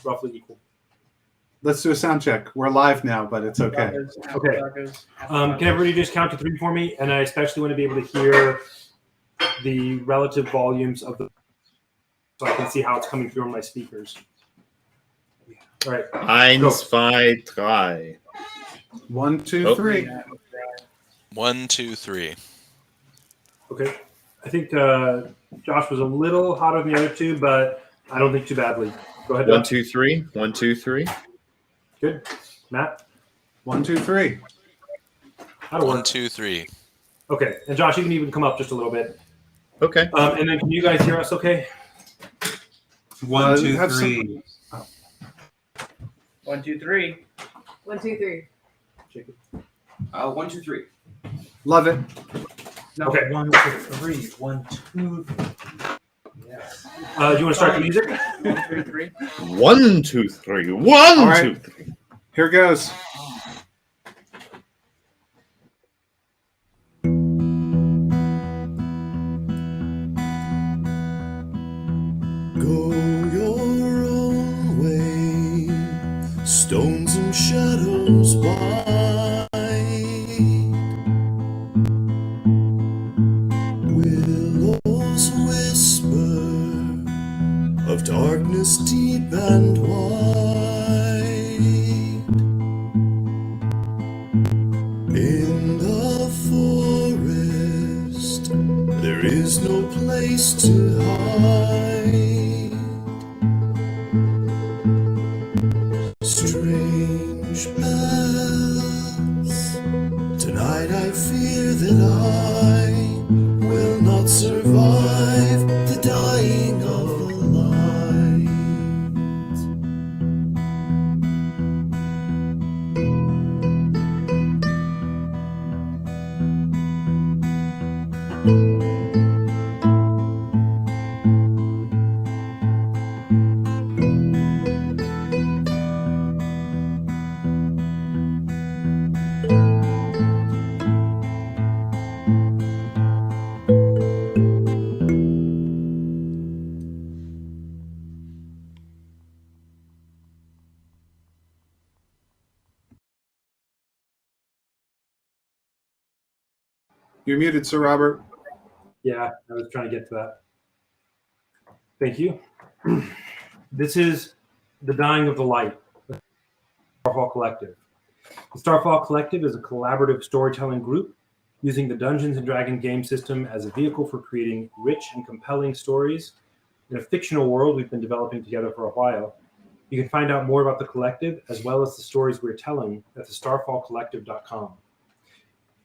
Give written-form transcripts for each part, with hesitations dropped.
roughly equal. Let's do a sound check. We're live now, but it's okay. Okay. Can everybody just count to 3 for me? And I especially want to be able to hear the relative volumes of the, so I can see how it's coming through on my speakers. All right. 1, 2, 3. 1, 2, 3. 1, 2, 3. Okay. I think Josh was a little hotter than the other two, but I don't think too badly. Go ahead. 1, Josh. 2, 3. 1, 2, 3. Good. Matt? 1, 2, 3. That'll work. 1, 2, 3. Okay. And Josh, you can even come up just a little bit. Okay. And then can you guys hear us okay? 1, 2, 3. 1, 2, 3. 1, 2, 3. 1, 2, 3. Love it. No, Okay. 1, 2, 3. 1, 2, 3. Yes. Do you want to start the music? 1, 2, 3. 1, 2, 3. 1, All right. 2, 3. Here goes. Go your own way, stones and shadows bite, willows whisper of darkness deep and wide. In the forest, there is no place to hide. Strange bells, tonight I fear that I will not survive the dying of the light. You're muted, Sir Robert. Yeah, I was trying to get to that. Thank you. This is The Dying of the Light, the Starfall Collective. The Starfall Collective is a collaborative storytelling group using the Dungeons & Dragons game system as a vehicle for creating rich and compelling stories in a fictional world we've been developing together for a while. You can find out more about the collective as well as the stories we're telling at thestarfallcollective.com.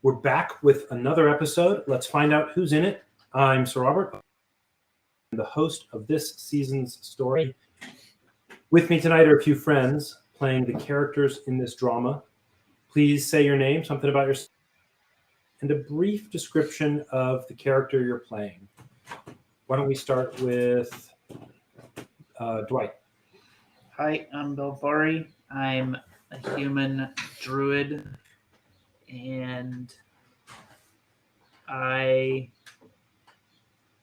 We're back with another episode. Let's find out who's in it. I'm Sir Robert, the host of this season's story. With me tonight are a few friends playing the characters in this drama. Please say your name, something about yourself, and a brief description of the character you're playing. Why don't we start with Dwight? Hi, I'm Belvari. I'm a human druid, and I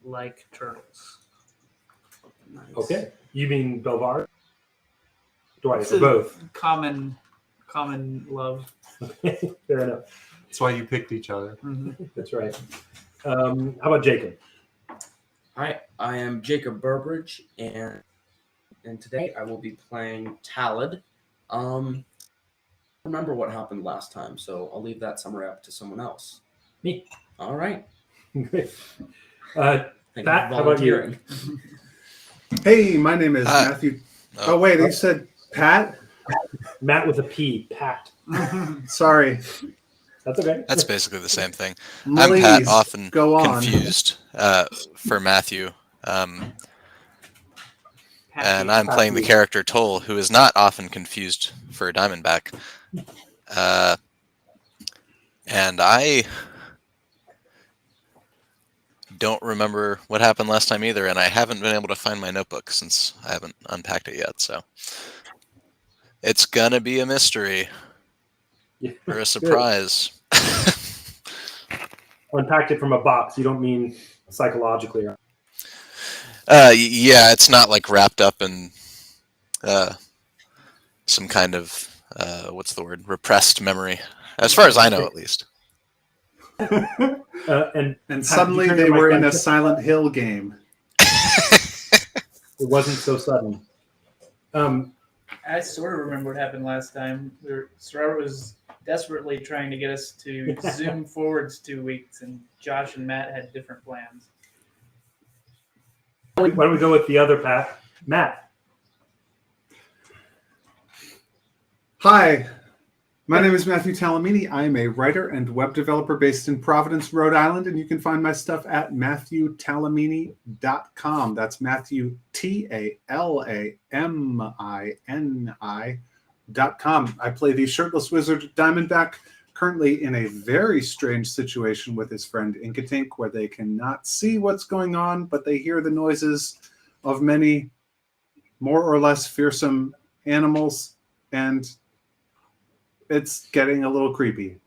like turtles. Okay. You mean Belvar? Dwight, It's or a both? common love. Fair enough. That's why you picked each other. That's right. How about Jacob? Hi, I am Jacob Burbridge, and today I will be playing Talid. Remember what happened last time, so I'll leave that summary up to someone else. Me. All right. Great. Thank Pat, you how for about you? volunteering. Hey, my name is Matthew. Oh, wait, you said Pat? Matt with a P, Pat. Sorry. That's okay. That's basically the same thing. Please, I'm Pat, often go on. confused for Matthew. And I'm playing the character Toll, who is not often confused for Diamondback. And I don't remember what happened last time either, and I haven't been able to find my notebook since I haven't unpacked it yet, so it's gonna be a mystery or a surprise. Unpacked it from a box. You don't mean psychologically. Yeah, it's not like wrapped up in some kind of what's the word? Repressed memory, as far as I know, at least. And And Pat, suddenly did you turn they your mic were on in a just- Silent Hill game. It wasn't so sudden. I sort of remember what happened last time. Robert was desperately trying to get us to zoom forwards 2 weeks, and Josh and Matt had different plans. Why don't we go with the other Pat? Matt. Hi, my name is Matthew Talamini. I am a writer and web developer based in Providence, Rhode Island, and you can find my stuff at MatthewTalamini.com. That's Matthew, TALAMINI.com. I play the shirtless wizard Diamondback, currently in a very strange situation with his friend Inkatink, where they cannot see what's going on, but they hear the noises of many more or less fearsome animals, and it's getting a little creepy.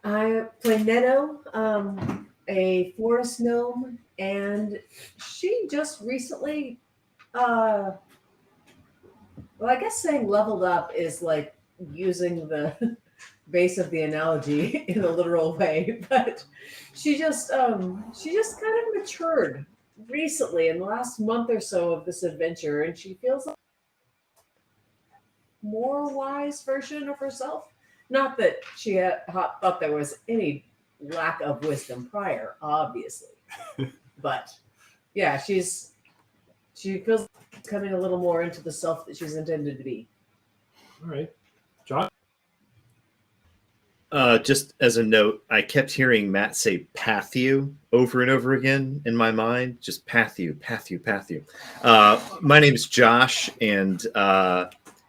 I play Neto, a forest gnome, and she just recently, well, I guess saying leveled up is like using the base of the analogy in a literal way, but she just kind of matured recently in the last month or so of this adventure, and she feels like a more wise version of herself. Not that she thought there was any lack of wisdom prior, obviously, but yeah, she feels coming a little more into the self that she's intended to be. All right. Josh? Just as a note, I kept hearing Matt say Pathu over and over again in my mind. Just Pathu, Pathu, Pathu. My name is Josh, and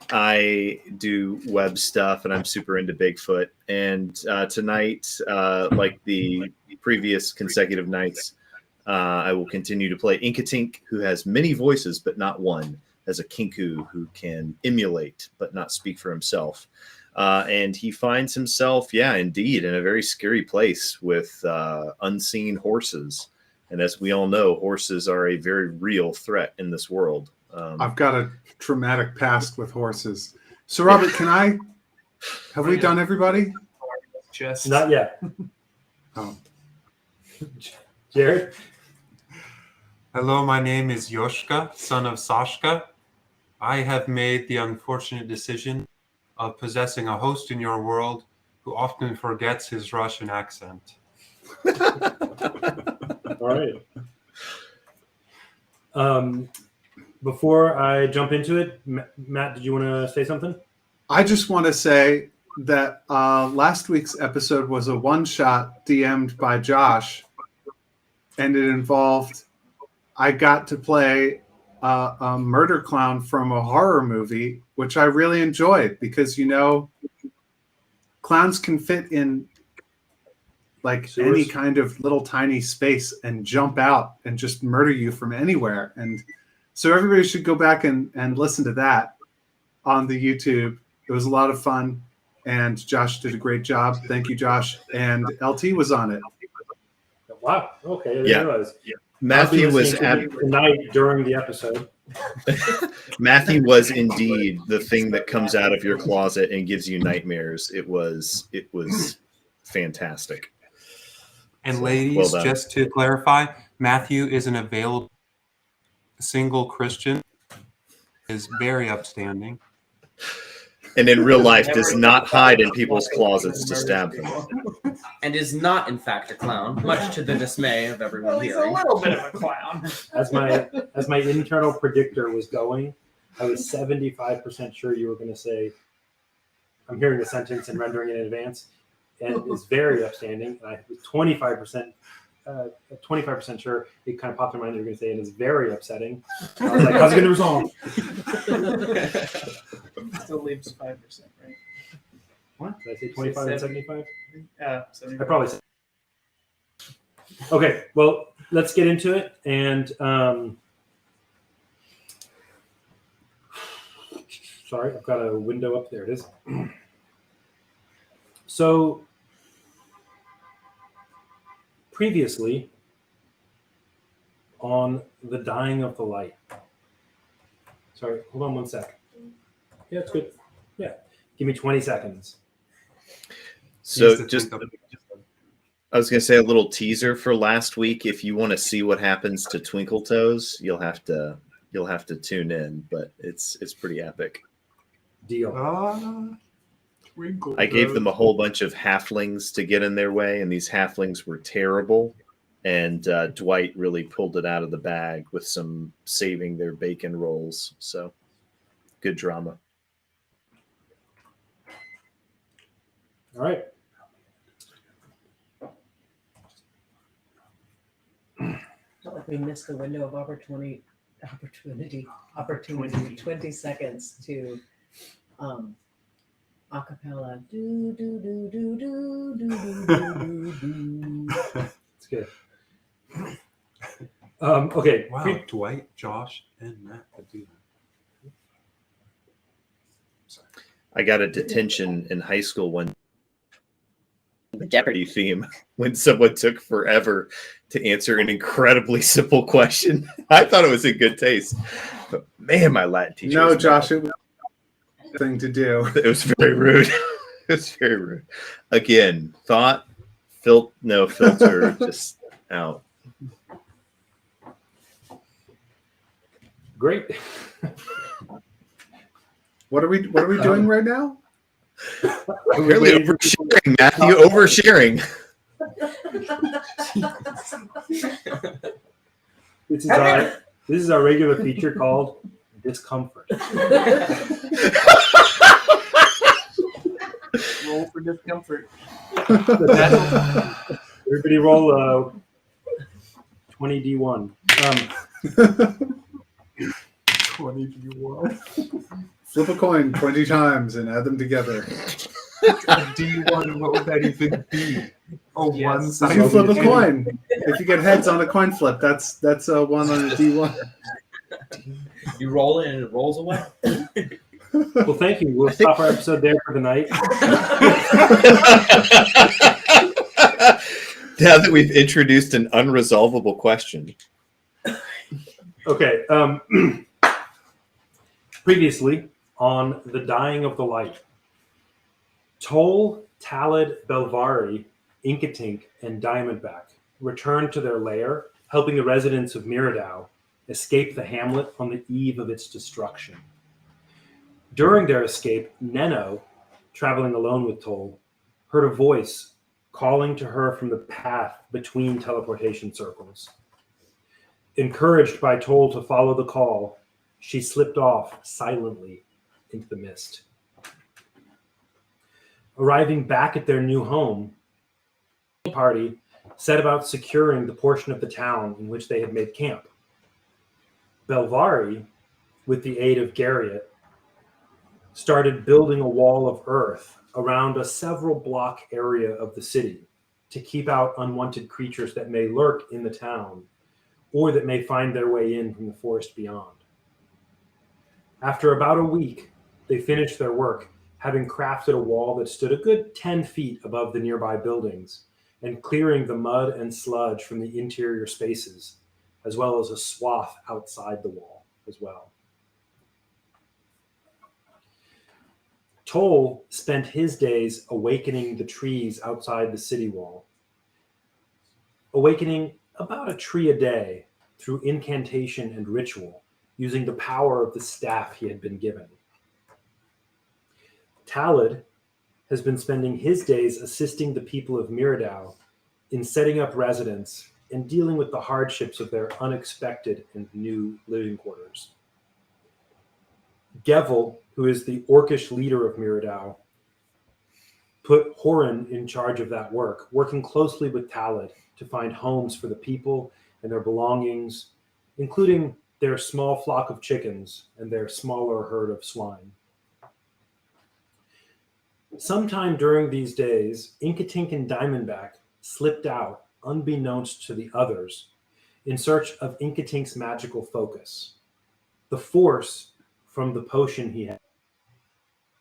I do web stuff, and I'm super into Bigfoot. And tonight, like the previous consecutive nights, I will continue to play Inkatink, who has many voices, but not one, as a Kinku who can emulate, but not speak for himself. And he finds himself, indeed, in a very scary place with unseen horses. And as we all know, horses are a very real threat in this world. I've got a traumatic past with horses. So, Robert, have we done everybody? Just Not yet. Oh. Jared? Hello, my name is Yoshka, son of Sashka. I have made the unfortunate decision of possessing a host in your world who often forgets his Russian accent. All right. Before I jump into it, Matt, did you want to say something? I just want to say that last week's episode was a one-shot DM'd by Josh, and it involved I got to play a murder clown from a horror movie, which I really enjoyed because, clowns can fit in like Sewers? any kind of little tiny space and jump out and just murder you from anywhere. And so everybody should go back and listen to that on the YouTube. It was a lot of fun, and Josh did a great job. Thank you, Josh. And LT was on it. Wow. Okay. There Yeah. it was. Matthew was tonight during the episode. Matthew was indeed the thing that comes out of your closet and gives you nightmares. It was fantastic. And ladies, Well done. just to clarify, Matthew is an available single Christian, is very upstanding. And in real life does not hide in people's closets to stab them. And is not, in fact, a clown, much to the dismay of everyone Well, he's a hearing. little bit of a clown. As my internal predictor was going, I was 75% sure you were going to say, I'm hearing a sentence and rendering it in advance, and it's very upstanding. And I was 25% sure it kind of popped in my mind you were going to say, and it's very upsetting. I was like, how's it going to resolve? Still leaves 5%, right? What? Did I say 25 and 75? 75. I probably said. Okay, well, let's get into it. And sorry, I've got a window up there. It is. So Previously on The Dying of the Light. Sorry, hold on one sec. Yeah, it's good. Yeah. Give me 20 seconds. So to just think of- I was gonna say a little teaser for last week. If you want to see what happens to Twinkle Toes, you'll have to tune in. But it's pretty epic. Deal. Twinkle I gave them a Toes. whole bunch of halflings to get in their way, and these halflings were terrible. And Dwight really pulled it out of the bag with some saving their bacon rolls. So good drama. All right. Felt like we missed the window of opportunity. 20 seconds to acapella. Do do do do do do do do do. It's good. Okay. Wow, Dwight, Josh, and Matt could do that. I got a detention in high school when the Jeopardy theme when someone took forever to answer an incredibly simple question. I thought it was in good taste, but man, my Latin teacher. No, was Josh, it was a thing to do. It was very rude. It was very rude. Again, thought, no filter, just out. Great. What are we doing right now? Really oversharing, Matthew. Oversharing. This is our regular feature called Discomfort. Roll for discomfort. Everybody roll 20d1. 20d1. Flip a coin 20 times and add them together. D1, what would that even be? Oh, Yes. one If side. you flip a coin, if you get heads on a coin flip, that's a 1 on a D1. You roll it and it rolls away. Well, thank you. We'll stop our episode there for the night. Now that we've introduced an unresolvable question. Okay. Previously on The Dying of the Light, Toll, Talid, Belvari, Inkatink, and Diamondback returned to their lair, helping the residents of Miradow escape the hamlet on the eve of its destruction. During their escape, Neno, traveling alone with Toll, heard a voice calling to her from the path between teleportation circles. Encouraged by Toll to follow the call, she slipped off silently into the mist. Arriving back at their new home, the party set about securing the portion of the town in which they had made camp. Belvari, with the aid of Garriott, started building a wall of earth around a several block area of the city to keep out unwanted creatures that may lurk in the town or that may find their way in from the forest beyond. After about a week, they finished their work, having crafted a wall that stood a good 10 feet above the nearby buildings and clearing the mud and sludge from the interior spaces, as well as a swath outside the wall as well. Toll spent his days awakening the trees outside the city wall, awakening about a tree a day through incantation and ritual, using the power of the staff he had been given. Talid has been spending his days assisting the people of Miradow in setting up residence and dealing with the hardships of their unexpected and new living quarters. Gevel, who is the orcish leader of Miradow, put Horan in charge of that work, working closely with Talid to find homes for the people and their belongings, including their small flock of chickens and their smaller herd of swine. Sometime during these days, Inkatink and Diamondback slipped out, unbeknownst to the others, in search of Inkatink's magical focus. The force from the potion he had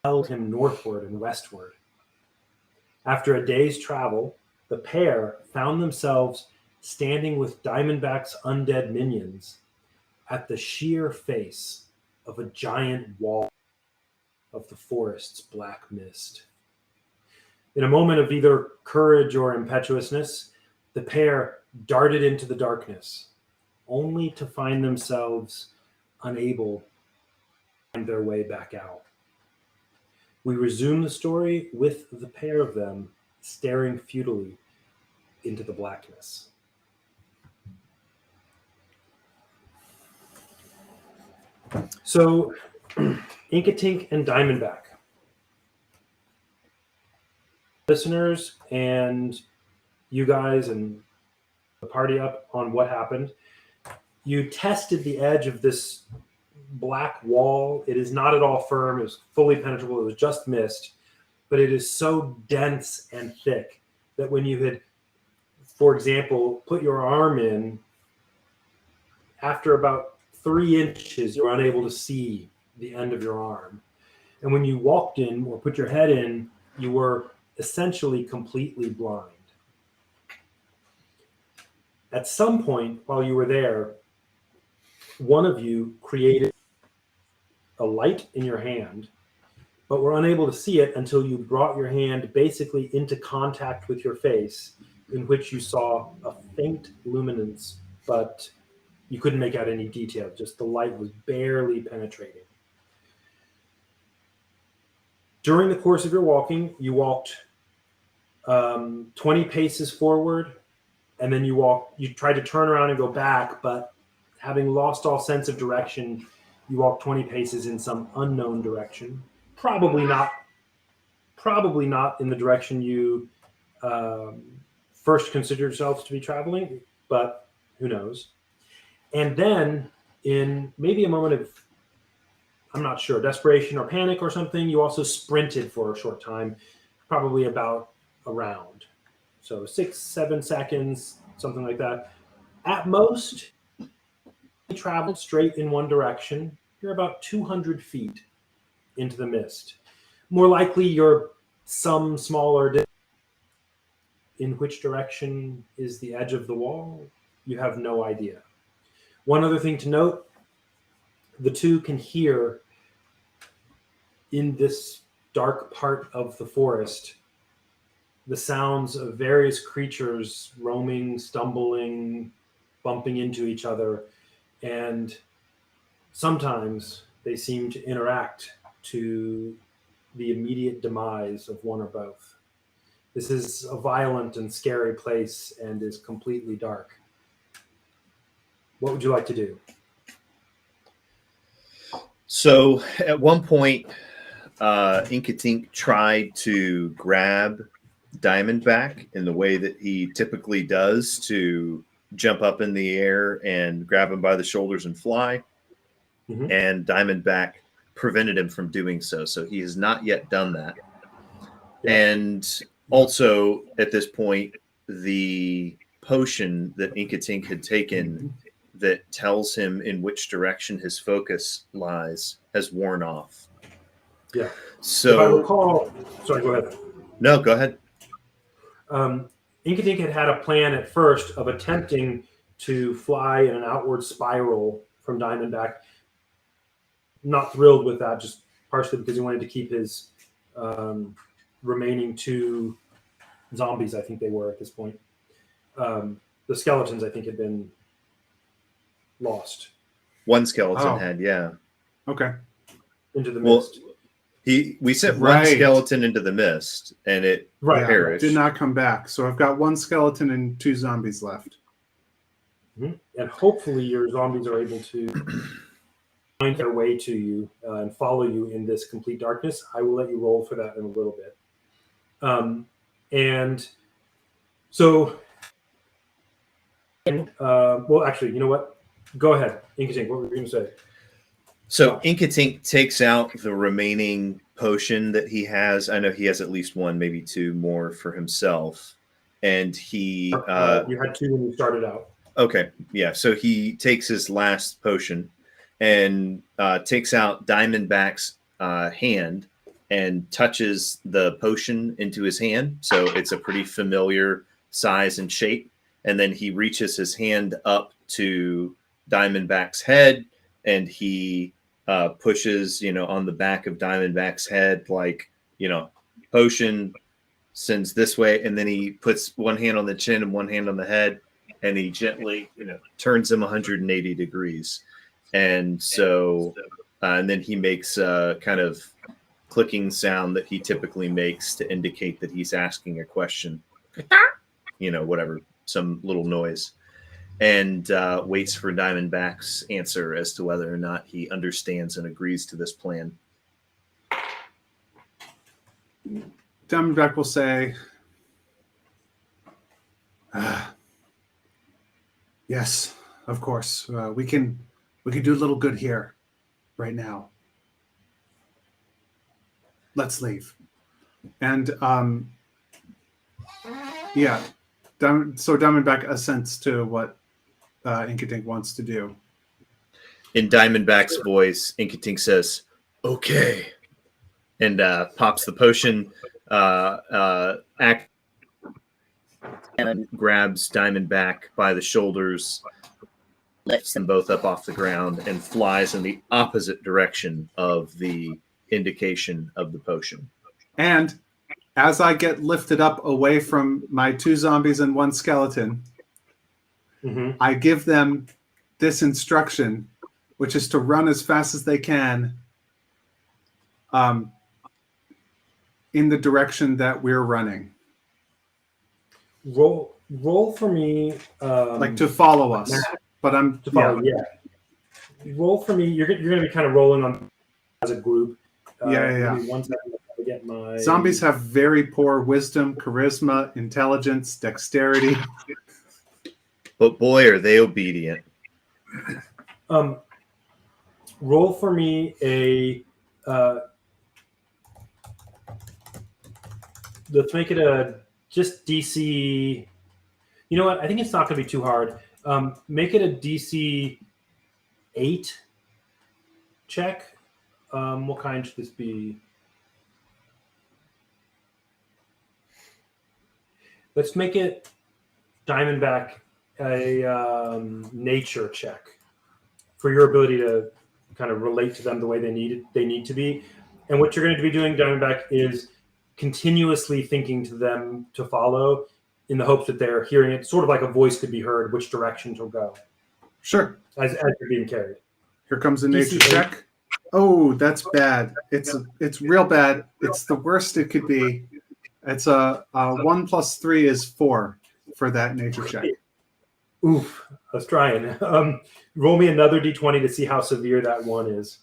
held him northward and westward. After a day's travel, the the pair found themselves standing with Diamondback's undead minions at the sheer face of a giant wall of the forest's black mist. In a moment of either courage or impetuousness, the pair darted into the darkness, only to find themselves unable to find their way back out. We resume the story with the pair of them staring futilely into the blackness. So, Inkatink and Diamondback. Listeners and you guys and the party up on what happened. You tested the edge of this black wall. It is not at all firm. It was fully penetrable. It was just mist, but it is so dense and thick that when you had, for example, put your arm in, after about 3 inches, you're unable to see the end of your arm. And when you walked in or put your head in, you were essentially completely blind. At some point while you were there, one of you created a light in your hand, but were unable to see it until you brought your hand basically into contact with your face, in which you saw a faint luminance, but you couldn't make out any detail. Just the light was barely penetrating. During the course of your walking, you walked 20 paces forward, and then you tried to turn around and go back, but having lost all sense of direction, you walked 20 paces in some unknown direction. Probably not in the direction you first considered yourselves to be traveling, but who knows. And then in maybe a moment of, I'm not sure, desperation or panic or something, you also sprinted for a short time, probably about a round. So 6-7 seconds, something like that. At most, you traveled straight in one direction. You're about 200 feet into the mist. More likely, you're some smaller distance. In which direction is the edge of the wall? You have no idea. One other thing to note, the two can hear in this dark part of the forest the sounds of various creatures roaming, stumbling, bumping into each other, and sometimes they seem to interact to the immediate demise of one or both. This is a violent and scary place and is completely dark. What would you like to do? So at one point, Inkatink tried to grab Diamondback in the way that he typically does, to jump up in the air and grab him by the shoulders and fly. Mhm. And Diamondback prevented him from doing so. So he has not yet done that. Yeah. And also at this point, the potion that Inkatink had taken that tells him in which direction his focus lies has worn off. Yeah. So if I recall, sorry, go ahead. No, go ahead. Inkatink had a plan at first of attempting to fly in an outward spiral from Diamondback. Not thrilled with that, just partially because he wanted to keep his remaining 2 zombies, I think they were at this point. The skeletons, I think, had been lost. One skeleton had, yeah. Okay. Into the mist. We sent one skeleton into the mist, and it perished. Did not come back. So I've got 1 skeleton and 2 zombies left. Mm-hmm. And hopefully your zombies are able to find their way to you and follow you in this complete darkness. I will let you roll for that in a little bit. And so, well, actually, you know what? Go ahead, Inkatink. What were you going to say? So Inkatink takes out the remaining potion that he has. I know he has at least 1, maybe 2 more for himself. And he... you had 2 when you started out. Okay, yeah. So he takes his last potion and takes out Diamondback's hand and touches the potion into his hand. So it's a pretty familiar size and shape, and then he reaches his hand up to Diamondback's head, and he pushes, on the back of Diamondback's head, like, potion, sends this way, and then he puts one hand on the chin and one hand on the head, and he gently, turns him 180 degrees. And so, and then he makes a kind of clicking sound that he typically makes to indicate that he's asking a question, whatever, some little noise, and waits for Diamondback's answer as to whether or not he understands and agrees to this plan. Diamondback will say, "Yes, of course. We can do a little good here, right now. Let's leave." And yeah, so Diamondback assents to what Inkatink wants to do. In Diamondback's voice, Inkatink says, "Okay," and pops the potion. And grabs Diamondback by the shoulders, lifts them both up off the ground, and flies in the opposite direction of the indication of the potion. And as I get lifted up away from my 2 zombies and 1 skeleton, I give them this instruction, which is to run as fast as they can in the direction that we're running. Roll for me. Like to follow us. But I'm to follow. Yeah. Roll for me. You're going to be kind of rolling on as a group. Yeah. One second to get my Zombies have very poor wisdom, charisma, intelligence, dexterity. But boy, are they obedient. Roll for me a. Let's make it a just DC. You know what? I think it's not going to be too hard. Make it a DC 8 check. What kind should this be? Let's make it Diamondback a nature check for your ability to kind of relate to them the way they need to be. And what you're going to be doing, Diamondback, is continuously thinking to them to follow in the hopes that they're hearing it, sort of like a voice could be heard, which direction to go. Sure. As you're being carried. Here comes a nature check. Oh, that's bad. It's real bad. It's the worst it could be. It's a 1 + 3 is 4 for that nature check. Oof. I was trying. Roll me another d20 to see how severe that one is.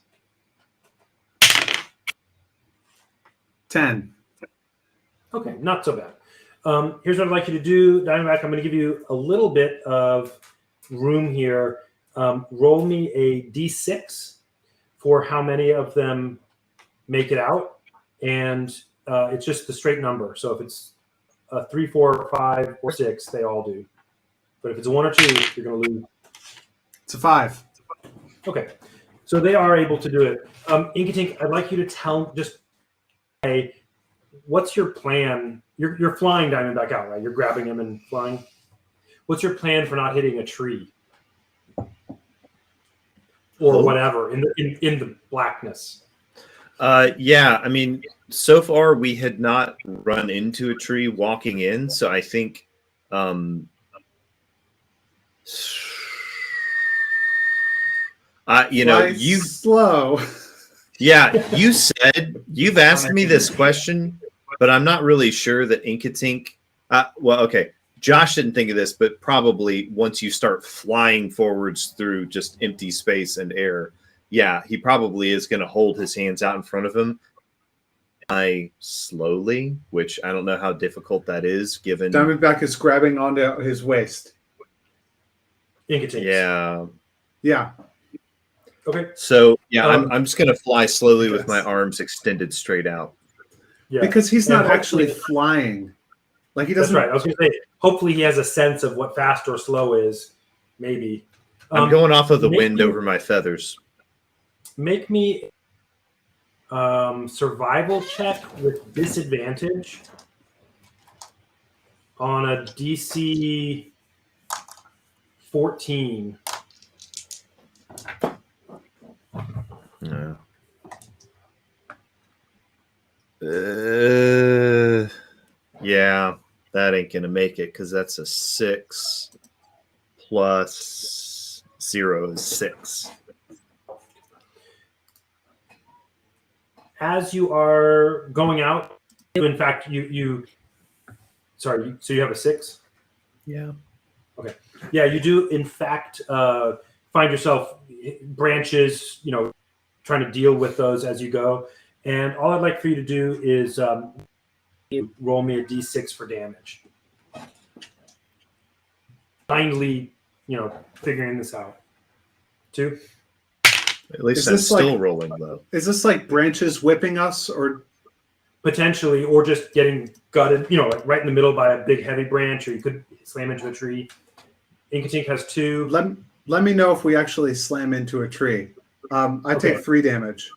10. Okay, not so bad. Here's what I'd like you to do, Diamondback. I'm going to give you a little bit of room here. Roll me a d6 for how many of them make it out, and it's just the straight number. So if it's a 3, 4, 5, or 6, they all do. But if it's a 1 or 2, you're going to lose. It's a 5. Okay, so they are able to do it. Inkatink, I'd like you to hey, what's your plan? You're flying Diamondback out, right? You're grabbing him and flying. What's your plan for not hitting a tree or whatever in the blackness? Yeah, I mean, so far we had not run into a tree walking in, so I think you slow. Yeah, you've asked me this question, but I'm not really sure that Inkatink. Well, okay, Josh didn't think of this, but probably once you start flying forwards through just empty space and air, yeah, he probably is going to hold his hands out in front of him. Slowly, which I don't know how difficult that is, given Diamondback is grabbing onto his waist. Inkatink. Yeah. Okay. So yeah, I'm just gonna fly slowly with my arms extended straight out. Yeah. Because he's not actually flying. Like he doesn't. That's right. I was gonna say, hopefully he has a sense of what fast or slow is. Maybe. I'm going off of the wind over my feathers. Make me survival check with disadvantage on a DC 14. No. Yeah, that ain't gonna make it because that's a 6 plus 0 is 6. As you are going out, in fact, you sorry, so you have a 6? Yeah. Okay. Yeah, you do, in fact, find yourself branches, trying to deal with those as you go. And all I'd like for you to do is roll me a d6 for damage. Kindly, figuring this out. 2. At least Is I'm this still like- rolling low. Is this like branches whipping us, or Potentially, or just getting gutted, like right in the middle by a big heavy branch, or you could slam into a tree. Inkatink has 2. let me know if we actually slam into a tree. I Okay. take 3 damage.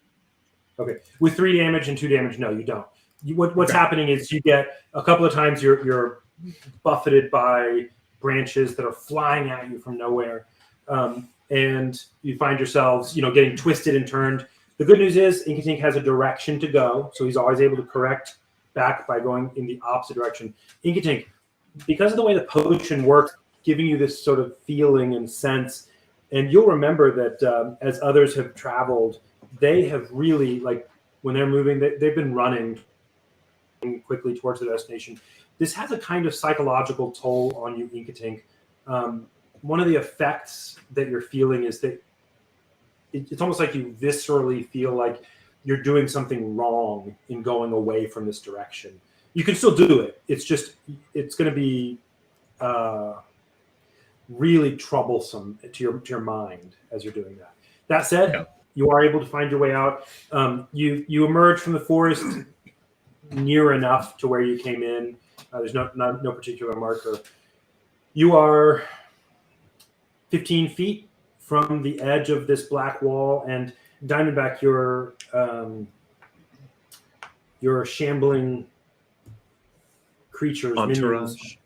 Okay, with 3 damage and 2 damage, no, you don't. What's Okay. happening is you get a couple of times you're buffeted by branches that are flying at you from nowhere, and you find yourselves, getting twisted and turned. The good news is Inkatink has a direction to go, so he's always able to correct back by going in the opposite direction. Inkatink, because of the way the potion works, giving you this sort of feeling and sense, and you'll remember that as others have traveled, they have really, like, when they're moving, they've been running quickly towards the destination. This has a kind of psychological toll on you, Inkatink. One of the effects that you're feeling is that it's almost like you viscerally feel like you're doing something wrong in going away from this direction. You can still do it. It's going to be really troublesome to your mind as you're doing that. That said, Yeah. you are able to find your way out. You emerge from the forest near enough to where you came in. There's no particular marker. You are 15 feet from the edge of this black wall, and Diamondback, your shambling creatures, minions,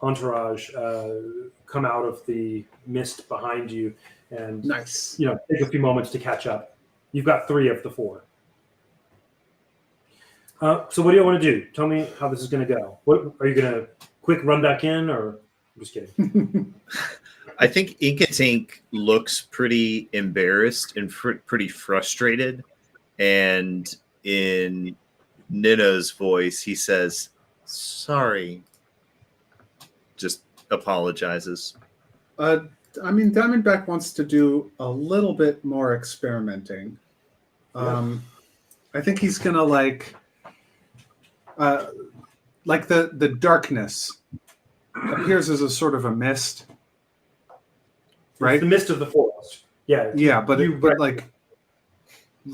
entourage, come out of the mist behind you, and Nice. take a few moments to catch up. You've got 3 of the 4. So what do you want to do? Tell me how this is going to go. What are you going to quick run back in, or I'm just kidding? I think Inkatink looks pretty embarrassed and pretty frustrated. And in Nino's voice, he says, "Sorry." Just apologizes. Diamondback wants to do a little bit more experimenting. I think he's gonna like the darkness appears as a sort of a mist, right? It's the mist of the forest. Yeah. Yeah, but like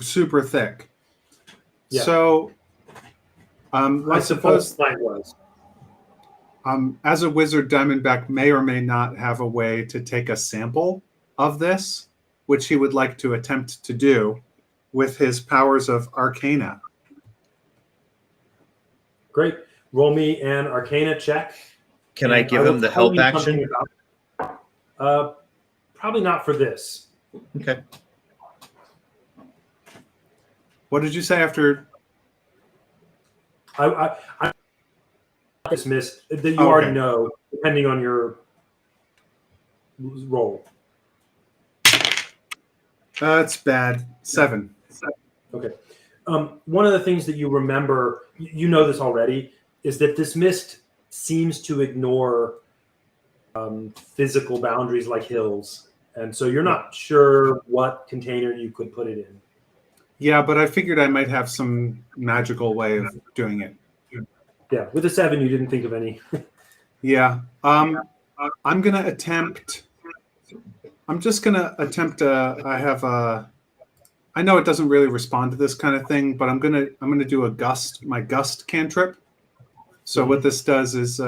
super thick. Yeah. So, I suppose was. As a wizard, Diamondback may or may not have a way to take a sample of this, which he would like to attempt to do with his powers of Arcana. Great. Roll me an Arcana check. Can I give him the help action? Probably not for this. Okay. What did you say after? I dismiss that you already know, depending on your roll. It's bad. 7. Okay. One of the things that you remember, you know this already, is that this mist seems to ignore physical boundaries like hills. And so you're not sure what container you could put it in. Yeah, but I figured I might have some magical way of doing it. Yeah, with a 7, you didn't think of any. Yeah. I'm gonna attempt. I'm just gonna attempt. I know it doesn't really respond to this kind of thing, but I'm gonna do my gust cantrip. So what this does is,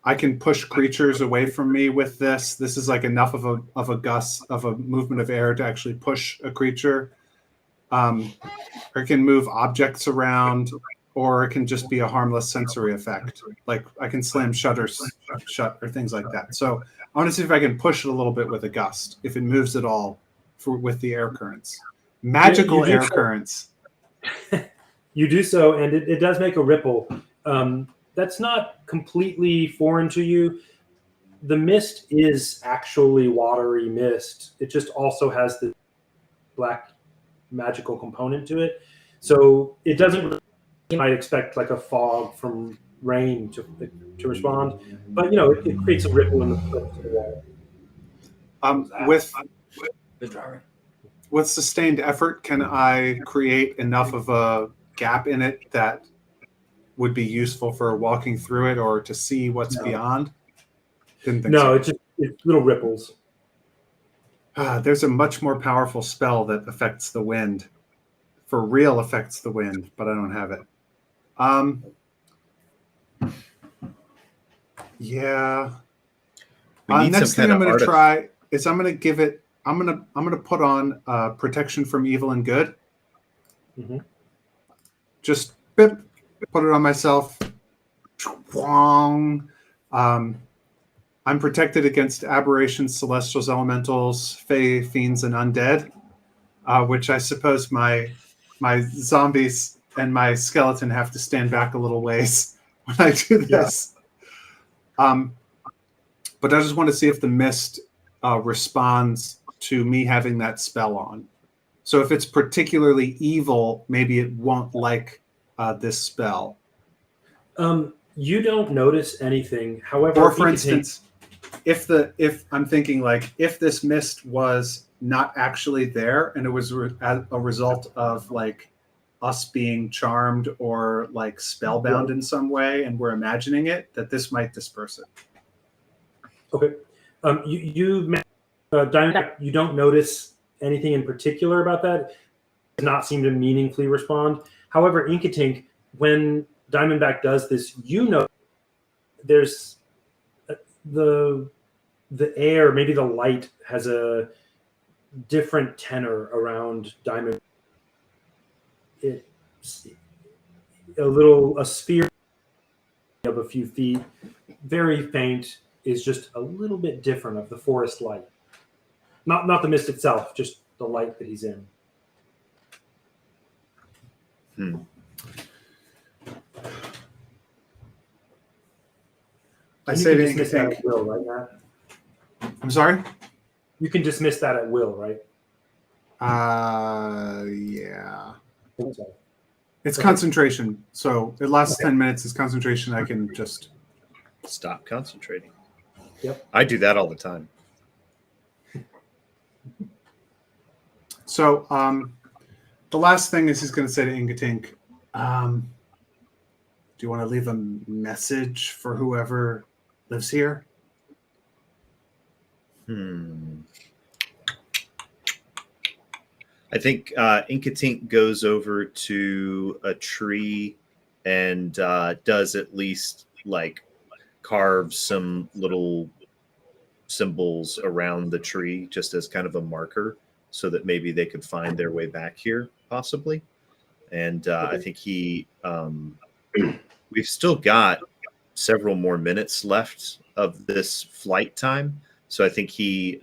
I can push creatures away from me with this. This is like enough of a gust of a movement of air to actually push a creature. I can move objects around, or it can just be a harmless sensory effect. Like I can slam shutters shut or things like that. So I want to see if I can push it a little bit with a gust, if it moves at all with the air currents. Magical air currents. You do so, and it does make a ripple. That's not completely foreign to you. The mist is actually watery mist. It just also has the black magical component to it. So it doesn't. You might expect like a fog from rain to respond, but it creates a ripple in the wall. With sustained effort, can I create enough of a gap in it that would be useful for walking through it or to see what's beyond? Didn't think so. It's little ripples. There's a much more powerful spell that affects the wind. For real affects the wind, but I don't have it. Yeah. Next thing I'm going to try is I'm going to give it. I'm gonna put on protection from evil and good. Mm-hmm. Just put it on myself. I'm protected against aberrations, celestials, elementals, fae, fiends, and undead, which I suppose my zombies and my skeleton have to stand back a little ways when I do this. Yeah. But I just want to see if the mist responds to me having that spell on. So if it's particularly evil, maybe it won't like this spell. You don't notice anything. However, or for instance, if I'm thinking like if this mist was not actually there and it was a result of like us being charmed or like spellbound in some way and we're imagining it, that this might disperse it. Okay. Diamondback, you don't notice anything in particular about that. It does not seem to meaningfully respond. However, Inkatink, when Diamondback does this, there's the air, maybe the light has a different tenor around Diamond. It's a sphere of a few feet, very faint, is just a little bit different of the forest light. Not the mist itself, just the light that he's in. I say to dismiss that at will, right, Matt? I'm sorry? You can dismiss that at will, right? Yeah. It's concentration. So it lasts 10 minutes. It's concentration. I can just stop concentrating. Yep. I do that all the time. So the last thing is he's going to say to Inkatink, do you want to leave a message for whoever lives here? I think Inkatink goes over to a tree and does at least like carve some little symbols around the tree just as kind of a marker so that maybe they could find their way back here possibly. And I think we've still got several more minutes left of this flight time. So I think he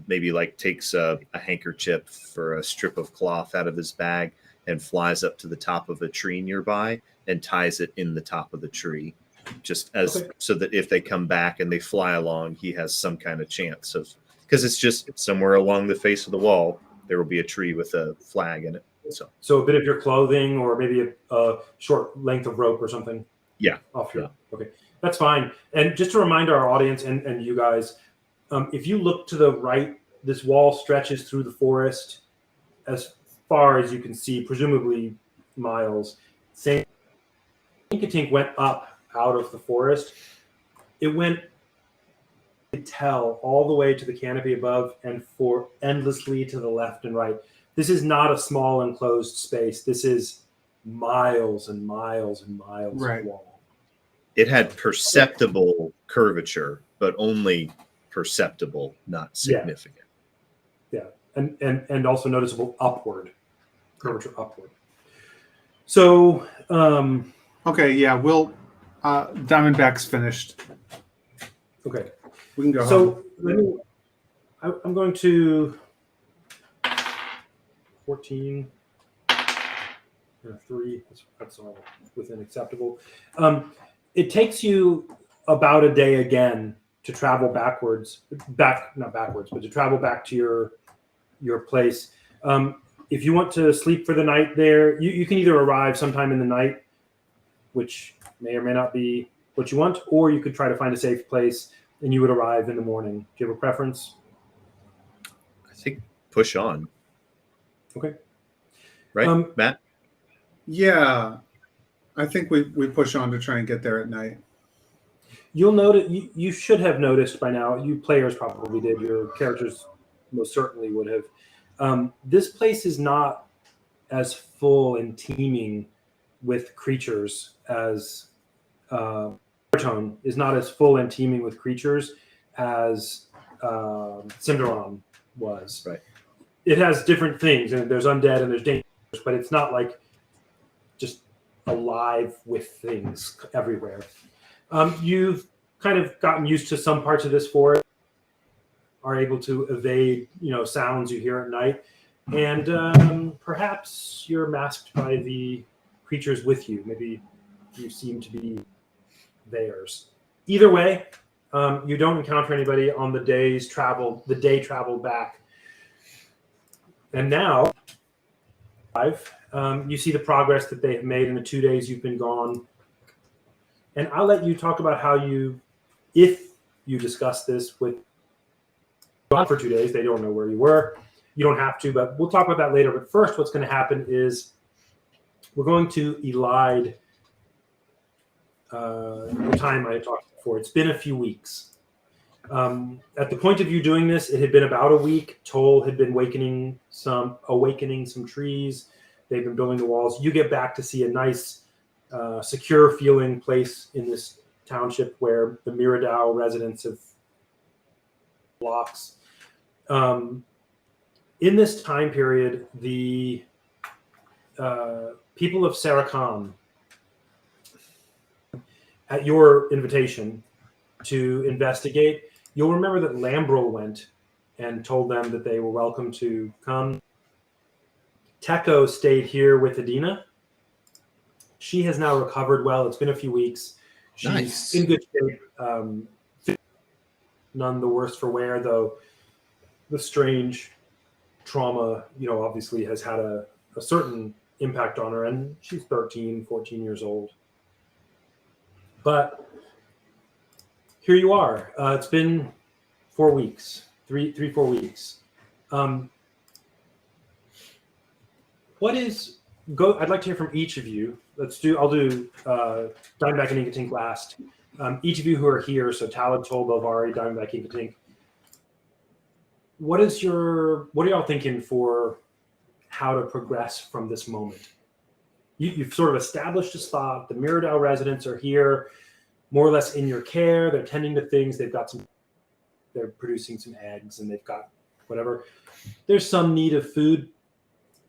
maybe like takes a handkerchief for a strip of cloth out of his bag and flies up to the top of a tree nearby and ties it in the top of the tree, just as so that if they come back and they fly along, he has some kind of chance of, because it's just somewhere along the face of the wall, there will be a tree with a flag in it. So a bit of your clothing or maybe a short length of rope or something. Yeah. Off your, okay. That's fine. And just to remind our audience and you guys, if you look to the right, this wall stretches through the forest as far as you can see, presumably miles. Same. Inkatink went up out of the forest. It went all the way to the canopy above and for endlessly to the left and right. This is not a small enclosed space. This is miles and miles and miles of wall. It had perceptible curvature, but only perceptible, not significant. Yeah. And also noticeable upward, curvature upward. So Okay, yeah, we'll. Diamondback's finished. Okay. We can go home. So let me. I'm going to 14 and a 3. That's all within acceptable. It takes you about a day again to travel not backwards, but to travel back to your place. If you want to sleep for the night there, you can either arrive sometime in the night, which may or may not be what you want, or you could try to find a safe place and you would arrive in the morning. Do you have a preference? I think push on. Okay. Right, Matt? Yeah, I think we push on to try and get there at night. You'll notice, you should have noticed by now, you players probably did, your characters most certainly would have. This place is not as full and teeming with creatures as Tone is not as full and teeming with creatures as Cinderon was. Right. It has different things, and there's undead and there's dangers, but it's not like just alive with things everywhere. You've kind of gotten used to some parts of this forest, are able to evade, sounds you hear at night, and perhaps you're masked by the creatures with you. Maybe you seem to be theirs. Either way, you don't encounter anybody on the day travel back. And now, you see the progress that they have made in the 2 days you've been gone. And I'll let you talk about how if you discuss this with gone for 2 days, they don't know where you were. You don't have to, but we'll talk about that later. But first, what's going to happen is we're going to elide the time I talked before. It's been a few weeks. At the point of you doing this, it had been about a week. Toll had been awakening some trees. They've been building the walls. You get back to see a nice, secure feeling place in this township where the Miradau residents have blocks. In this time period, the people of Sarakhan, at your invitation to investigate, you'll remember that Lambrel went and told them that they were welcome to come. Teko stayed here with Adina. She has now recovered well. It's been a few weeks. She's Nice. in good shape. None the worse for wear, though the strange trauma, obviously has had a certain impact on her, and she's 13, 14 years old. But here you are. It's been 4 weeks, 4 weeks. I'd like to hear from each of you. I'll do Diamondback and Inkatink last. Each of you who are here, so Talib, Tol, Belvari, Diamondback, Inkatink. What are y'all thinking for how to progress from this moment? You've sort of established a spot. The Miradau residents are here, more or less in your care. They're tending to things. They're producing some eggs, and they've got whatever. There's some need of food,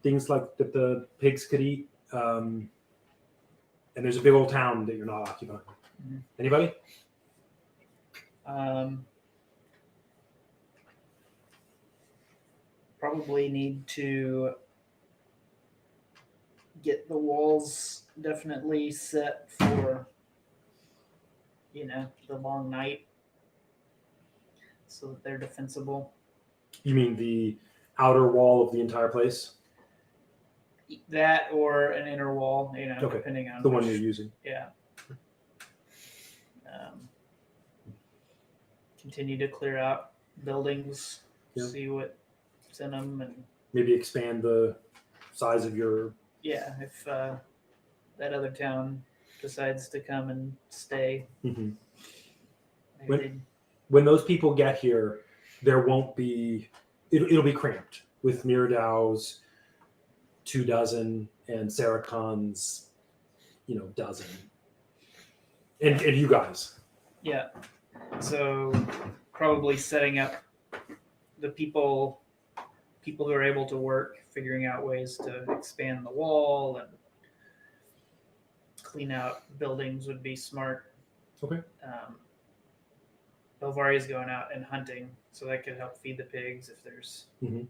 things like that the pigs could eat. And there's a big old town that you're not occupying. Mm-hmm. Anybody? Probably need to get the walls definitely set for, the long night so that they're defensible. You mean the outer wall of the entire place? That or an inner wall, okay. Depending on the one you're using. Yeah. Continue to clear out buildings, see what's in them, and maybe expand the size of your. Yeah, if that other town decides to come and stay. Mm-hmm. When those people get here, there won't be. It'll be cramped with Miradau's 24 and Sarakhan's, dozen, and you guys. Yeah, so probably setting up the people who are able to work, figuring out ways to expand the wall and clean out buildings would be smart. Okay. Belvari's going out and hunting, so that could help feed the pigs if there's Mhm.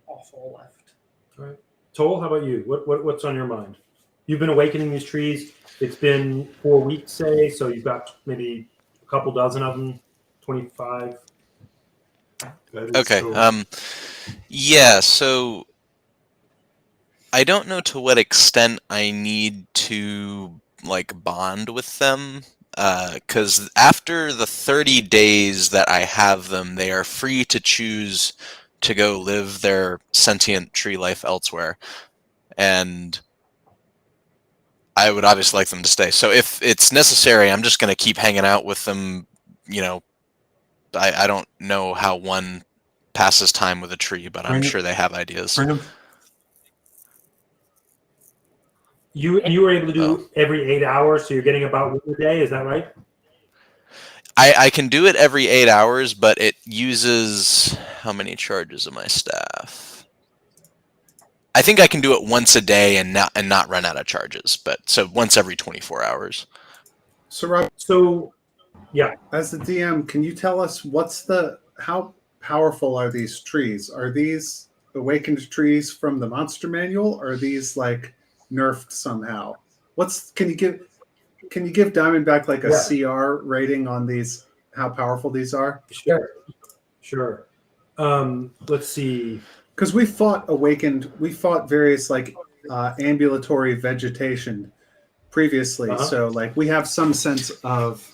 offal left. All right. Toll, how about you? What's on your mind? You've been awakening these trees. It's been 4 weeks, say, so you've got maybe a couple dozen of them, 25. That is Okay. cool. Yeah. So I don't know to what extent I need to like bond with them. Because after the 30 days that I have them, they are free to choose to go live their sentient tree life elsewhere. And I would obviously like them to stay. So if it's necessary, I'm just going to keep hanging out with them. You know, I don't know how one passes time with a tree, but I'm Bring- sure they have ideas. Bring them. You were able to do every 8 hours, so you're getting about one a day. Is that right? I can do it every 8 hours, but it uses how many charges of my staff? I think I can do it once a day and not run out of charges, but so once every 24 hours. So, Rob, So, yeah. as the DM, can you tell us how powerful are these trees? Are these awakened trees from the monster manual? Or are these like nerfed somehow? Can you give Diamondback like a Yeah. CR rating on these? How powerful these are? Sure. Let's see. Because we fought various like ambulatory vegetation previously, so like we have some sense of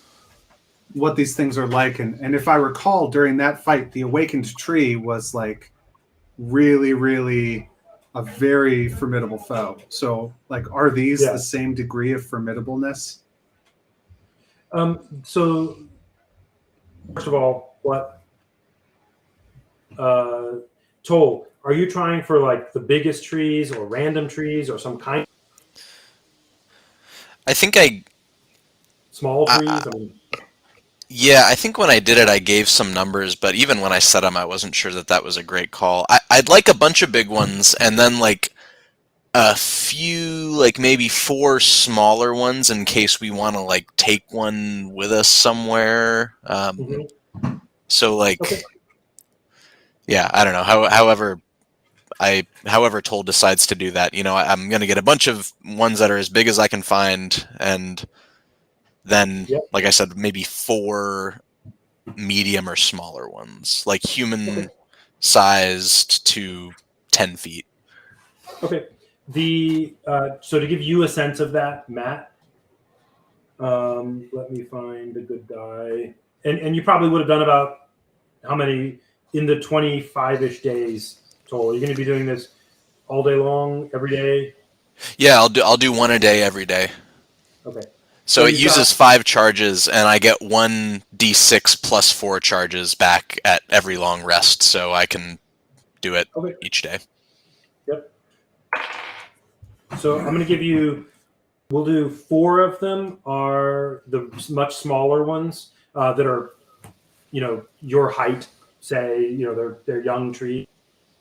what these things are like, and if I recall, during that fight, the awakened tree was like really a very formidable foe. So like, are these the same degree of formidableness? So first of all, Toll, are you trying for like the biggest trees or random trees or some kind I think small trees? Yeah, I think when I did it, I gave some numbers, but even when I set them, I wasn't sure that was a great call. I'd like a bunch of big ones, and then like a few, like maybe 4 smaller ones in case we want to like take one with us somewhere. So like, yeah, I don't know. However Toll decides to do that, I'm going to get a bunch of ones that are as big as I can find, and then, like I said, maybe 4 medium or smaller ones, like human-sized to 10 feet. Okay. So to give you a sense of that, Matt, let me find a good die. And you probably would have done about how many in the 25-ish days total? You're going to be doing this all day long, every day? Yeah, I'll do one a day every day. Okay. So it uses 5 charges, and I get 1 d6 plus 4 charges back at every long rest, so I can do it each day. Yep. So I'm going to give you. We'll do 4 of them are the much smaller ones that are, your height. Say, they're young trees.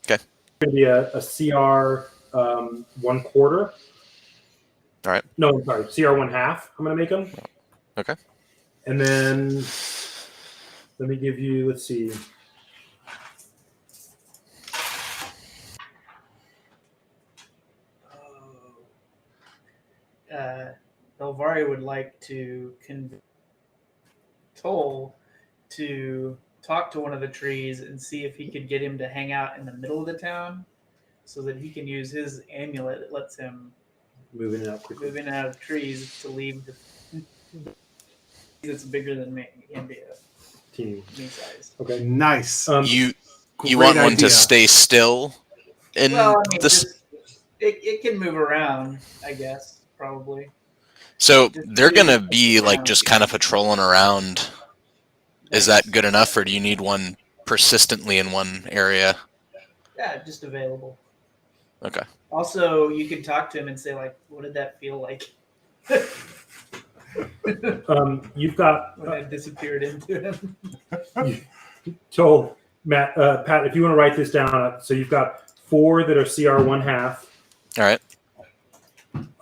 Okay. It's going to be a CR 1/4. All right. No, I'm sorry, CR 1/2. I'm going to make them. Okay. And then let me give you. Let's see. Belvari would like to convince Toll to talk to one of the trees and see if he could get him to hang out in the middle of the town so that he can use his amulet that lets him move in and out quickly. Move in and out of trees to leave the that's bigger than me. It can be a teeny size. Okay, nice. You want one to stay still? It can move around, I guess, probably. So they're gonna be like just kind of patrolling around. Is that good enough, or do you need one persistently in one area? Yeah, just available. Okay. Also, you can talk to him and say, like, what did that feel like? You've got when I disappeared into him. So, Pat, if you want to write this down, so you've got 4 that are CR 1/2. All right.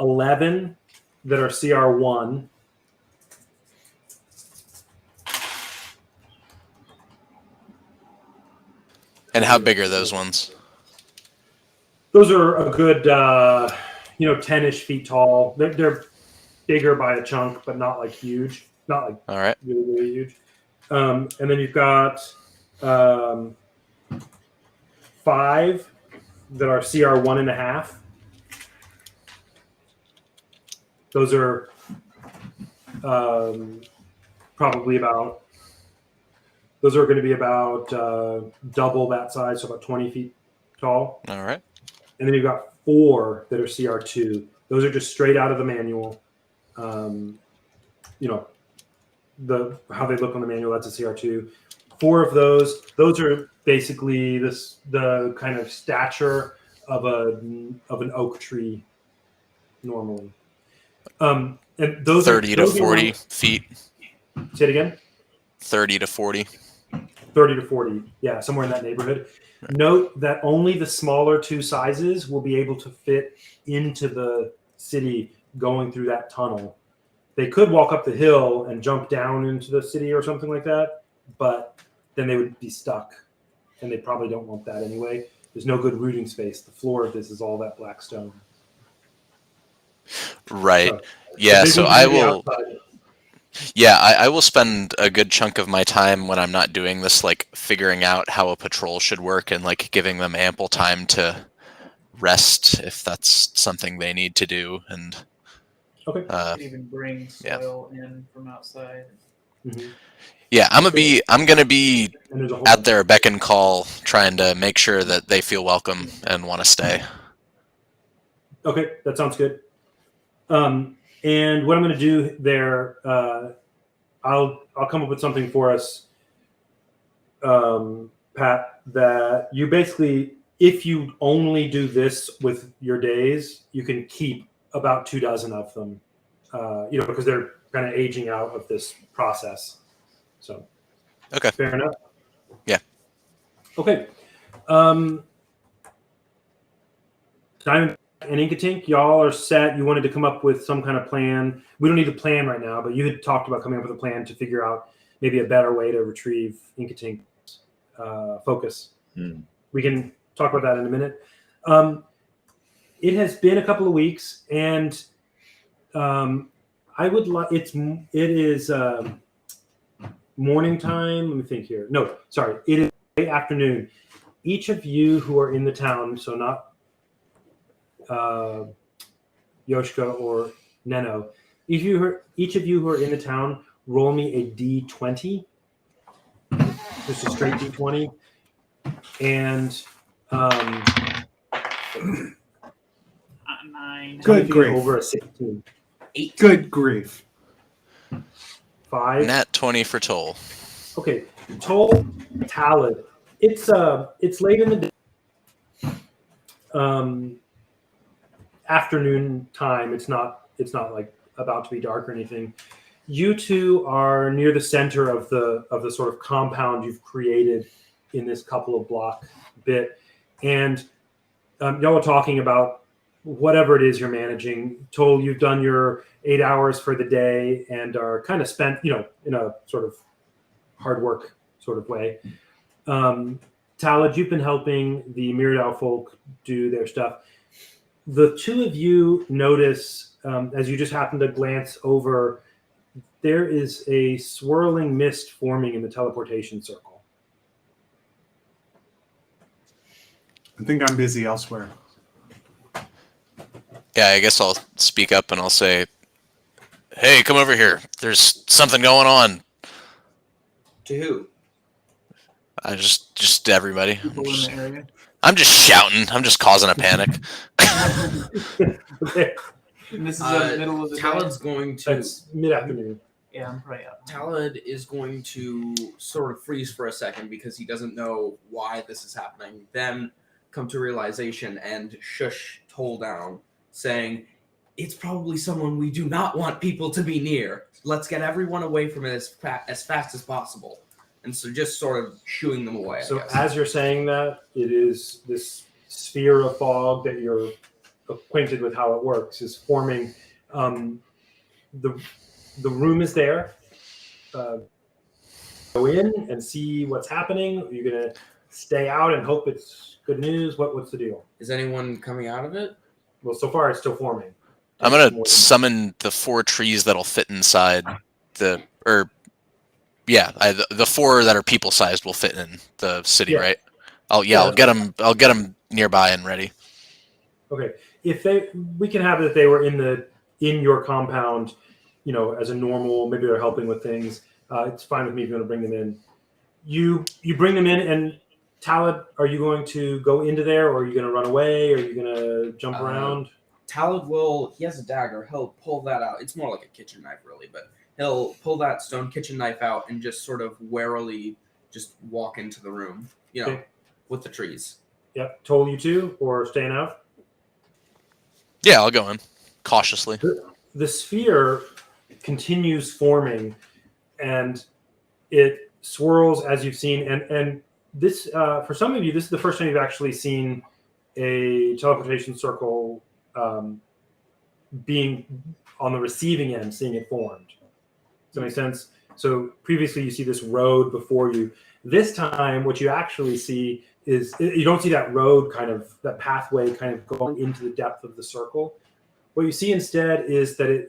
11 that are CR1. And how big are those ones? Those are a good, 10-ish feet tall. They're bigger by a chunk, but not like huge. Not like All right. really, really huge. And then you've got 5 that are CR 1.5. Those are probably about. Those are going to be about double that size, so about 20 feet tall. All right. And then you've got 4 that are CR2. Those are just straight out of the manual. The how they look on the manual, that's a CR2. 4 of those are basically the kind of stature of an oak tree normally. And those 30 to those 40 feet. Say it again. 30 to 40. 30 to 40, yeah, somewhere in that neighborhood. Note that only the smaller 2 sizes will be able to fit into the city going through that tunnel. They could walk up the hill and jump down into the city or something like that, but then they would be stuck, and they probably don't want that anyway. There's no good rooting space. The floor of this is all that black stone. Right. So, Yeah. the So big I ones are will. the outside. Yeah, I will spend a good chunk of my time when I'm not doing this, like figuring out how a patrol should work and like giving them ample time to rest if that's something they need to do. And Okay. You can even bring yeah. soil in from outside. Mhm. Yeah, I'm gonna be And there's a whole at bunch. their beck and call, trying to make sure that they feel welcome and want to stay. Okay, that sounds good. And what I'm going to do there, I'll come up with something for us, Pat. That you basically, if you only do this with your days, you can keep about 24 of them. Because they're kind of aging out of this process. So, Okay. fair enough. Yeah. Okay. Diamond and Inkatink, y'all are set. You wanted to come up with some kind of plan. We don't need a plan right now, but you had talked about coming up with a plan to figure out maybe a better way to retrieve Inkatink's focus. We can talk about that in a minute. It has been a couple of weeks, and I would like it is morning time. Let me think here. No, sorry, it is late afternoon. Each of you who are in the town, so not Yoshka or Neno, each of you who are in the town, roll me a d20, just a straight d20, and 9. Good grief. over a 16. 8. Good grief. 5. Nat 20 for Toll. Okay, Toll, Talid. It's late in the day. Afternoon time. It's not like about to be dark or anything. You two are near the center of the sort of compound you've created in this couple of block bit, and y'all are talking about whatever it is you're managing. Toll, you've done your 8 hours for the day and are kind of spent, in a sort of hard work sort of way. Talid, you've been helping the Myrdal folk do their stuff. The two of you notice, as you just happen to glance over, there is a swirling mist forming in the teleportation circle. I think I'm busy elsewhere. Yeah, I guess I'll speak up and I'll say, "Hey, come over here. There's something going on." To who? Just everybody. People in the area. I'm just shouting. I'm just causing a panic. Okay, And this is the middle of the day. Talid's going to. that's mid-afternoon. Yeah, I'm probably out. Talid is going to sort of freeze for a second because he doesn't know why this is happening. Then come to realization and shush Toll down, saying, "It's probably someone we do not want people to be near. Let's get everyone away from it as fast as possible." And so just sort of shooing them away. So I guess. as you're saying that, it is this sphere of fog that you're acquainted with how it works is forming the room is there. Go in and see what's happening. Are you gonna stay out and hope it's good news? What's the deal? Is anyone coming out of it? Well, so far it's still forming. I'm gonna summon the 4 trees that'll fit inside the the 4 that are people sized will fit in the city, Yeah. right? I'll get them. I'll get them nearby and ready. Okay, we can have it if they were in your compound, as a normal. Maybe they're helping with things. It's fine with me if you want to bring them in. You bring them in, and Talad, are you going to go into there, or are you going to run away, or are you going to jump around? Talad he has a dagger. He'll pull that out. It's more like a kitchen knife, really, but he'll pull that stone kitchen knife out and just sort of warily just walk into the room, Okay. with the trees. Yep. Told you to, or staying out? Yeah, I'll go in cautiously. The sphere continues forming, and it swirls as you've seen. And this, for some of you, this is the first time you've actually seen a teleportation circle being on the receiving end, seeing it formed. Does that make sense? So previously you see this road before you. This time, what you actually see is you don't see that road that pathway kind of going into the depth of the circle. What you see instead is that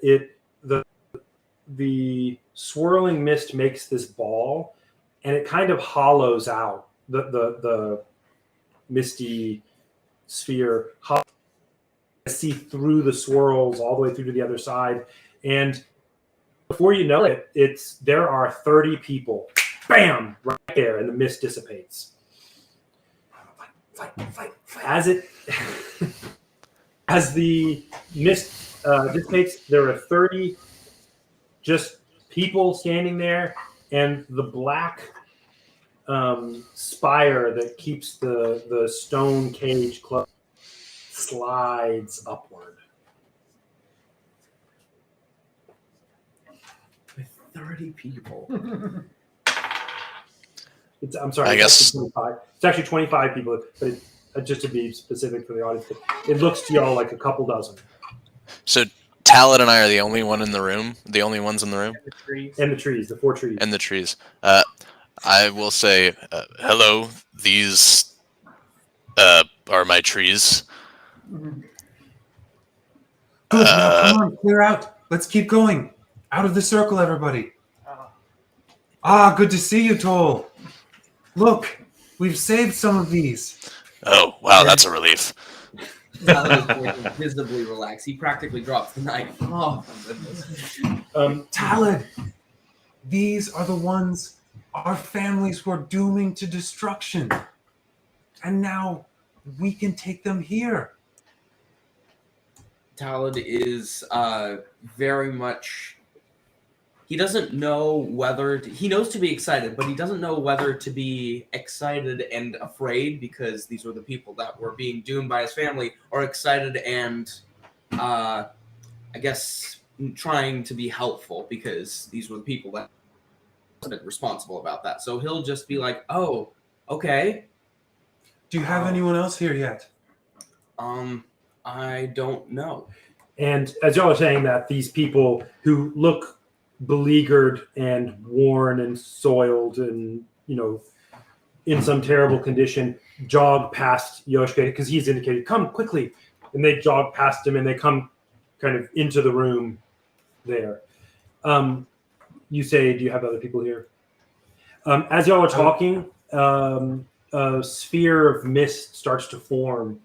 the swirling mist makes this ball, and it kind of hollows out the misty sphere. See through the swirls all the way through to the other side, and before you know it, there are 30 people. Bam! Right there, and the mist dissipates. Fight. As the mist dissipates, there are 30 just people standing there, and the black spire that keeps the stone cage closed slides upward. With 30 people. I'm sorry. I guess 25. It's actually 25 people, but just to be specific for the audience, it looks to y'all like a couple dozen. So Talad and I are the only ones in the room. The 4 trees. And the trees. I will say, hello. These are my trees. Good. Now come on, clear out. Let's keep going. Out of the circle, everybody. Good to see you, Toll. Look, we've saved some of these. Oh, wow, that's a relief. Talad is visibly relaxed. He practically drops the knife. Oh, my goodness. Talad, these are the ones our families were dooming to destruction. And now we can take them here. Talad is very much... He doesn't know whether... he knows to be excited, but he doesn't know whether to be excited and afraid because these were the people that were being doomed by his family, or excited and, I guess, trying to be helpful because these were the people that were responsible about that. So he'll just be like, oh, okay. Do you have anyone else here yet? I don't know. And as y'all are saying that, these people who look beleaguered and worn and soiled and in some terrible condition jog past Yoshka because he's indicated come quickly, and they jog past him and they come kind of into the room there. You say, do you have other people here? As y'all are talking, a sphere of mist starts to form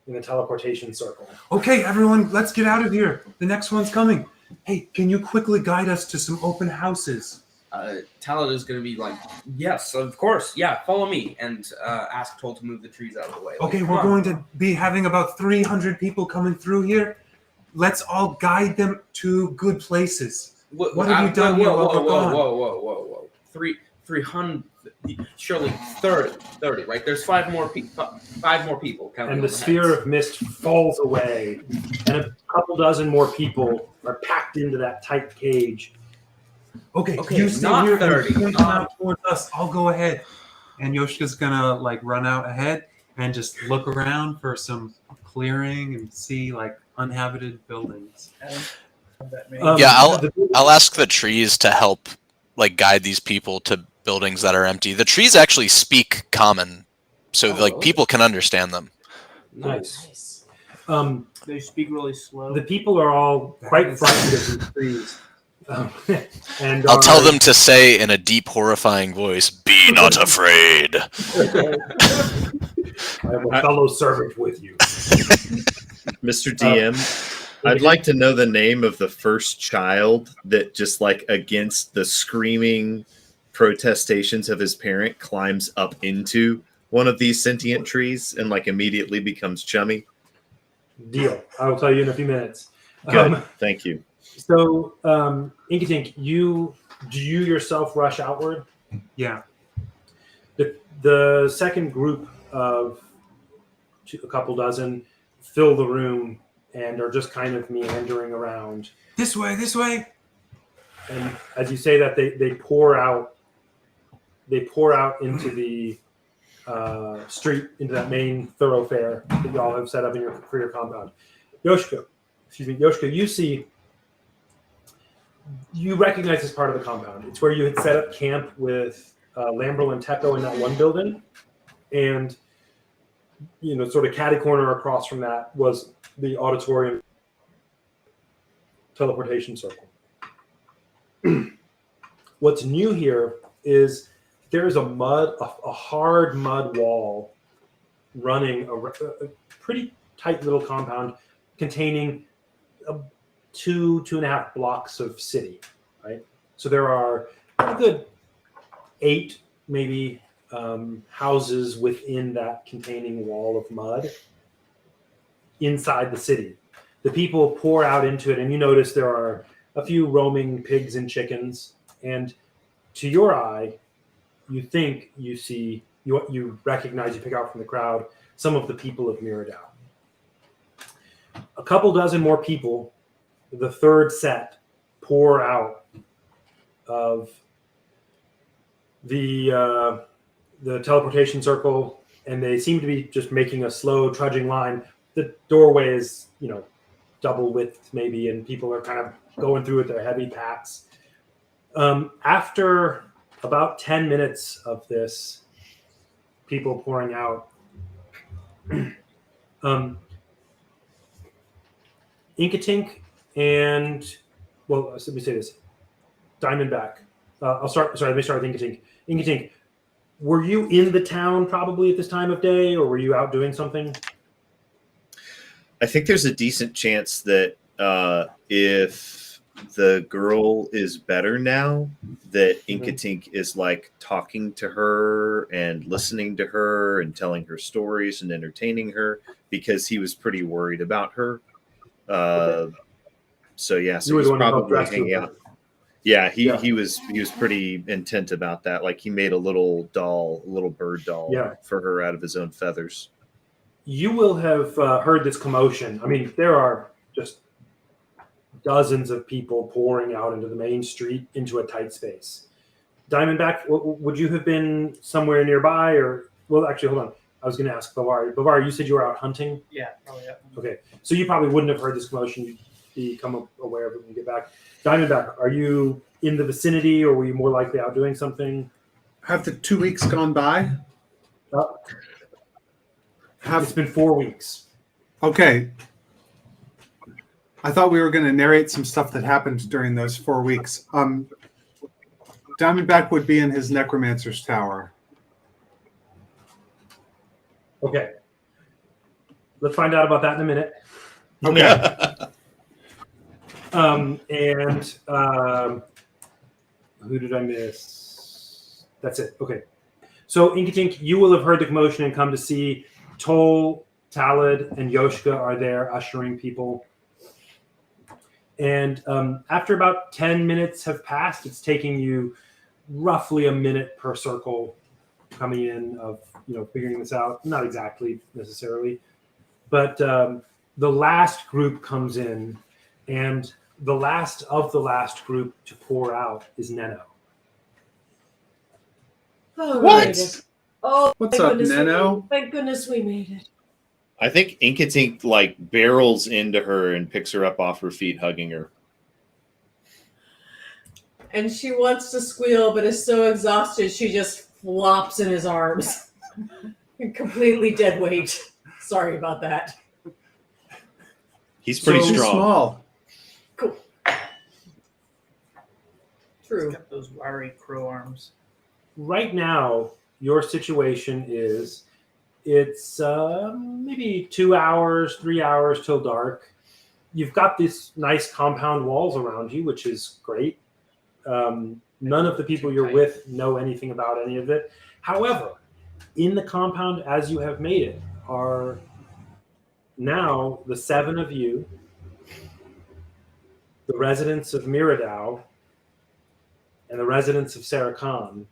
in the teleportation circle. Okay, everyone, let's get out of here. The next one's coming. Hey, can you quickly guide us to some open houses? Talad is going to be like, yes, of course. Yeah, follow me. And ask Toll to move the trees out of the way. Like, Okay, we're going to be having about 300 people coming through here. Let's all guide them to good places. What have you done here while we're gone? Whoa. 300, surely 30, right? There's 5 more people. 5 more people. And the sphere of mist falls away, and a couple dozen more people are packed into that tight cage. Okay, Okay, you stay not here 30. and point them out towards us. I'll go ahead. And Yoshka's gonna run out ahead and just look around for some clearing and see uninhabited buildings. That may- Yeah, the- I'll ask the trees to help like guide these people to buildings that are empty. The trees actually speak common, so Oh, like really? people can understand them. Nice. Nice. They speak really slow. The people are all quite frightened of these trees. And I'll tell are- them to say in a deep, horrifying voice, "Be not afraid." I have a fellow servant with you. Mr. DM, I'd like to know the name of the first child that just like against the screaming protestations of his parent climbs up into one of these sentient trees and like immediately becomes chummy. Deal. I will tell you in a few minutes. Good. Thank you. So, Inkatink, do you yourself rush outward? Yeah. The second group of a couple dozen fill the room and are just kind of meandering around. This way, this way. And as you say that, they pour out into the street, into that main thoroughfare that y'all have set up for your compound. Yoshiko, you recognize this part of the compound. It's where you had set up camp with Lambrel and Teko in that one building, and sort of catty corner across from that was the auditorium teleportation circle. What's new here is there is a hard mud wall running a pretty tight little compound containing 2.5 blocks of city, right? So there are a good 8 maybe houses within that containing wall of mud inside the city. The people pour out into it, and you notice there are a few roaming pigs and chickens, and to your eye, you think you see, you recognize, you pick out from the crowd some of the people of Miradau. A couple dozen more people, the third set, pour out of the teleportation circle, and they seem to be just making a slow, trudging line. The doorway is, double width maybe, and people are kind of going through with their heavy packs. After about 10 minutes of this, people pouring out, Inkatink and, well, let me say this, Diamondback. Let me start with Inkatink. Inkatink, were you in the town probably at this time of day, or were you out doing something? I think there's a decent chance that if the girl is better now, that Inkatink is like talking to her and listening to her and telling her stories and entertaining her, because he was pretty worried about her. So he's probably hanging out. Yeah, he was pretty intent about that. Like he made a little bird doll for her out of his own feathers. You will have heard this commotion. I mean, there are just dozens of people pouring out into the main street into a tight space. Diamondback, would you have been somewhere nearby, or well, actually, hold on. I was going to ask Bavari. Bavari, you said you were out hunting. Yeah, probably. Yeah. Okay, so you probably wouldn't have heard this commotion. You'd become aware of it when you get back. Diamondback, are you in the vicinity, or were you more likely out doing something? Have the 2 weeks gone by? It's been 4 weeks. Okay. I thought we were going to narrate some stuff that happened during those 4 weeks. Diamondback would be in his necromancer's tower. Okay. Let's find out about that in a minute. Okay. Who did I miss? That's it. Okay. So, Inkatink, you will have heard the commotion and come to see Toll, Talid, and Yoshka are there ushering people. And after about 10 minutes have passed, it's taking you roughly a minute per circle coming in of, figuring this out. Not exactly necessarily. But the last group comes in, and the last of the last group to pour out is Neno. Oh, What? goodness. Oh, What's thank up, goodness Neno? Thank goodness we made it. I think Inkatink like barrels into her and picks her up off her feet, hugging her. and she wants to squeal, but is so exhausted she just flops in his arms. Completely dead weight. Sorry about that. He's pretty Too strong. small. Cool. True. He's got those wiry crow arms. Right now, your situation is it's maybe 2 hours, 3 hours till dark. You've got these nice compound walls around you, which is great. None of the people you're with know anything about any of it. However, in the compound as you have made it are now the 7 of you, the residents of Miradau, and the residents of Sarakhan.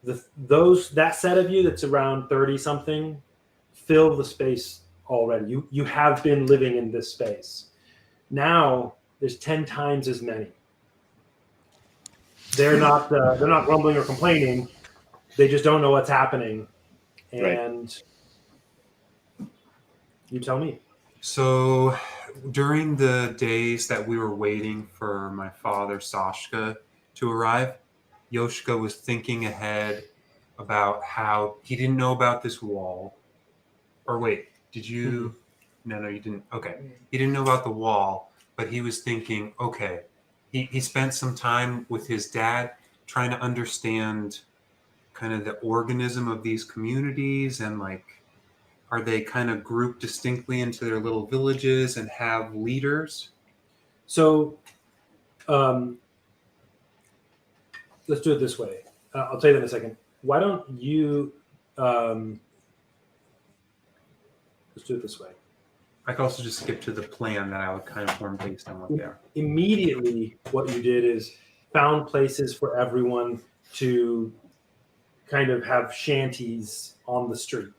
That set of you that's around 30 something fill the space already. You have been living in this space. Now there's 10 times as many. They're not grumbling or complaining. They just don't know what's happening. And you tell me. So during the days that we were waiting for my father, Sashka, to arrive, Yoshka was thinking ahead about how he didn't know about this wall. Or wait, did you? No, you didn't. Okay. He didn't know about the wall, but he was thinking, okay, he spent some time with his dad trying to understand kind of the organism of these communities and like, are they kind of grouped distinctly into their little villages and have leaders? So let's do it this way. I'll tell you that in a second. Why don't you let's do it this way. I could also just skip to the plan that I would kind of form based on what they are. Immediately, what you did is found places for everyone to kind of have shanties on the street,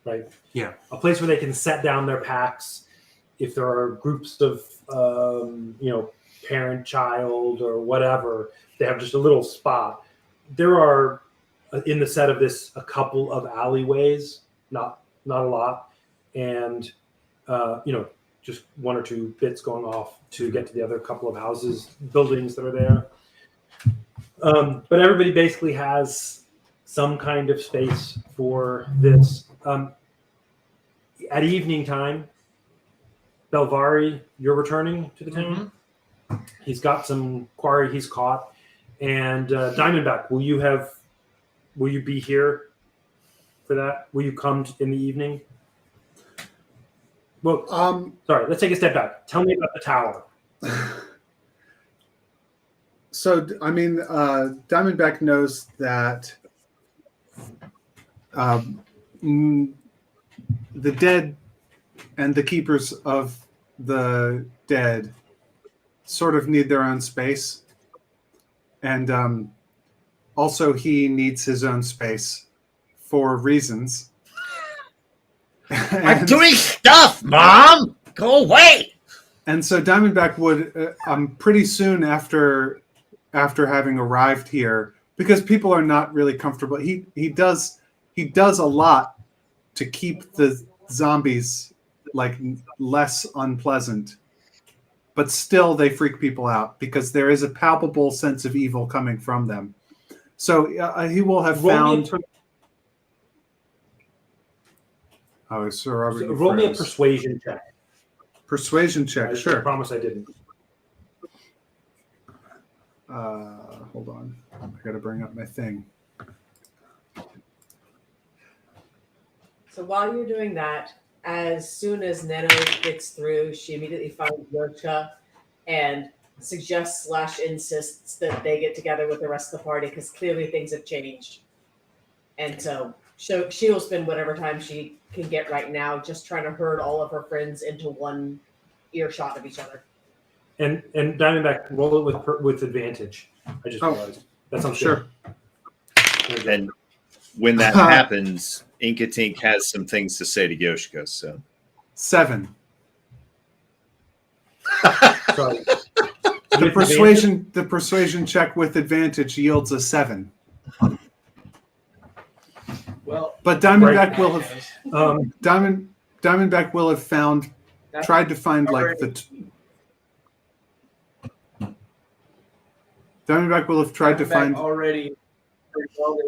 right? Yeah. A place where they can set down their packs. If there are groups of, parent, child, or whatever, they have just a little spot. There are, in the set of this, a couple of alleyways, not a lot, and just 1 or 2 bits going off to get to the other couple of houses, buildings that are there. But everybody basically has some kind of space for this. At evening time, Belvari, you're returning to the town. He's got some quarry he's caught. And Diamondback, will you be here for that? Will you come in the evening? Well, sorry, let's take a step back. Tell me about the tower. So, I mean, Diamondback knows that the dead and the keepers of the dead sort of need their own space. And also he needs his own space for reasons. I'm doing stuff, Mom! Go away! And so Diamondback would, pretty soon after having arrived here, because people are not really comfortable, he does a lot to keep the zombies like less unpleasant, but still they freak people out because there is a palpable sense of evil coming from them. So he will have found. Oh, Sir Robert. Roll me a persuasion check. Persuasion check, sure. I promise I didn't. Hold on. I got to bring up my thing. So while you're doing that, as soon as Neno gets through, she immediately finds Yoshka and suggests / insists that they get together with the rest of the party because clearly things have changed. And so she'll spend whatever time she can get right now just trying to herd all of her friends into one earshot of each other. And Diamondback, roll it with advantage. I just realized. That sounds sure. Good. And when that happens, Inkatink has some things to say to Yoshika. So 7. Sorry. The persuasion check with advantage yields a 7. Well, but Diamondback will have Diamondback will have tried to find like Diamondback will have tried to Diamondback find. already. For y'all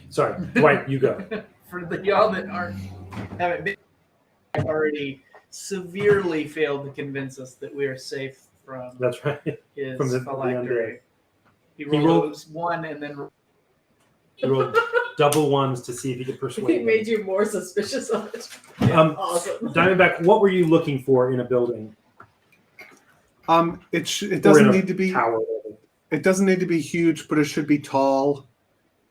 Sorry, Dwight, you go. that, for the y'all that haven't been, already severely failed to convince us that we are safe from That's right. his From the phylactery. He He rolled- rolled one and then He rolled double ones to see if he could He persuade made him. you more suspicious of it. Awesome. Diamondback, what were you looking for in a building? It Or in doesn't a need to be. tower? It doesn't need to be huge, but it should be tall.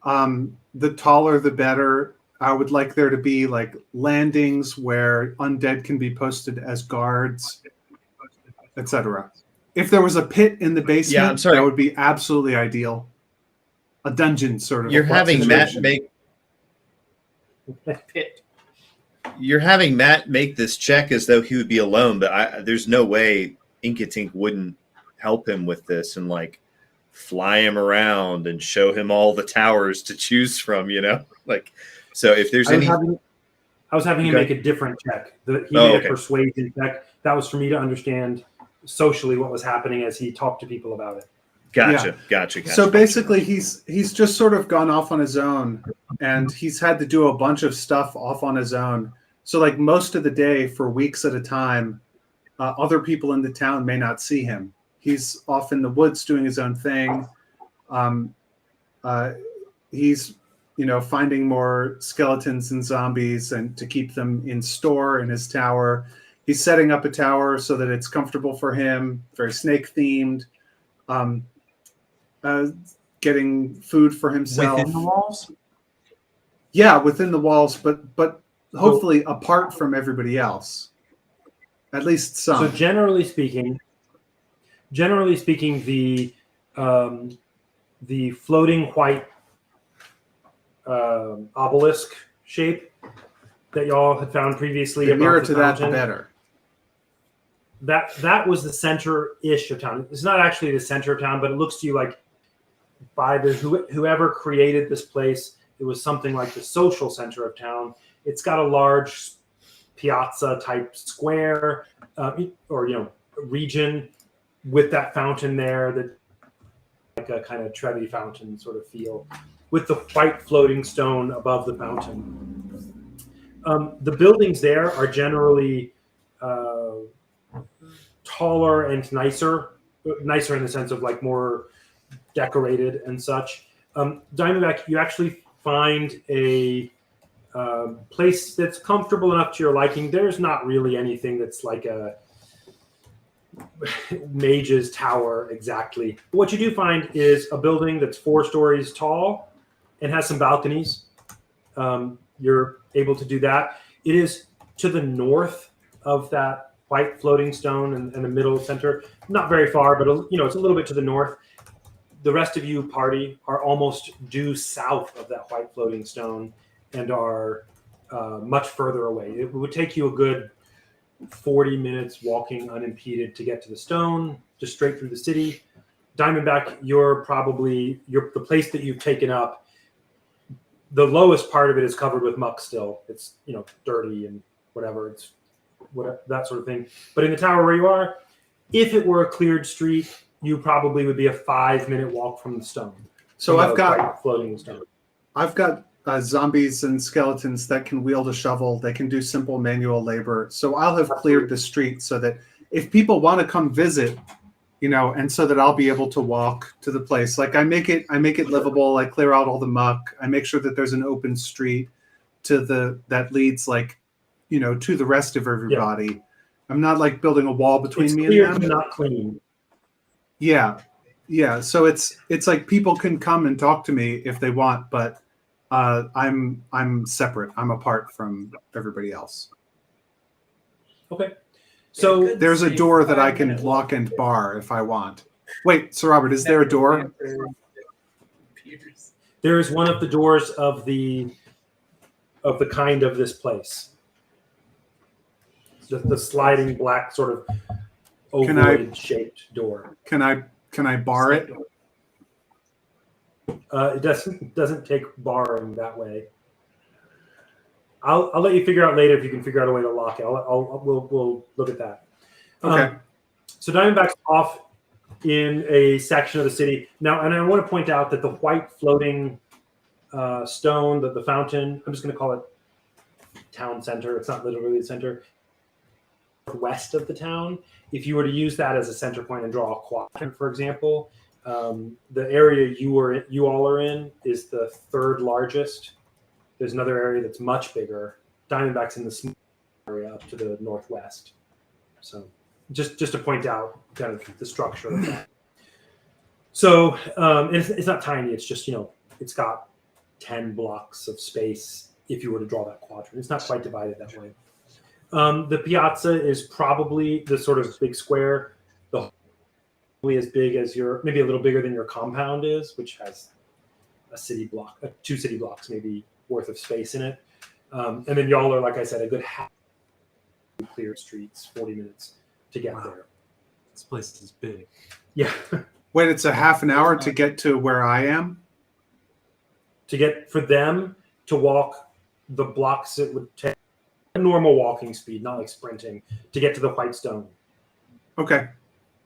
The taller, the better. I would like there to be like landings where undead can be posted as guards, etc. If there was a pit in the basement, I'm sorry. that would be absolutely ideal. A dungeon sort of. You're having Matt situation. make pit. you're having Matt make this check as though he would be alone, but there's no way Inkatink wouldn't help him with this and like fly him around and show him all the towers to choose from, Like, so if there's I was having him Okay. make a different check. He made okay. a persuasion check. That was for me to understand socially what was happening as he talked to people about it. Gotcha. So basically, he's just sort of gone off on his own, and he's had to do a bunch of stuff off on his own. So like most of the day, for weeks at a time, other people in the town may not see him. He's off in the woods doing his own thing. He's finding more skeletons and zombies and to keep them in store in his tower. He's setting up a tower so that it's comfortable for him, very snake themed. Getting food for himself Within the walls? Yeah, within the walls, but hopefully apart from everybody else. At least some. So generally speaking, the floating white obelisk shape that y'all had found previously, the above nearer the to that, the fountain, better. That was the center-ish of town. It's not actually the center of town, but it looks to you like by whoever created this place, it was something like the social center of town. It's got a large piazza type square or region with that fountain there, that like a kind of Trevi fountain sort of feel, with the white floating stone above the fountain. The buildings there are generally taller and nicer in the sense of like more decorated and such. Diamondback, you actually find a place that's comfortable enough to your liking. There's not really anything that's like a mage's tower exactly. What you do find is a building that's 4 stories tall and has some balconies. You're able to do that. It is to the north of that white floating stone and the middle center. Not very far, but it's a little bit to the north. The rest of you party are almost due south of that white floating stone and are much further away. It would take you a good 40 minutes walking unimpeded to get to the stone, just straight through the city. Diamondback, the place that you've taken up, the lowest part of it is covered with muck still. It's dirty and whatever. It's that sort of thing. But in the tower where you are, if it were a cleared street, you probably would be a 5-minute walk from the stone. So I've got floating stone. I've got zombies and skeletons that can wield a shovel. They can do simple manual labor. So I'll have cleared the street so that if people want to come visit, and so that I'll be able to walk to the place. Like I make it livable. I clear out all the muck. I make sure that there's an open street that leads to the rest of everybody. Yeah. I'm not like building a wall between me clear, and them. Not clean. Yeah. So it's like people can come and talk to me if they want, but I'm separate. I'm apart from everybody else. Okay. So there's a door that I can lock and bar if I want. Wait, Sir Robert, is there a door? There is one of the doors of the kind of this place. The sliding black sort of ovoid shaped door. Can I bar it? It doesn't take barring that way. I'll let you figure out later if you can figure out a way to lock it. We'll look at that. Okay. So Diamondback's off in a section of the city. Now, and I want to point out that the white floating stone, the fountain, I'm just going to call it town center. It's not literally the center. West of the town. If you were to use that as a center point and draw a quadrant, for example, the area you all are in is the third largest. There's another area that's much bigger. Diamondback's in the small area up to the northwest. So just to point out kind of the structure of that. So it's not tiny. It's just, it's got 10 blocks of space if you were to draw that quadrant. It's not quite divided that way. The piazza is probably the sort of big square, as big as maybe a little bigger than your compound is, which has a city block, 2 city blocks maybe worth of space in it. And then y'all are, like I said, a good half clear streets, 40 minutes to get there. This place is big. Yeah. Wait, it's a half an hour to get to where I am? For them to walk the blocks it would take a normal walking speed, not like sprinting, to get to the White Stone. Okay.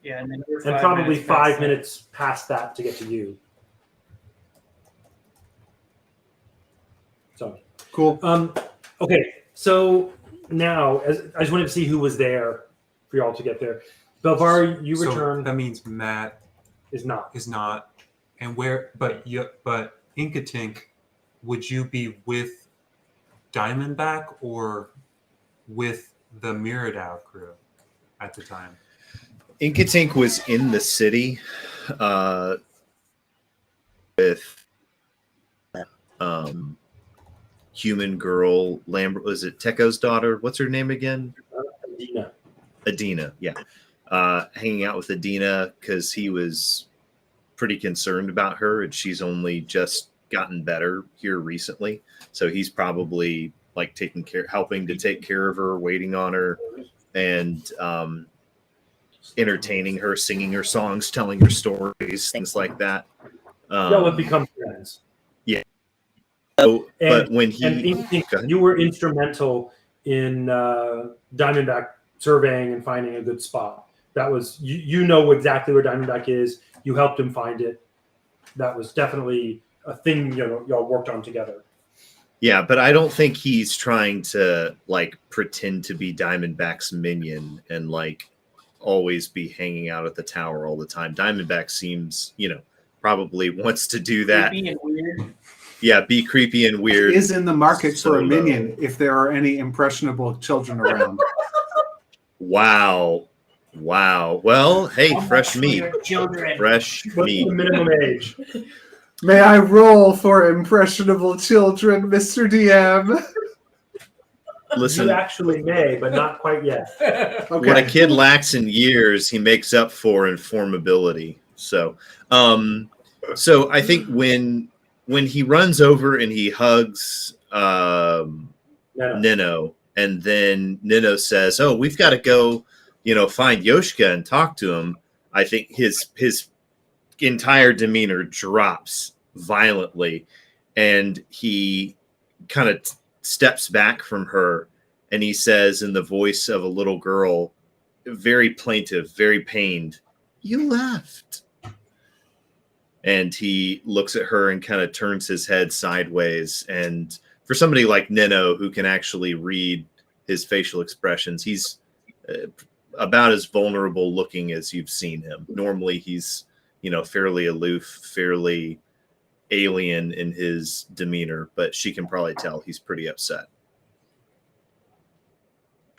Yeah, and then And probably 5 minutes past that to get to you. So cool. Okay, so now I just wanted to see who was there for y'all to get there. Belvari, you return. That means Matt is not. And but Inkatink, would you be with Diamondback or with the Miradau crew at the time? Inkatink was in the city with human girl Lambert. Was it Teko's daughter? What's her name again? Adina, yeah. Hanging out with Adina because he was pretty concerned about her, and she's only just gotten better here recently. So he's probably like helping to take care of her, waiting on her, and entertaining her, singing her songs, telling her stories, things like that. Y'all have become friends. Yeah. So, but when you were instrumental in Diamondback surveying and finding a good spot. That was you know exactly where Diamondback is. You helped him find it. That was definitely a thing y'all worked on together. Yeah, but I don't think he's trying to like pretend to be Diamondback's minion and like always be hanging out at the tower all the time. Diamondback seems, probably wants to do that. Creepy and weird. Yeah, be creepy and weird. He is in the market for a minion if there are any impressionable children around. Wow. Well, hey, fresh meat. Children. Fresh meat. The minimum age. May I roll for impressionable children, Mr. DM? Listen, you actually may, but not quite yet. Okay. What a kid lacks in years, he makes up for in formability. So I think when he runs over and he hugs Nino, and then Nino says, "Oh, we've got to go, find Yoshka and talk to him." I think his entire demeanor drops violently, and he kind of steps back from her, and he says in the voice of a little girl, very plaintive, very pained, "You left." And he looks at her and kind of turns his head sideways. And for somebody like Nino, who can actually read his facial expressions, he's about as vulnerable looking as you've seen him. Normally he's, fairly aloof, fairly alien in his demeanor, but she can probably tell he's pretty upset.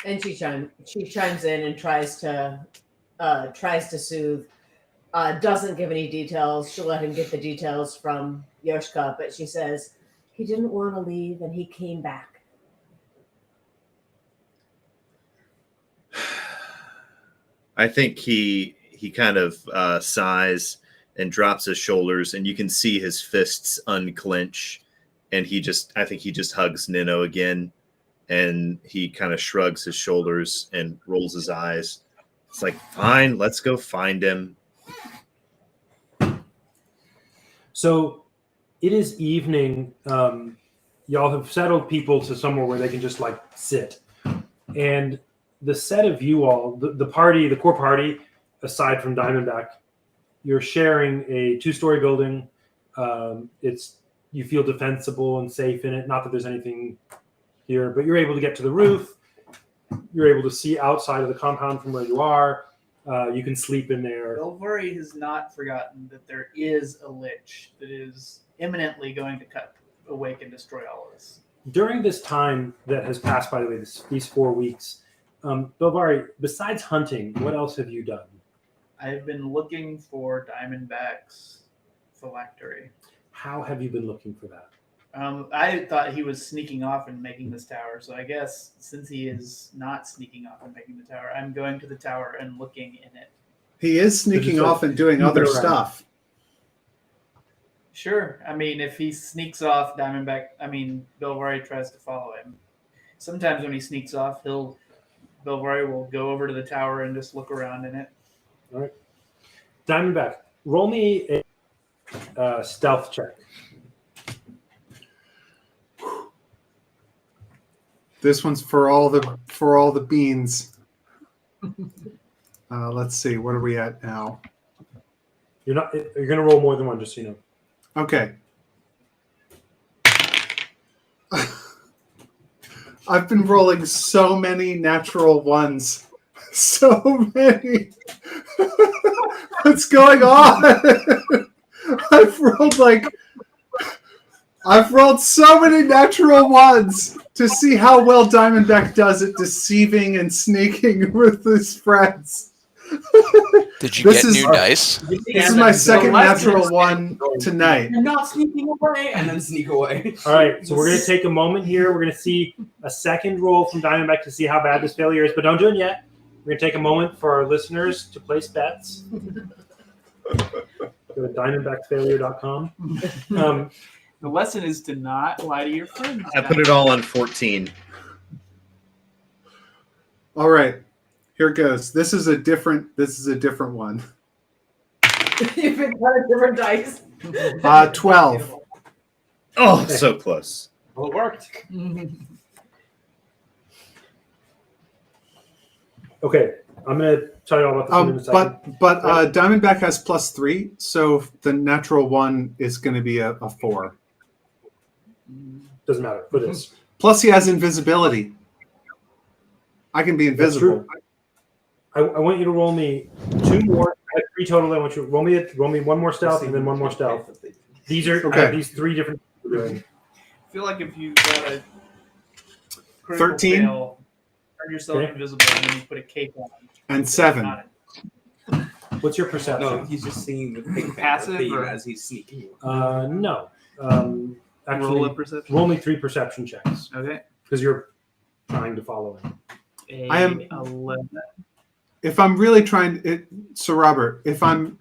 And she chimes in and tries to soothe. Doesn't give any details. She'll let him get the details from Yoshka, but she says he didn't want to leave and he came back. I think he kind of sighs and drops his shoulders, and you can see his fists unclench, and I think he just hugs Nino again, and he kind of shrugs his shoulders and rolls his eyes. It's like, fine, let's go find him. So it is evening. Y'all have settled people to somewhere where they can just like sit. And the set of you all, the party, the core party, aside from Diamondback, you're sharing a 2-story building. You feel defensible and safe in it. Not that there's anything here, but you're able to get to the roof. You're able to see outside of the compound from where you are. You can sleep in there. Belvari has not forgotten that there is a lich that is imminently going to awake and destroy all of us. During this time that has passed, by the way, these 4 weeks, Belvari, besides hunting, what else have you done? I've been looking for Diamondback's phylactery. How have you been looking for that? I thought he was sneaking off and making this tower, so I guess since he is not sneaking off and making the tower, I'm going to the tower and looking in it. He is sneaking off and doing other stuff. Sure. I mean, if he sneaks off, Belvari tries to follow him. Sometimes when he sneaks off, Belvari will go over to the tower and just look around in it. All right. Diamondback, roll me a stealth check. This one's for all the beans. Let's see. What are we at now? You're going to roll more than one, just so you know. Okay. I've been rolling so many natural ones. So many. What's going on? I've rolled so many natural ones to see how well Diamondback does at deceiving and sneaking with his friends. Did you get new dice? This is my second natural one tonight. You're not sneaking away, and then sneak away. All right, so we're going to take a moment here. We're going to see a second roll from Diamondback to see how bad this failure is, but don't do it yet. We're going to take a moment for our listeners to place bets. Go to diamondbackfailure.com. The lesson is to not lie to your friends. I put it all on 14. All right. Here it goes. This is a different one. You've been kind of different dice. 12. Oh, so close. Well, it worked. Okay, I'm going to tell you all about this in a second. But Diamondback has +3, so the natural one is going to be a 4. Doesn't matter for this. Plus, he has invisibility. I can be invisible. I want you to roll me 2 more. I have 3 total. I want you to roll me one more stealth and then one more stealth. These are okay. these 3 different things we're doing. I feel like if you got a 13, fail, turn yourself invisible, and then you put a cape on. And 7. What's your perception? No, he's just seeing the big Passive or as he's sneaking. No. Actually, Roll a perception. roll me 3 perception checks Okay. because you're trying to follow him. I am 11. If I'm really trying, so Robert, if I'm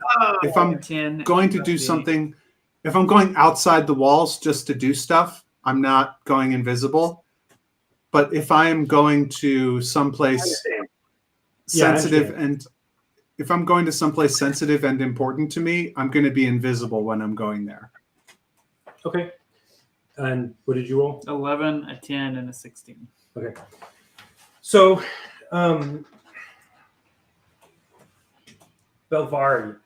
10, going to do something, if I'm going outside the walls just to do stuff, I'm not going invisible. But if I am going to someplace sensitive and if I'm going to someplace sensitive and important to me, I'm going to be invisible when I'm going there. Okay. And what did you roll? 11, a 10, and a 16. Okay. So, Belvari,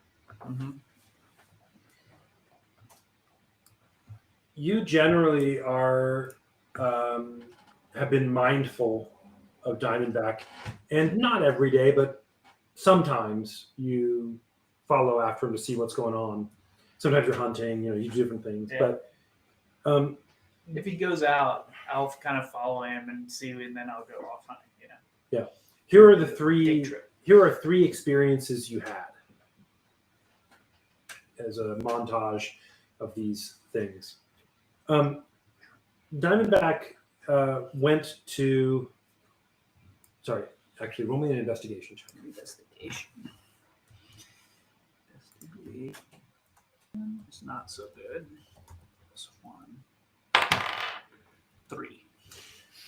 you generally are have been mindful of Diamondback, and not every day, but sometimes you follow after him to see what's going on. Sometimes you're hunting, you do different things. Yeah. But if he goes out, I'll kind of follow him and see, and then I'll go off hunting. Yeah. Here are the Day trip. Here are 3 experiences you had as a montage of these things. Diamondback went to. Sorry, actually, roll me an investigation check. Investigation. It's not so good. This 1, 3.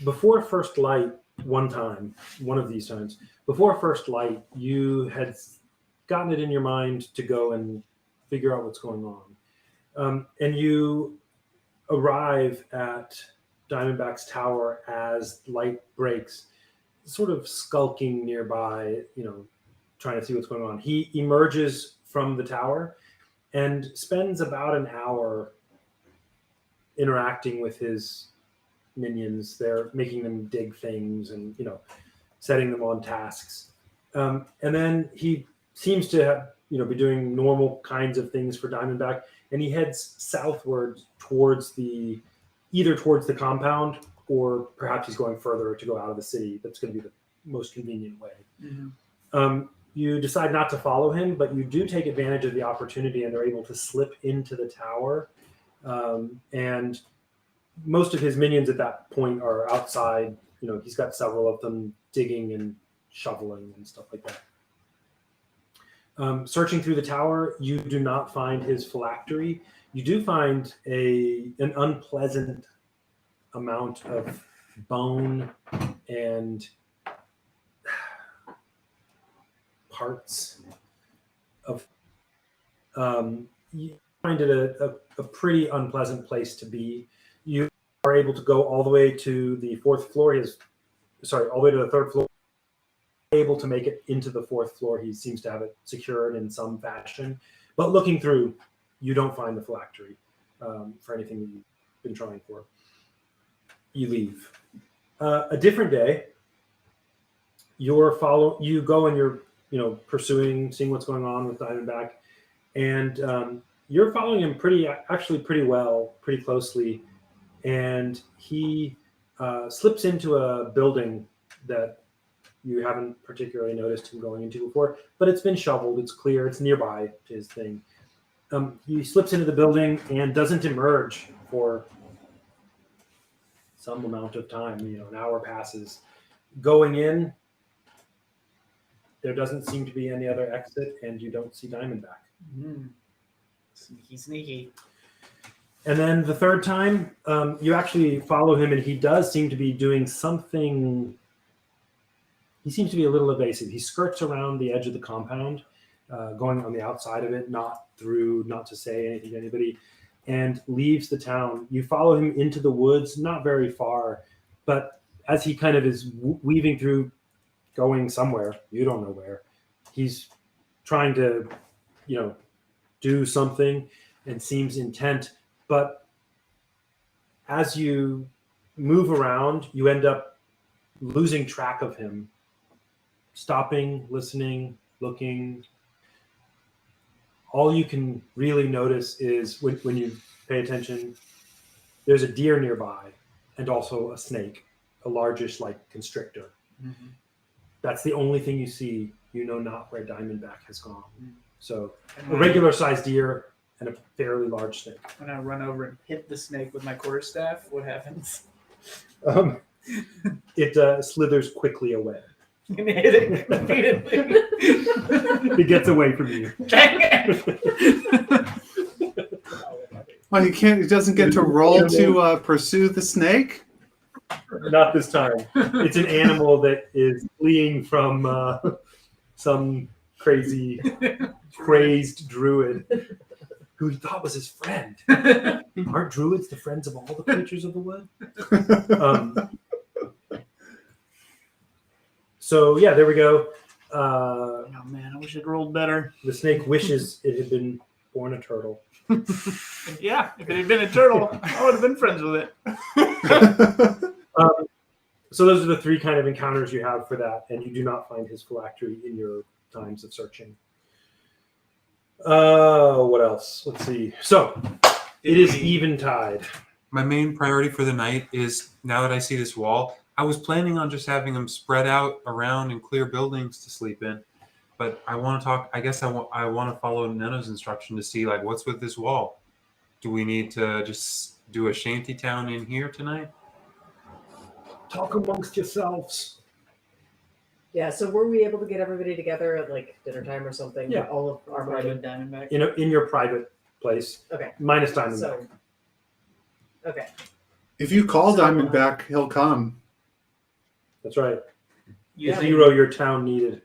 Before first light, one of these times, before first light, you had gotten it in your mind to go and figure out what's going on. And you arrive at Diamondback's tower as light breaks, sort of skulking nearby, trying to see what's going on. He emerges from the tower and spends about an hour interacting with his minions. They're making them dig things and, setting them on tasks. And then he seems to have, be doing normal kinds of things for Diamondback, and he heads southward either towards the compound, or perhaps he's going further to go out of the city. That's going to be the most convenient way. Mm-hmm. You decide not to follow him, but you do take advantage of the opportunity, and they're able to slip into the tower. And most of his minions at that point are outside. He's got several of them digging and shoveling and stuff like that. Searching through the tower, you do not find his phylactery. You do find an unpleasant amount of bone and parts of. You find it a pretty unpleasant place to be. You are able to go all the way to the fourth floor. All the way to the third floor. Able to make it into the fourth floor. He seems to have it secured in some fashion. But looking through, you don't find the phylactery for anything that you've been trying for. You leave. A different day, you go and you're pursuing, seeing what's going on with Diamondback, and you're following him pretty well, pretty closely, and he slips into a building that you haven't particularly noticed him going into before, but it's been shoveled, it's clear, it's nearby to his thing. He slips into the building and doesn't emerge for some amount of time. An hour passes. Going in, there doesn't seem to be any other exit, and you don't see Diamondback. Sneaky. And then the third time, you actually follow him, and he does seem to be doing something. He seems to be a little evasive. He skirts around the edge of the compound, going on the outside of it, not to say anything to anybody, and leaves the town. You follow him into the woods, not very far, but as he kind of is weaving through, going somewhere, you don't know where, he's trying to, do something and seems intent. But as you move around, you end up losing track of him. Stopping, listening, looking. All you can really notice is when you pay attention, there's a deer nearby and also a snake, a largish constrictor. Mm-hmm. That's the only thing you see. Not where Diamondback has gone. So a regular sized deer and a fairly large snake. When I run over and hit the snake with my quarterstaff, what happens? It slithers quickly away. You can hit it repeatedly. It gets away from you. Dang it! Well, he doesn't get to roll to pursue the snake? Not this time. It's an animal that is fleeing from some crazed druid who he thought was his friend. Aren't druids the friends of all the creatures of the wood? So yeah, there we go. Oh man, I wish it rolled better. The snake wishes it had been born a turtle. Yeah, if it had been a turtle, I would have been friends with it. So those are the three kind of encounters you have for that, and you do not find his phylactery in your times of searching. What else? Let's see. So it is eventide. My main priority for the night is, now that I see this wall, I was planning on just having them spread out around in clear buildings to sleep in, but I want to talk. I guess I want to follow Neno's instruction to see what's with this wall. Do we need to just do a shanty town in here tonight? Talk amongst yourselves. Yeah, so were we able to get everybody together at dinner time or something? Yeah. All of our money. Diamondback. In your private place. Okay. Minus Diamondback. So, okay. If you call Diamondback, he'll come. That's right. Yeah. Zero your town needed.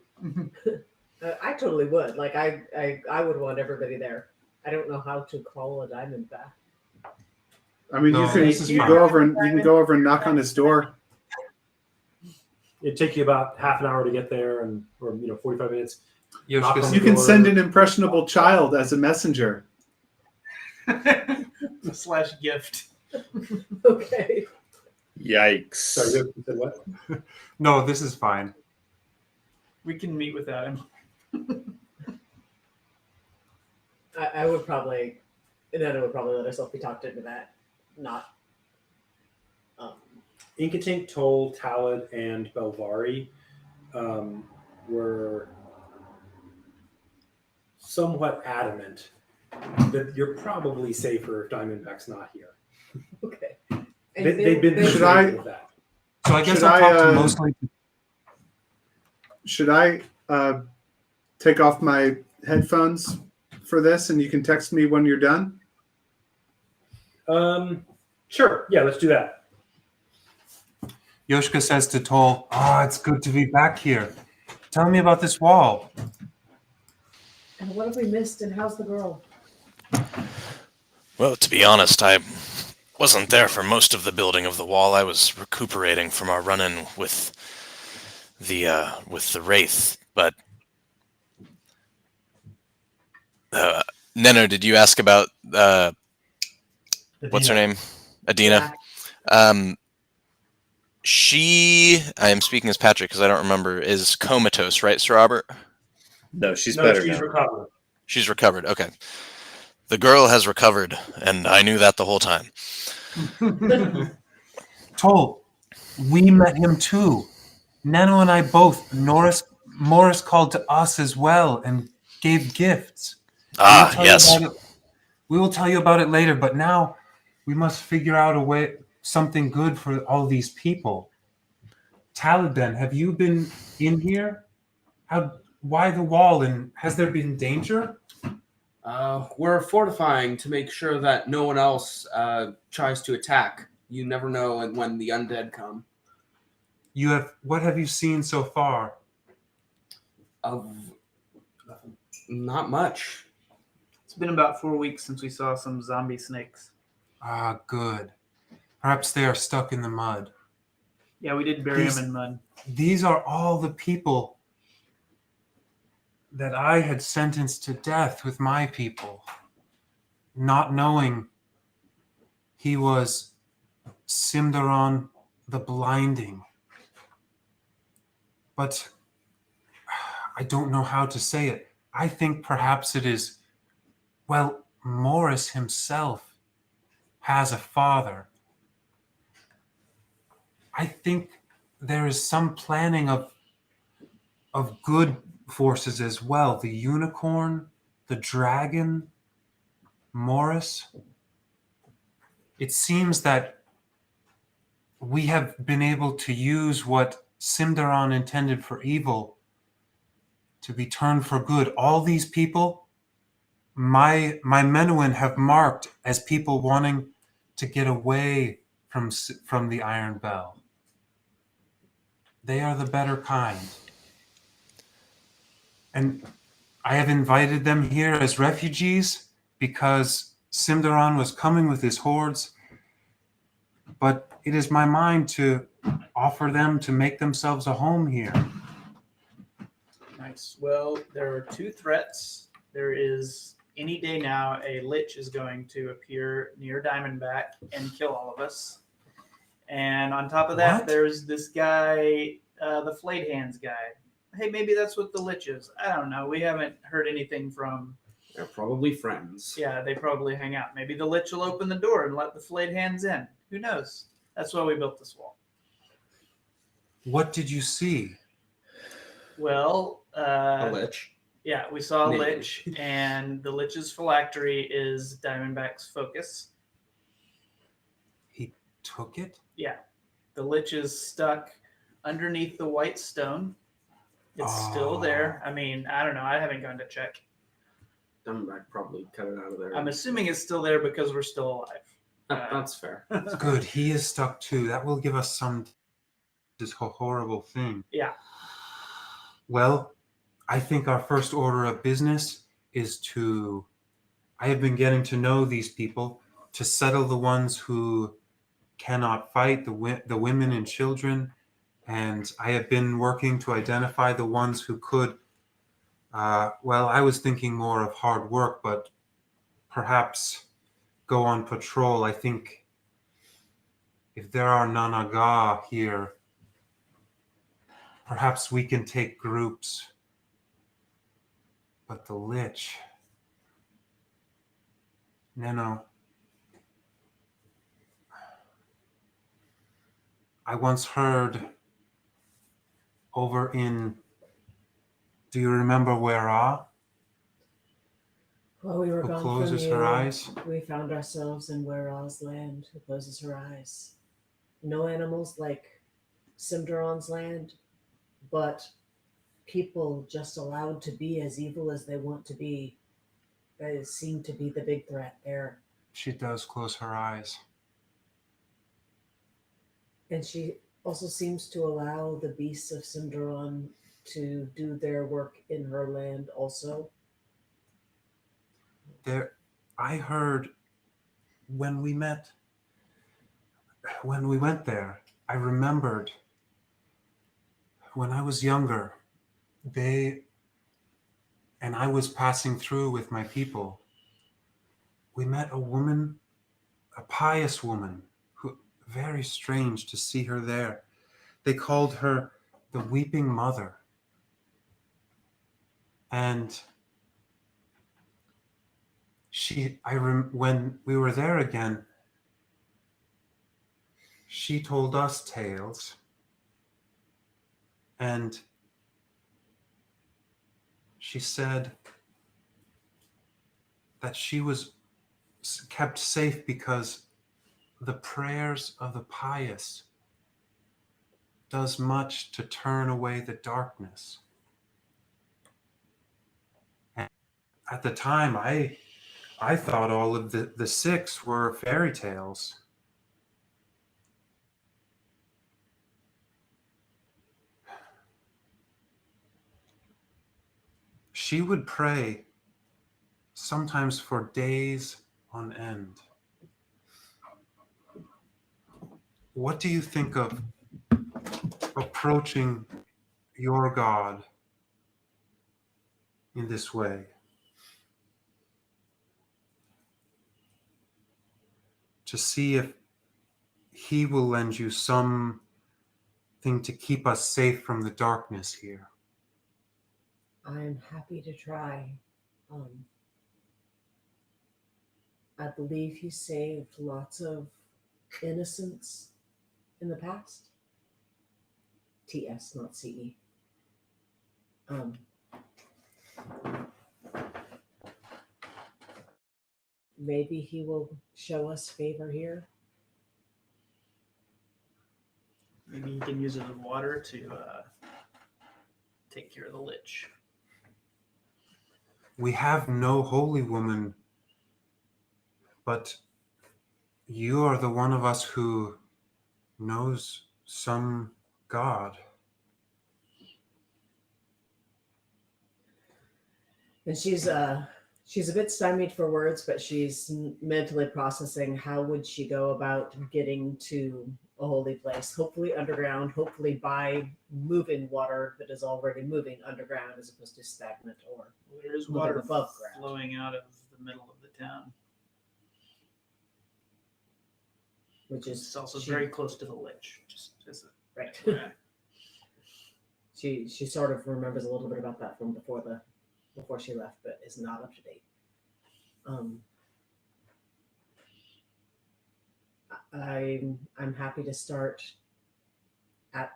I totally would. I would want everybody there. I don't know how to call a Diamondback. I mean, No, you this is can fine. go over and knock on his door. It'd take you about half an hour to get there, or 45 minutes. Knock on Yoshka, the You can door. send an impressionable child as a messenger. Slash gift. Okay. Yikes. Sorry, you said what? no, this is fine. We can meet without him. I would probably, Nana would probably let herself be talked into that. Not. Inkatink, Toll, Talad, and Belvari were somewhat adamant that you're probably safer if Diamondback's not here. Okay. They've been Should persuaded I- with that. So I guess Should I'll talk I, to mostly. Should I take off my headphones for this, and you can text me when you're done? Sure. Yeah, let's do that. Yoshka says to Toll, it's good to be back here. Tell me about this wall. And what have we missed? And how's the girl? Well, to be honest, I wasn't there for most of the building of the wall. I was recuperating from our run-in with the Wraith. But Neno, did you ask about what's her name? Adina. I am speaking as Patrick because I don't remember, is comatose, right, Sir Robert? No, she's No, better she's now. recovered. She's recovered. Okay. The girl has recovered, and I knew that the whole time. Toll, we met him too. Nano and I both. Morris called to us as well and gave gifts. Ah, yes. We will tell you about it later, but now we must figure out a way, something good for all these people. Taladan, have you been in here? Why the wall, and has there been danger? We're fortifying to make sure that no one else tries to attack. You never know when the undead come. What have you seen so far? Not much. It's been about 4 weeks since we saw some zombie snakes. Ah, good. Perhaps they are stuck in the mud. Yeah, we did bury them in mud. These are all the people that I had sentenced to death with my people, not knowing he was Simdaron the Blinding. But I don't know how to say it. I think perhaps it is, Morris himself has a father. I think there is some planning of good forces as well. The unicorn, the dragon, Morris. It seems that we have been able to use what Simdaron intended for evil to be turned for good. All these people, my Menuhin have marked as people wanting to get away from the Iron Bell. They are the better kind. And I have invited them here as refugees because Simdaron was coming with his hordes. But it is my mind to offer them to make themselves a home here. Nice. Well, there are 2 threats. There is, any day now, a lich is going to appear near Diamondback and kill all of us. And on top of that, What? there's this guy, the Flayed Hands guy. Hey, maybe that's what the lich is. I don't know. We haven't heard anything from... They're probably friends. Yeah, they probably hang out. Maybe the lich will open the door and let the Flayed Hands in. Who knows? That's why we built this wall. What did you see? Well, A lich. yeah, we saw a Maybe. lich, and the lich's phylactery is Diamondback's focus. He took it? Yeah, the lich is stuck underneath the white stone. It's still there. I mean, I don't know. I haven't gone to check. Diamondback probably cut it out of there. I'm assuming it's still there because we're still alive. That's fair. Good. He is stuck too. That will give us some this horrible thing. Yeah. Well, I think our first order of business is I have been getting to know these people, to settle the ones who cannot fight, the women and children, and I have been working to identify the ones who could Well, I was thinking more of hard work, but perhaps go on patrol. I think if there are Nanaga here, perhaps we can take groups. But the Lich, Neno, I once heard over in, do you remember where While we were who gone closes from you, her eyes? we found ourselves in Wera's land, who closes her eyes. No animals like Simderon's land, but people just allowed to be as evil as they want to be. That seemed to be the big threat there. She does close her eyes. And she also seems to allow the beasts of Simderon to do their work in her land also. There, I heard when we met, when we went there, I remembered when I was younger, and I was passing through with my people, we met a woman, a pious woman, who, very strange to see her there. They called her the Weeping Mother. And when we were there again, she told us tales, and she said that she was kept safe because the prayers of the pious does much to turn away the darkness. And at the time, I thought all of the six were fairy tales. She would pray sometimes for days on end. What do you think of approaching your God in this way? To see if he will lend you something to keep us safe from the darkness here. I'm happy to try. I believe he saved lots of innocents in the past. TS, not CE. Maybe he will show us favor here. Maybe you can use it as water to take care of the lich. We have no holy woman, but you are the one of us who knows some God. And she's a bit stymied for words, but she's mentally processing how would she go about getting to a holy place, hopefully underground, hopefully by moving water that is already moving underground as opposed to stagnant or There is moving water above ground. flowing out of the middle of the town, Which is it's also very close to the lich. Just as a right. FYI. She sort of remembers a little bit about that from before she left, but is not up to date. I'm happy to start at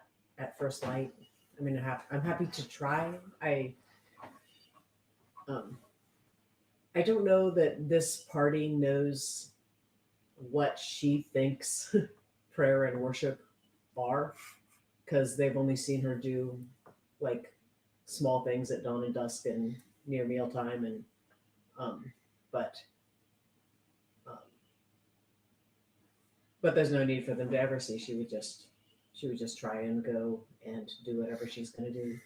first light. I mean, I'm happy to try. I don't know that this party knows what she thinks prayer and worship are, because they've only seen her do like small things at dawn and dusk and near mealtime, and but there's no need for them to ever see. She would just try and go and do whatever she's going to do.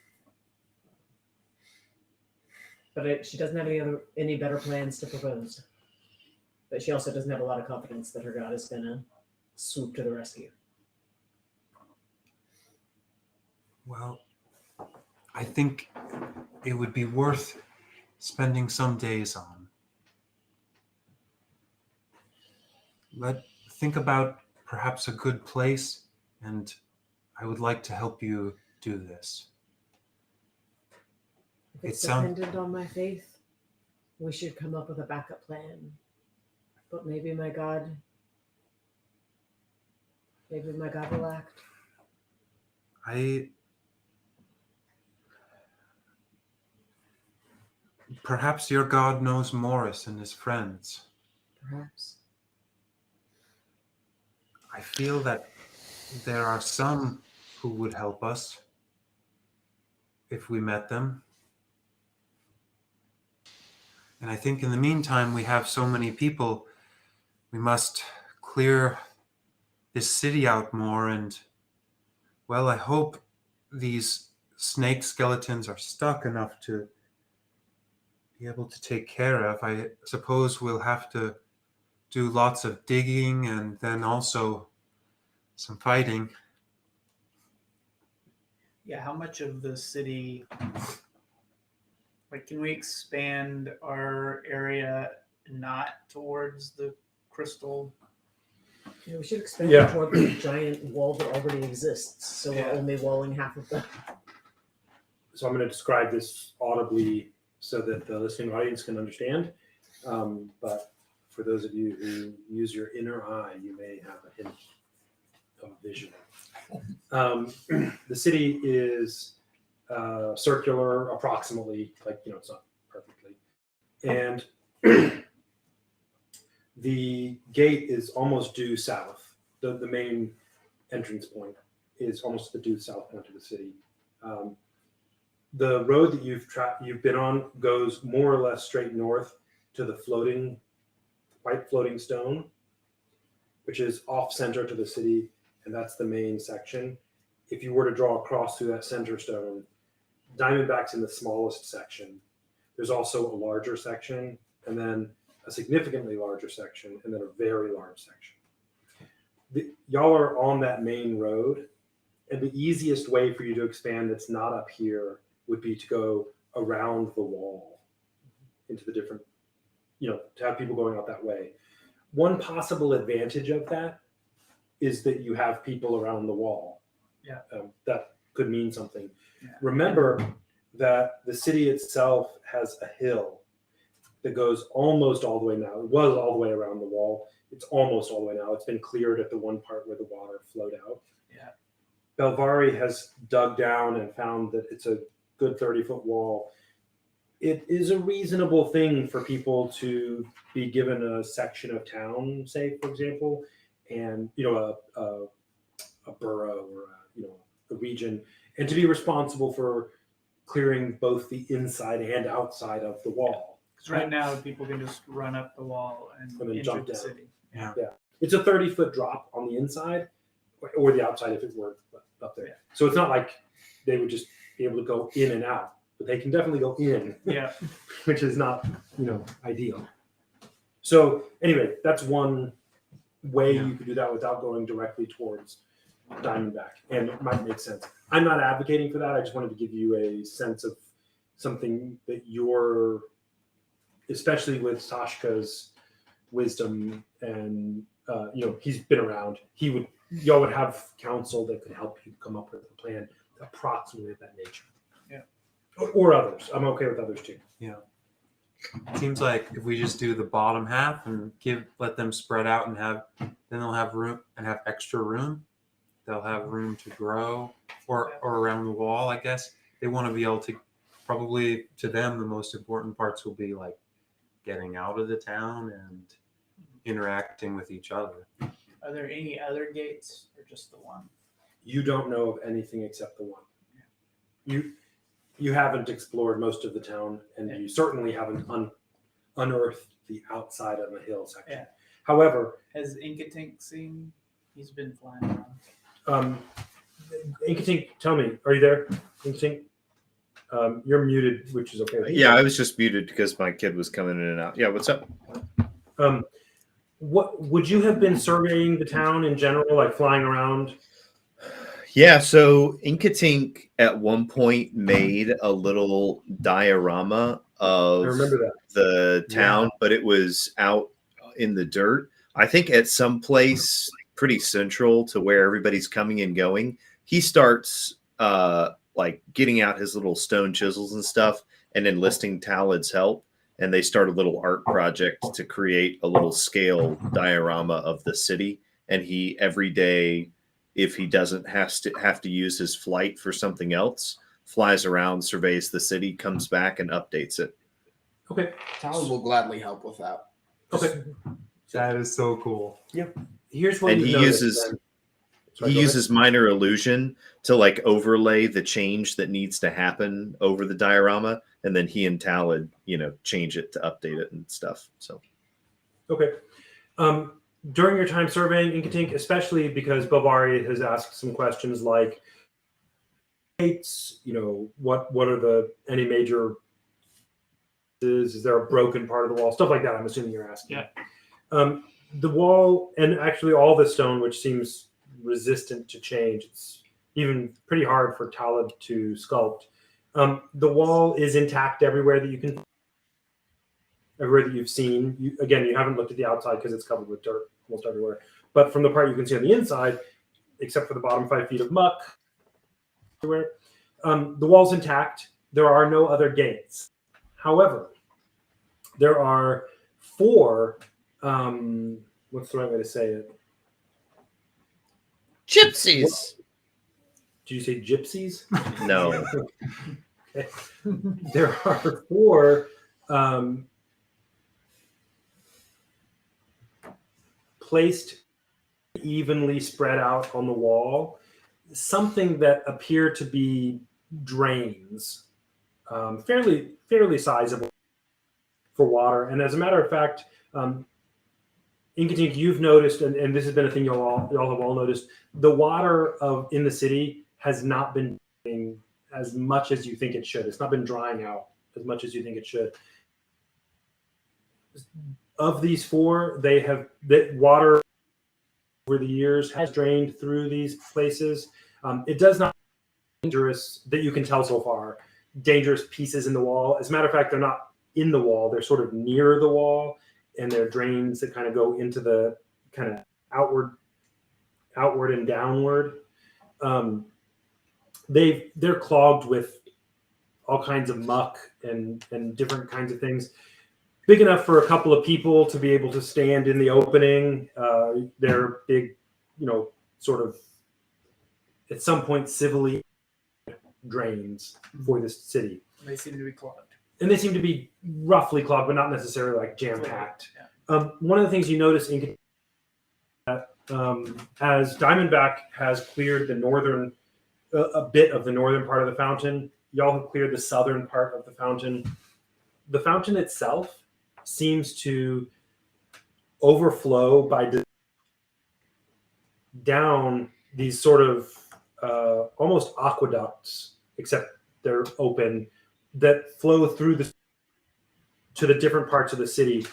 But she doesn't have any better plans to propose. But she also doesn't have a lot of confidence that her God is going to swoop to the rescue. Well, I think it would be worth spending some days on. Think about perhaps a good place, and I would like to help you do this. If it's It sound- dependent on my faith, we should come up with a backup plan. But maybe my God will act. Perhaps your God knows Morris and his friends. Perhaps. I feel that there are some who would help us if we met them. And I think in the meantime, we have so many people, we must clear this city out more. And, well, I hope these snake skeletons are stuck enough to be able to take care of. I suppose we'll have to do lots of digging and then also some fighting. Yeah, how much of the city, like, can we expand our area not towards the crystal? Yeah, we should expand Yeah. toward the giant wall that already exists. So Yeah. we're only walling half of the. So I'm going to describe this audibly so that the listening audience can understand. But for those of you who use your inner eye, you may have a hint of vision. The city is circular, approximately, like, it's not perfectly. And the gate is almost due south. The main entrance point is almost the due south point of the city. The road that you've been on goes more or less straight north to the white floating stone, which is off center to the city, and that's the main section. If you were to draw across through that center stone, Diamondback's in the smallest section. There's also a larger section, and then a significantly larger section, and then a very large section. Y'all are on that main road, and the easiest way for you to expand that's not up here would be to go around the wall into the different, to have people going out that way. One possible advantage of that is that you have people around the wall. Yeah. That could mean something. Yeah. Remember that the city itself has a hill that goes almost all the way now. It was all the way around the wall. It's almost all the way now. It's been cleared at the one part where the water flowed out. Yeah. Belvari has dug down and found that it's a good 30-foot wall. It is a reasonable thing for people to be given a section of town, say, for example, and a borough or a region, and to be responsible for clearing both the inside and outside of the wall. Because right now people can just run up the wall and then enter jump the down. city. It's a 30-foot drop on the inside or the outside if it were up there. Yeah. So it's not like they would just be able to go in and out, but they can definitely go in, Yeah. which is not, ideal. So anyway, that's one way you could do that without going directly towards Diamondback, and it might make sense. I'm not advocating for that. I just wanted to give you a sense of something that you're, especially with Sashka's wisdom and he's been around. Y'all would have counsel that could help you come up with a plan approximately of that nature. Yeah. Or others. I'm okay with others too. Yeah. It seems like if we just do the bottom half and let them spread out and then they'll have room and have extra room. They'll have room to grow or around the wall, I guess. They want to be able to, probably to them, the most important parts will be like getting out of the town and interacting with each other. Are there any other gates or just the one? You don't know of anything except the one. You haven't explored most of the town, and you certainly haven't unearthed the outside of the hill section. Yeah. However, Has Inkatink seen? He's been flying around. Inkatink, tell me, are you there? Inkatink? You're muted, which is okay. with me. Yeah, I was just muted because my kid was coming in and out. Yeah, what's up? What would you have been surveying the town in general, like flying around? Yeah, so Inkatink at one point made a little diorama I of remember that. the town, but it was out in the dirt. I think at some place pretty central to where everybody's coming and going. He starts like getting out his little stone chisels and stuff and enlisting Talad's help. And they start a little art project to create a little scale diorama of the city. And he every day, if he doesn't have to use his flight for something else, flies around, surveys the city, comes back and updates it. Okay. Talon will gladly help with that. Okay. That is so cool. Here's what And you he notice, uses then. Sorry, he go ahead. uses minor illusion to like overlay the change that needs to happen over the diorama, and then he and Talad, change it to update it and stuff. So Okay. During your time surveying Inkatink, especially because Bobari has asked some questions like, what are any major, is there a broken part of the wall, stuff like that. I'm assuming you're asking. Yeah. The wall, and actually all the stone, which seems resistant to change, it's even pretty hard for Talad to sculpt. The wall is intact everywhere that you can. Everywhere that you've seen, you haven't looked at the outside because it's covered with dirt almost everywhere. But from the part you can see on the inside, except for the bottom 5 feet of muck, everywhere, the wall's intact. There are no other gates. However, there are 4. What's the right way to say it? gypsies. Did you say gypsies? No. Okay. There are 4. Placed evenly spread out on the wall, something that appear to be drains, fairly sizable for water. And as a matter of fact, Inkatink, you've noticed, and this has been a thing y'all have all noticed, the water in the city has not been draining as much as you think it should. It's not been drying out as much as you think it should. Of these 4, that water over the years has drained through these places. It does not dangerous that you can tell so far. Dangerous pieces in the wall. As a matter of fact, they're not in the wall. They're sort of near the wall, and they're drains that kind of go into the kind of outward and downward. They're clogged with all kinds of muck and different kinds of things. Big enough for a couple of people to be able to stand in the opening. They're big, sort of at some point civilly drains for this city. They seem to be clogged. And they seem to be roughly clogged, but not necessarily like jam-packed. Yeah. One of the things you notice as Diamondback has cleared the northern, a bit of the northern part of the fountain, y'all have cleared the southern part of the fountain. The fountain itself seems to overflow down these sort of almost aqueducts, except they're open, that flow through to the different parts of the city.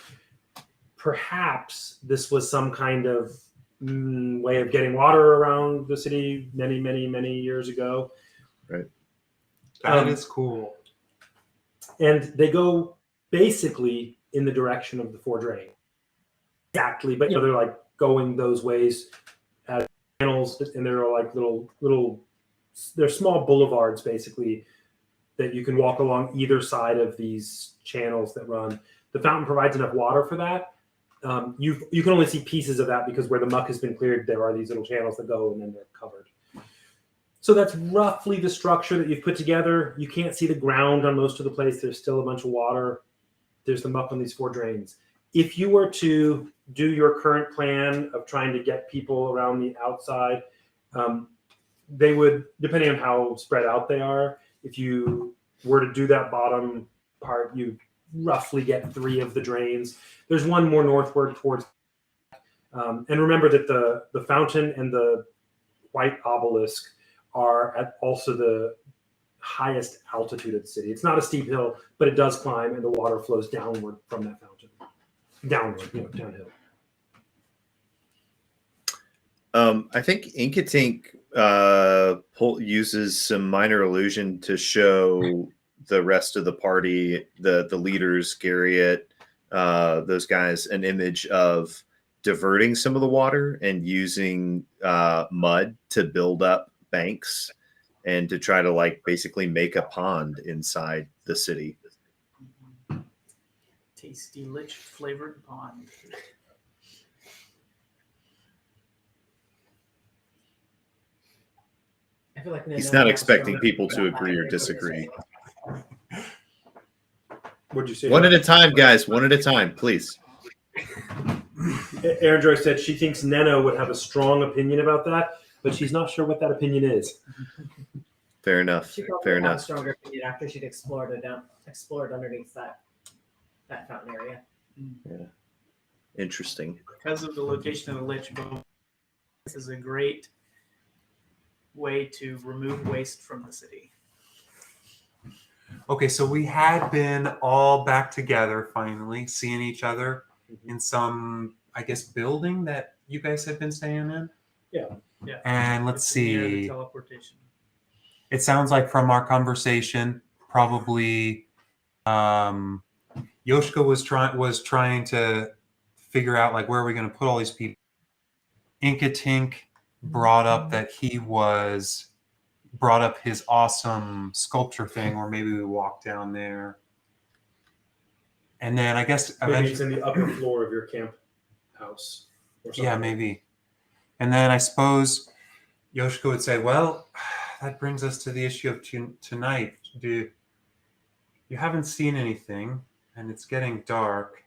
Perhaps this was some kind of way of getting water around the city many, many, many years ago. Right. That is cool. And they go basically in the direction of the 4 drain. Exactly, but they're like going those ways as channels, and they're like little they're small boulevards basically that you can walk along either side of these channels that run. The fountain provides enough water for that. You can only see pieces of that because where the muck has been cleared, there are these little channels that go and then they're covered. So that's roughly the structure that you've put together. You can't see the ground on most of the place. There's still a bunch of water. There's the muck on these 4 drains. If you were to do your current plan of trying to get people around the outside, they would, depending on how spread out they are, if you were to do that bottom part, you roughly get 3 of the drains. There's one more northward towards, and remember that the fountain and the white obelisk are at also the highest altitude of the city. It's not a steep hill, but it does climb, and the water flows downward from that fountain. Downward, downhill. I think Inkatink uses some minor illusion to show the rest of the party, the leaders, Garriott, those guys, an image of diverting some of the water and using mud to build up banks and to try to like basically make a pond inside the city. Tasty lich flavored pond. I feel like He's Nano not would have expecting strong people to opinion about agree or that. disagree. What'd you say? One at a time, guys. One at a time, please. Aaron Joy said she thinks Neno would have a strong opinion about that, but she's not sure what that opinion is. Fair enough. She probably Fair would have a enough. stronger opinion after she'd explored underneath that fountain area. Interesting. Because of the location of the lich, this is a great way to remove waste from the city. Okay, so we had been all back together finally, seeing each other in some, I guess, building that you guys had been staying in. Yeah. And let's It's near the see. teleportation. It sounds like from our conversation, probably Yoshka was trying to figure out like where are we going to put all these people. Inkatink brought up that he brought up his awesome sculpture thing, or maybe we walk down there. And then I guess Maybe it's in the upper floor of your camp house. Or something. yeah, maybe. And then I suppose Yoshika would say, well, that brings us to the issue of tonight. You haven't seen anything, and it's getting dark.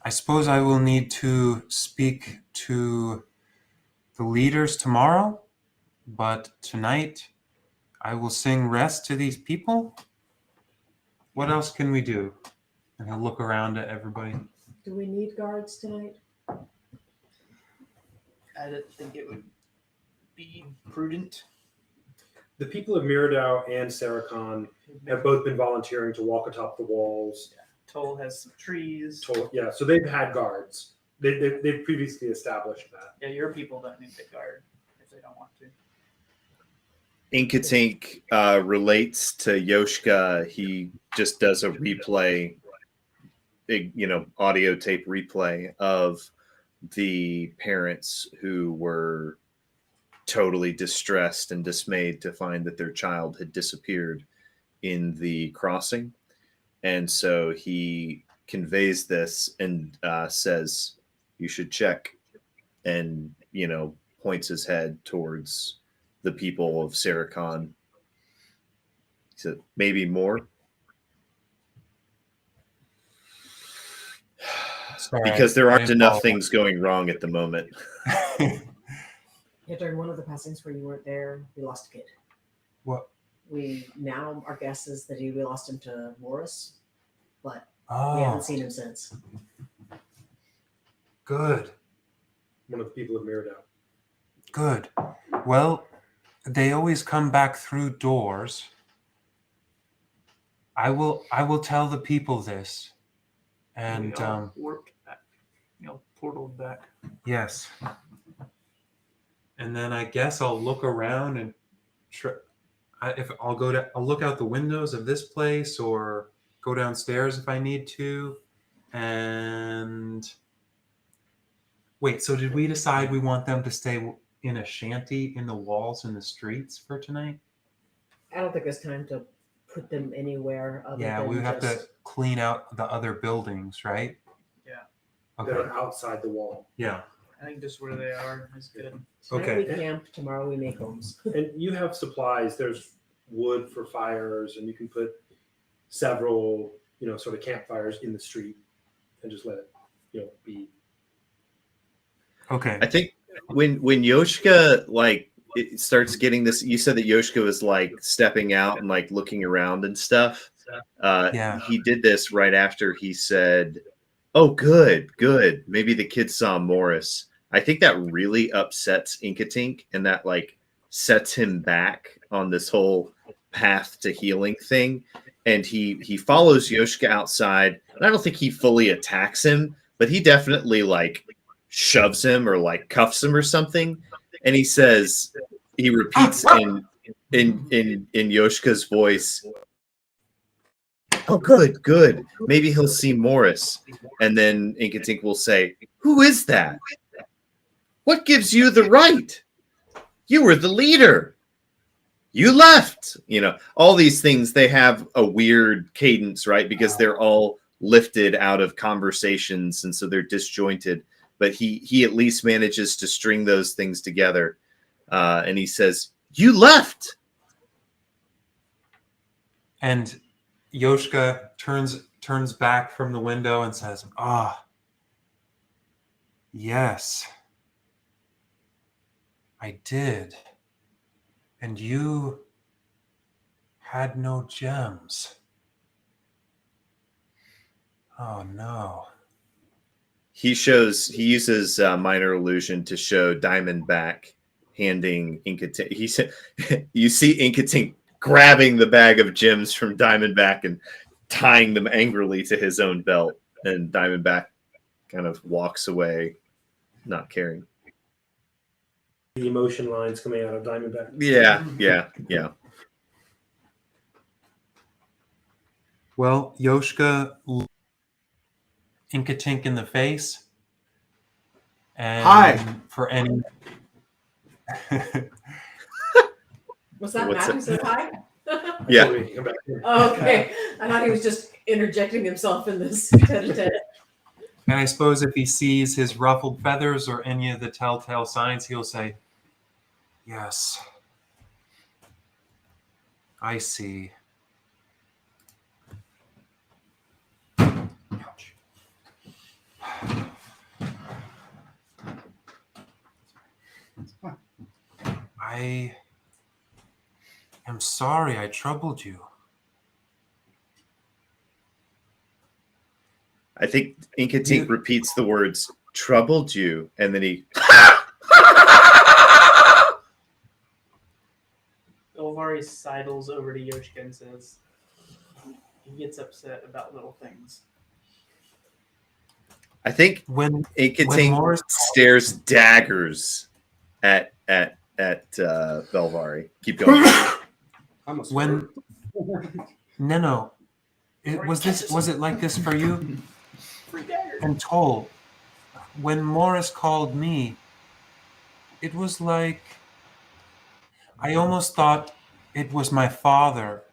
I suppose I will need to speak to the leaders tomorrow, but tonight I will sing rest to these people. What else can we do? And he'll look around at everybody. Do we need guards tonight? I didn't think it would be prudent. The people of Miradau and Saracon have both been volunteering to walk atop the walls. Toll has some trees. Yeah, so they've had guards. They've previously established that. Yeah, your people don't need the guard if they don't want to. Inkatink relates to Yoshka. He just does a replay, audio tape replay of the parents who were totally distressed and dismayed to find that their child had disappeared in the crossing. And so he conveys this and says, you should check, and, points his head towards the people of Saracon. He said, maybe more. Sorry, because there aren't I enough apologize. things going wrong at the moment. Yeah, during one of the passings where you weren't there, we lost a kid. What? Our guess is that we lost him to Morris, but we Oh, haven't seen him since. good. One of the people of Miradau. Good. Well, they always come back through doors. I will tell the people this. And We all warped back. Portaled back. yes. And then I guess I'll look around and I'll look out the windows of this place or go downstairs if I need to. And wait, so did we decide we want them to stay in a shanty in the walls in the streets for tonight? I don't think there's time to put them anywhere other than we have just... to clean out the other buildings, right? Yeah. Okay. They're outside the wall. Yeah. I think just where they are is good. Tonight Okay. we camp, tomorrow we make homes. And you have supplies. There's wood for fires, and you can put several, sort of campfires in the street and just let it, be. Okay. I think when Yoshka it starts getting this, you said that Yoshka was stepping out and looking around and stuff. Yeah. He did this right after he said, "Oh, good. Maybe the kids saw Morris." I think that really upsets Inkatink, and that sets him back on this whole path to healing thing. And he follows Yoshka outside. And I don't think he fully attacks him, but he definitely shoves him or like cuffs him or something, and he repeats in Yoshka's voice, "Oh, good, good. Maybe he'll see Morris." And then Inkatink will say, "Who is that? What gives you the right? You were the leader. You left." All these things, they have a weird cadence, right? Because they're all lifted out of conversations, and so they're disjointed. But he at least manages to string those things together. And he says, "You left." And Yoshka turns back from the window and says, "Ah, yes, I did. And you had no gems. Oh no." He uses minor illusion to show Diamondback handing Inkatink. He said, "You see Inkatink grabbing the bag of gems from Diamondback and tying them angrily to his own belt." And Diamondback kind of walks away, not caring. The emotion lines coming out of Diamondback. Yeah. Well, Yoshka looked Inkatink in the face. And Hi. for any Was that What's Matt who it? said hi? Yeah. Oh, okay. I thought he was just interjecting himself in this tete-a-tete. And I suppose if he sees his ruffled feathers or any of the telltale signs, he'll say, "Yes, I see." Ouch. I am sorry I troubled you. I think Inkatink repeats the words "troubled you," and then he Ilvari sidles over to Yoshka and says, he gets upset about little things. I think When Inkatink Morris stares daggers at Belvari. Keep going. I'm a when Neno, was it like this for you? Free dagger. And Toll, when Morris called me, it was like I almost thought it was my father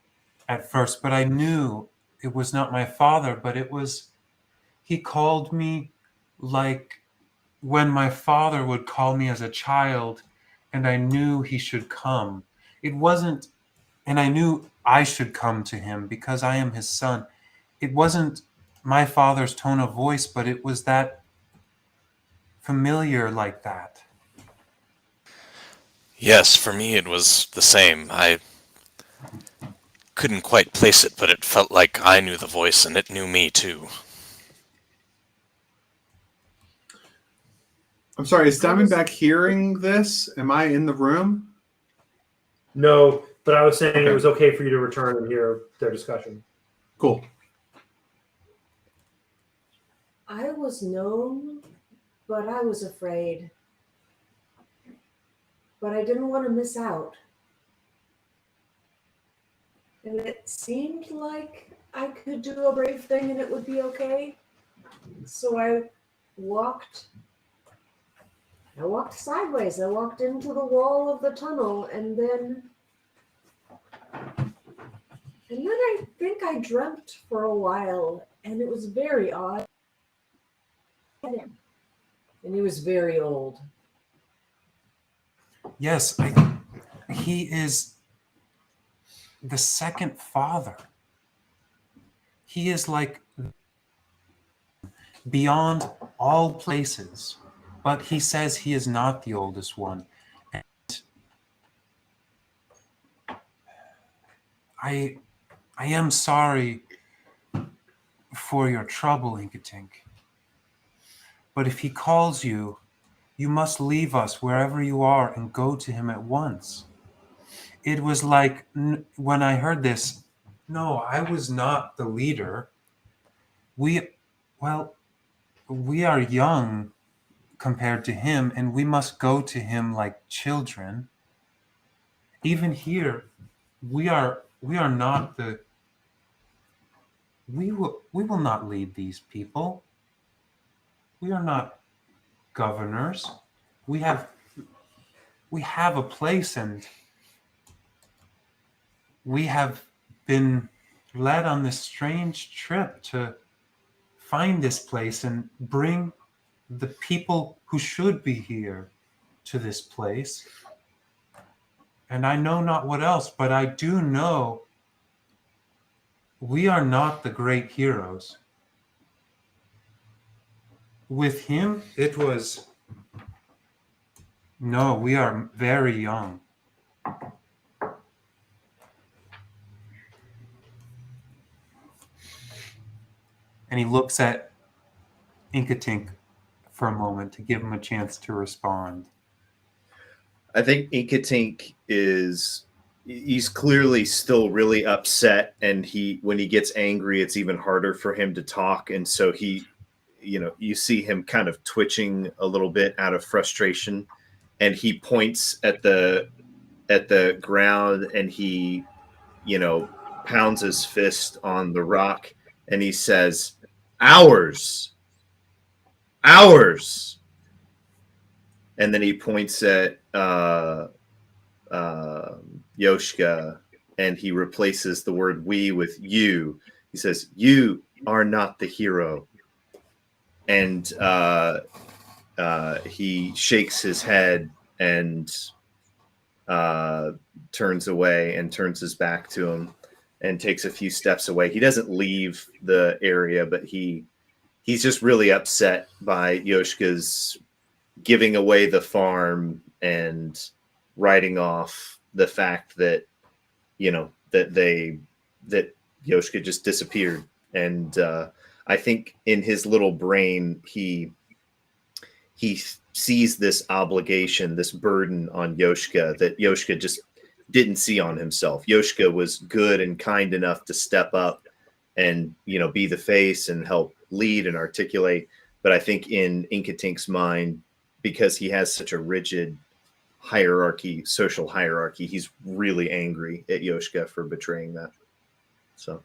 at first, but I knew it was not my father, but he called me like when my father would call me as a child, and I knew he should come. It wasn't, and I knew I should come to him because I am his son. It wasn't my father's tone of voice, but it was that familiar like that. Yes, for me it was the same. I couldn't quite place it, but it felt like I knew the voice and it knew me too. I'm sorry, is Diamondback hearing this? Am I in the room? No, but I was saying Okay. it was okay for you to return and hear their discussion. Cool. I was known, but I was afraid. But I didn't want to miss out. And it seemed like I could do a brave thing and it would be okay. So I walked sideways. I walked into the wall of the tunnel, and then I think I dreamt for a while, and it was very odd. And he was very old. Yes, he is the second father. He is like beyond all places, but he says he is not the oldest one. And I am sorry for your trouble, Inkatink. But if he calls you, you must leave us wherever you are and go to him at once. It was like when I heard this, no, I was not the leader. We are young compared to him, and we must go to him like children. Even here, we are not the we will not lead these people. We are not governors. We have a place, and we have been led on this strange trip to find this place and bring the people who should be here to this place. And I know not what else, but I do know we are not the great heroes. With him, it was, no, we are very young. And he looks at Inkatink for a moment to give him a chance to respond. I think Inkatink he's clearly still really upset, and when he gets angry, it's even harder for him to talk. And so you see him kind of twitching a little bit out of frustration, and he points at the ground, and he, pounds his fist on the rock, and he says, "Ours, ours." And then he points at Yoshka, and he replaces the word "we" with "you." He says, "You are not the hero." And he shakes his head and turns away and turns his back to him and takes a few steps away. He doesn't leave the area, but he's just really upset by Yoshka's giving away the farm and writing off the fact that that Yoshka just disappeared. And I think in his little brain he sees this obligation, this burden on Yoshka that Yoshka just didn't see on himself. Yoshka was good and kind enough to step up and be the face and help lead and articulate. But I think in Inkatink's mind, because he has such a rigid social hierarchy, he's really angry at Yoshka for betraying that. So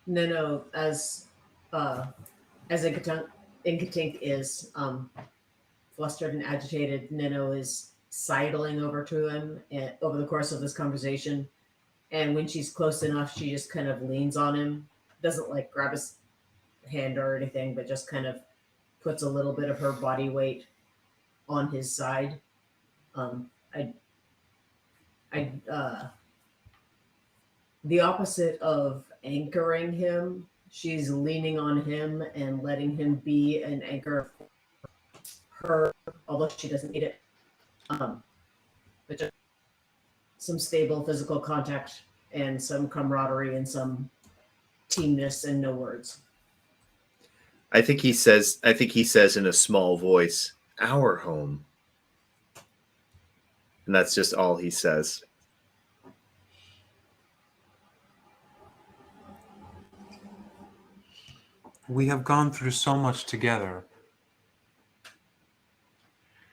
No, as Inkatink is flustered and agitated, Nino is sidling over to him over the course of this conversation. And when she's close enough, she just kind of leans on him, doesn't like grab his hand or anything, but just kind of puts a little bit of her body weight on his side. The opposite of anchoring him, she's leaning on him and letting him be an anchor for her, although she doesn't need it. But just some stable physical contact and some camaraderie and some teamness and no words. I think he says in a small voice, "Our home." And that's just all he says. We have gone through so much together,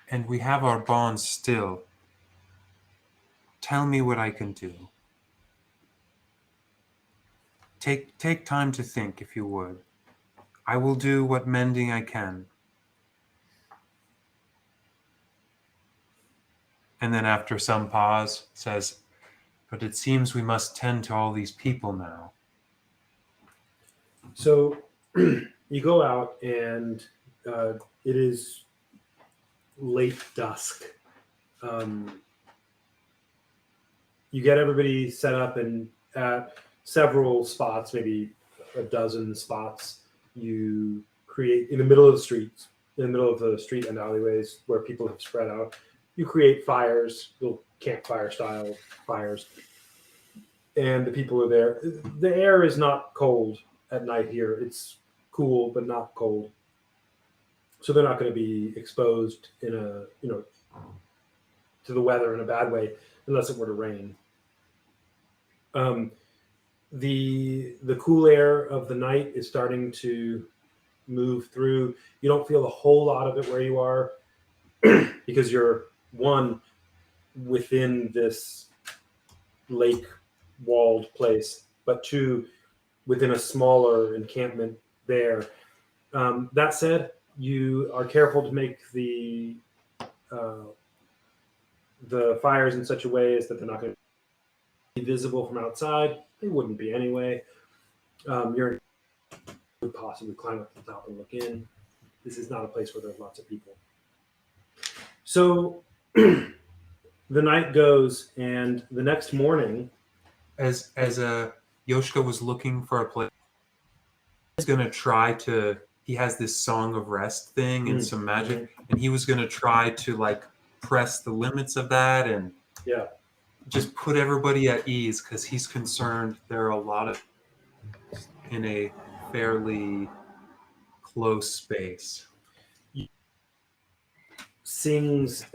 and we have our bonds still. Tell me what I can do. Take time to think, if you would. I will do what mending I can. And then after some pause, says, "But it seems we must tend to all these people now." So you go out, and it is late dusk. You get everybody set up, and at several spots, maybe a dozen spots, you create in the middle of the streets, in the middle of the street and alleyways where people have spread out. You create fires, little campfire style fires, and the people are there. The air is not cold at night here. It's cool, but not cold. So they're not going to be exposed in a, to the weather in a bad way unless it were to rain. The cool air of the night is starting to move through. You don't feel a whole lot of it where you are because you're one within this lake walled place, but two within a smaller encampment there. That said, you are careful to make the fires in such a way as that they're not going to be visible from outside. They wouldn't be anyway. You would possibly climb up to the top and look in. This is not a place where there's lots of people. So the night goes, and the next morning, As Yoshka was looking for a place, he's gonna try to. He has this song of rest thing and some magic, and he was gonna try to like press the limits of that and yeah, just put everybody at ease because he's concerned there are a lot of in a fairly close space. sings,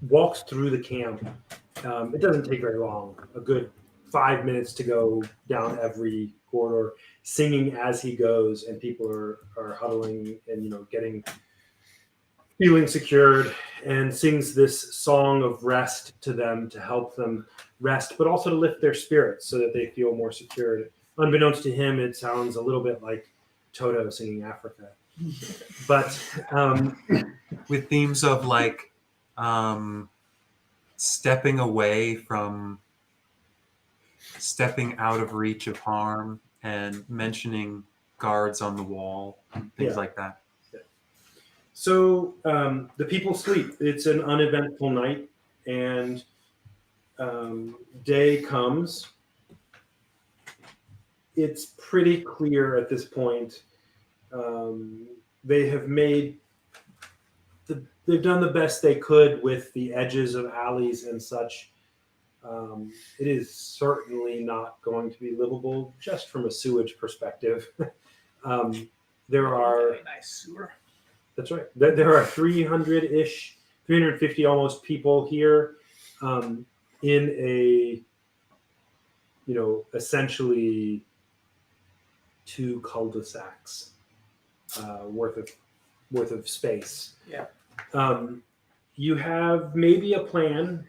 walks through the camp. It doesn't take very long, a good 5 minutes to go down every corridor, singing as he goes, and people are huddling and feeling secured, and sings this song of rest to them to help them rest, but also to lift their spirits so that they feel more secured. Unbeknownst to him, it sounds a little bit like Toto singing Africa, but with themes of like stepping away from stepping out of reach of harm and mentioning guards on the wall, things like that. So the people sleep. It's an uneventful night, and day comes. It's pretty clear at this point. They have they've done the best they could with the edges of alleys and such. It is certainly not going to be livable just from a sewage perspective. There are Really nice sewer. That's right. There are 300-ish, 350 almost people here, in a essentially 2 cul-de-sacs worth of space. Yeah. You have maybe a plan.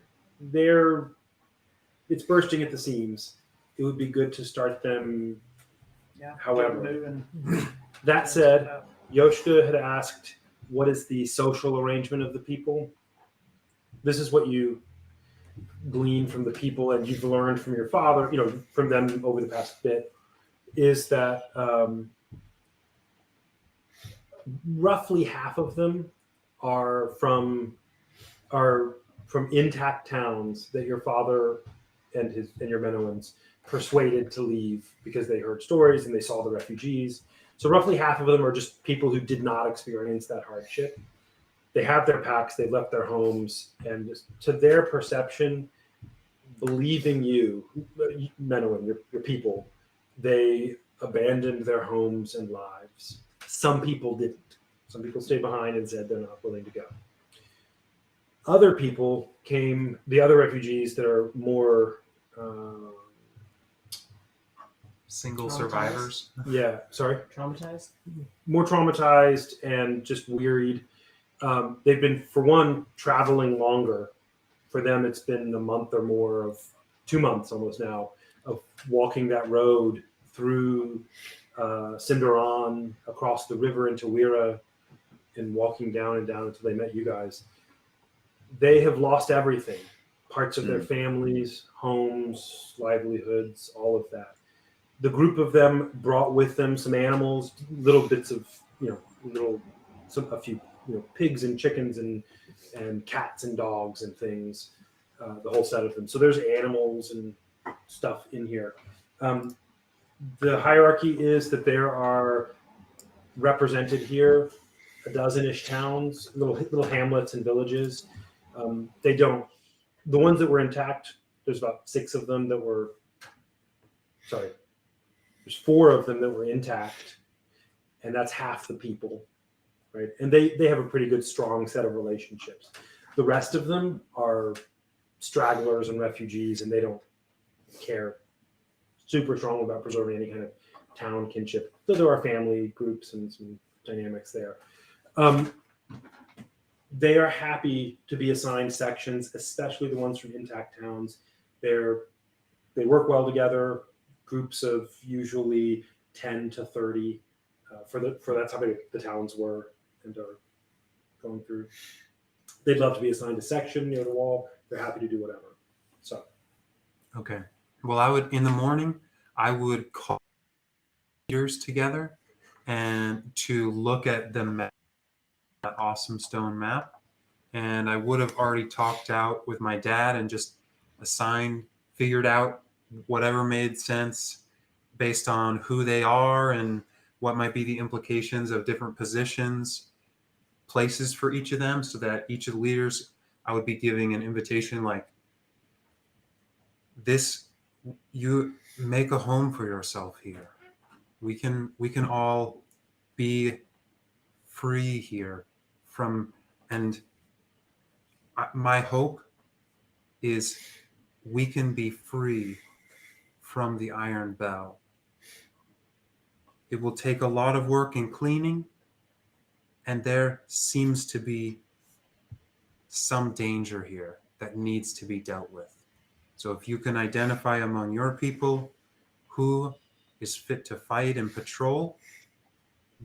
It's bursting at the seams. It would be good to start them. Yeah. However, Moving. that said, Yoshka had asked, what is the social arrangement of the people? This is what you glean from the people, and you've learned from your father, from them over the past bit, is that roughly half of them are from intact towns that your father and your Menowans persuaded to leave because they heard stories and they saw the refugees. So roughly half of them are just people who did not experience that hardship. They have their packs, they've left their homes, and to their perception, believing you, Menowan, your people, they abandoned their homes and lives. Some people didn't. Some people stayed behind and said they're not willing to go. Other people came, the other refugees that are more Single survivors. Yeah, sorry. Traumatized? More traumatized and just wearied. They've been, for one, traveling longer. For them, it's been a month or more of 2 months almost now of walking that road through Cinderon, across the river into Wira, and walking down and down until they met you guys. They have lost everything. Parts of their families, homes, livelihoods, all of that. The group of them brought with them some animals, little bits of, a few, pigs and chickens and cats and dogs and things, the whole set of them. So there's animals and stuff in here. The hierarchy is that there are represented here a dozen-ish towns, little hamlets and villages. The ones that were intact, there's about 6 of them that were, there's 4 of them that were intact, and that's half the people, right? And they have a pretty good, strong set of relationships. The rest of them are stragglers and refugees, and they don't care super strong about preserving any kind of town kinship. So there are family groups and some dynamics there. They are happy to be assigned sections, especially the ones from intact towns. They work well together, groups of usually 10 to 30 for that's how big the towns were and are going through. They'd love to be assigned a section near the wall. They're happy to do whatever. So, Okay. Well, in the morning, I would call leaders together and to look at the map, that awesome stone map. And I would have already talked out with my dad and just figured out whatever made sense based on who they are and what might be the implications of different positions, places for each of them, so that each of the leaders, I would be giving an invitation like this: you make a home for yourself here. We can all be free here and my hope is we can be free from the Iron Bell. It will take a lot of work in cleaning, and there seems to be some danger here that needs to be dealt with. So if you can identify among your people who is fit to fight and patrol,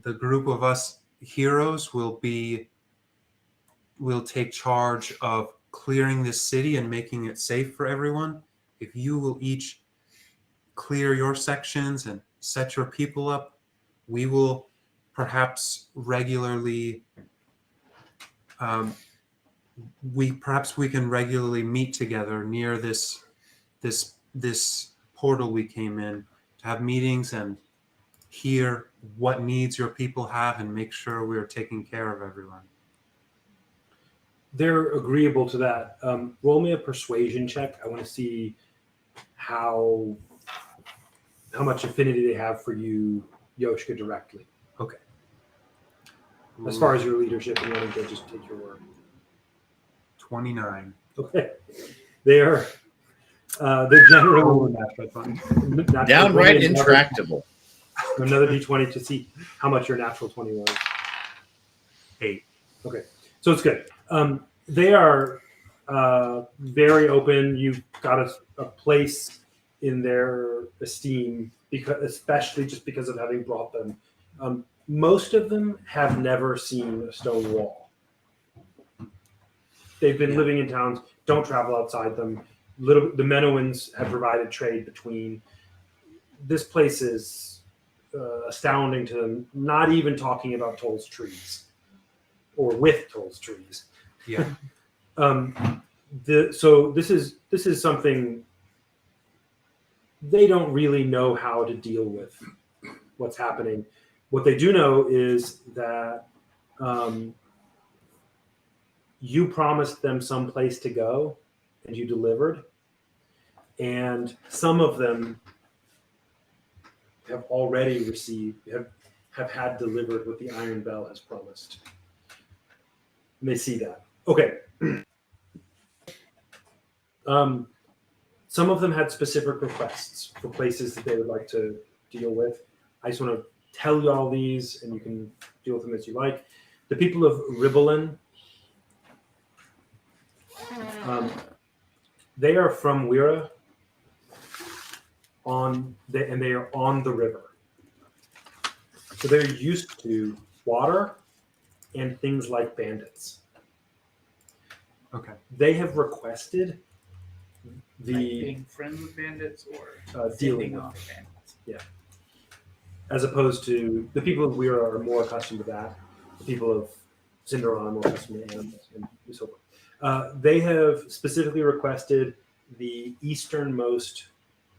the group of us heroes will take charge of clearing this city and making it safe for everyone. If you will each clear your sections and set your people up, we will perhaps regularly we can regularly meet together near this portal we came in to have meetings and hear what needs your people have and make sure we're taking care of everyone. they're agreeable to that. Roll me a persuasion check. I want to see how much affinity they have for you, Yoshka, directly. Okay. As far as your leadership, you want to just take your word. 29. Okay. They're generally Downright intractable. Another d20 to see how much your natural 20 was. 8. Okay, so it's good. They are very open. You've got a place in their esteem, especially just because of having brought them. Most of them have never seen a stone wall. They've been living in towns, don't travel outside them. The Menowans have provided trade between. This place is astounding to them, not even talking about Toll's trees or with Toll's trees. Yeah. So this is something they don't really know how to deal with what's happening. What they do know is that you promised them some place to go and you delivered. And some of them have already have had delivered what the Iron Bell has promised. And they see that. Okay. Some of them had specific requests for places that they would like to deal with. I just want to tell you all these, and you can deal with them as you like. The people of Ribolin, they are from Wira, and they are on the river. So they're used to water and things like bandits. Okay. They have requested being friends with bandits or dealing off with bandits. Yeah. As opposed to the people of Wira are more accustomed to that. The people of Cinderon are more accustomed to animals and so forth. They have specifically requested the easternmost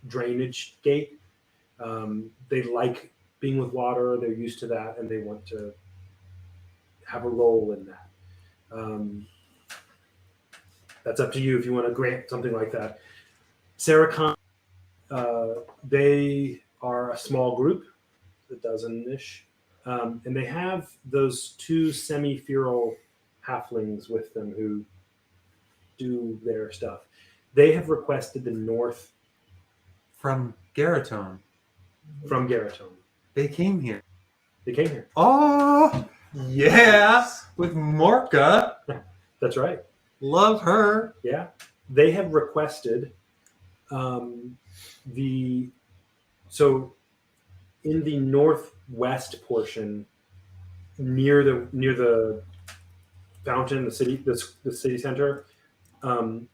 drainage gate. They like being with water. They're used to that, and they want to have a role in that. That's up to you if you want to grant something like that. Saracon, they are a small group, a dozen-ish, and they have those two semi-feral halflings with them who do their stuff. They have requested the north From Garatone. from Garatone. They came here. They came here. Oh, yeah, with Morka. That's right. Love her. Yeah, they have requested so in the northwest portion, near the fountain, the city center. In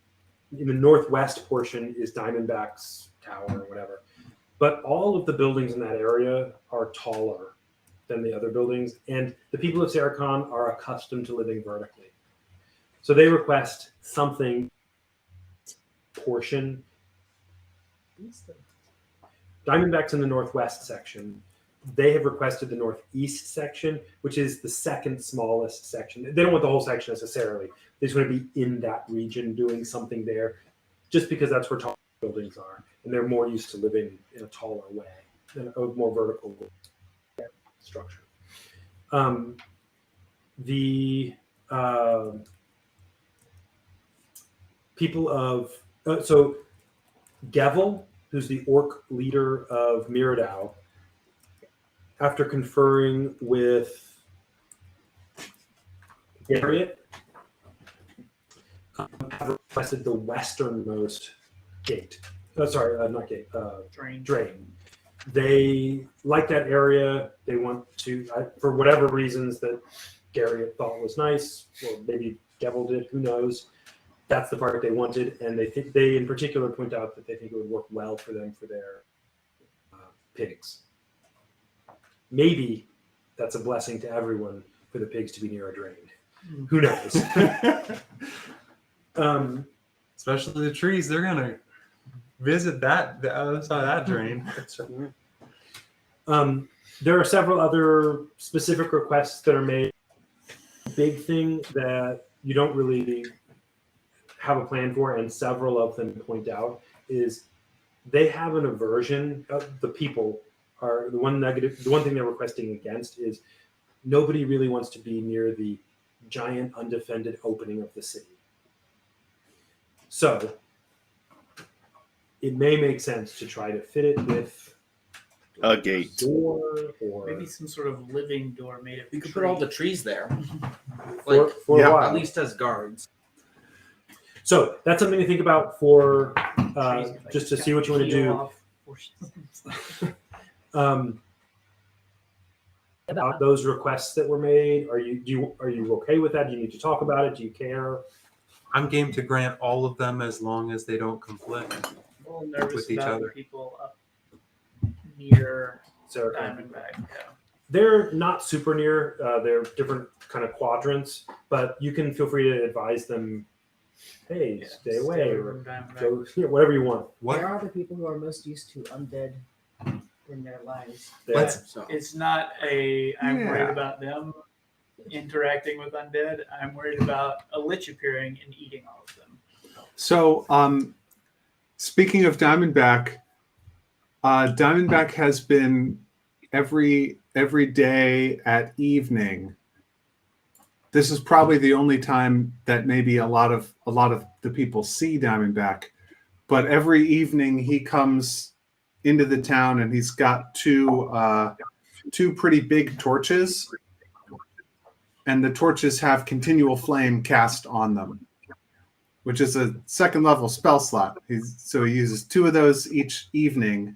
the northwest portion is Diamondback's tower or whatever, but all of the buildings in that area are taller than the other buildings, and the people of Saracon are accustomed to living vertically. So they request something portion. Diamondback's in the northwest section. They have requested the northeast section, which is the second smallest section. They don't want the whole section necessarily. They just want to be in that region doing something there, just because that's where tall buildings are, and they're more used to living in a taller way, than a more vertical structure. The people of so Gevel, who's the orc leader of Miradau, after conferring with Garriott, have requested the westernmost gate. Not gate. Drain. They like that area. They want to, for whatever reasons that Garriott thought was nice, or maybe Gevel did. Who knows? That's the part they wanted, and they in particular point out that they think it would work well for them for their pigs. Maybe that's a blessing to everyone for the pigs to be near a drain. Who knows? Especially the trees. They're going to visit the other side of that drain. There are several other specific requests that are made. Big thing that you don't really have a plan for, and several of them point out, is they have an aversion. The people are the one thing they're requesting against is nobody really wants to be near the giant undefended opening of the city. So it may make sense to try to fit it with A gate. door, or Maybe some sort of living door made of You could tree. put all the trees there, for a yeah, while. at least as guards. So that's something to think about for trees could, like, just to see what you want to peel do. off portions. About those requests that were made. Are you okay with that? Do you need to talk about it? Do you care? I'm game to grant all of them as long as they don't conflict. I'm a little nervous With each about other. the people up near So Diamondback. Yeah. they're not super near. They're different kind of quadrants, but you can feel free to advise them. Hey, Yeah, stay away, or from Diamondback. go, whatever you want. What? There are the people who are most used to undead in their lives. Let's- So It's not I'm worried Yeah. about them interacting with undead. I'm worried about a lich appearing and eating all of them. So, speaking of Diamondback, Diamondback has been every day at evening. This is probably the only time that maybe a lot of the people see Diamondback, but every evening he comes into the town and he's got two pretty big torches, and the torches have continual flame cast on them, which is a second level spell slot. So he uses two of those each evening,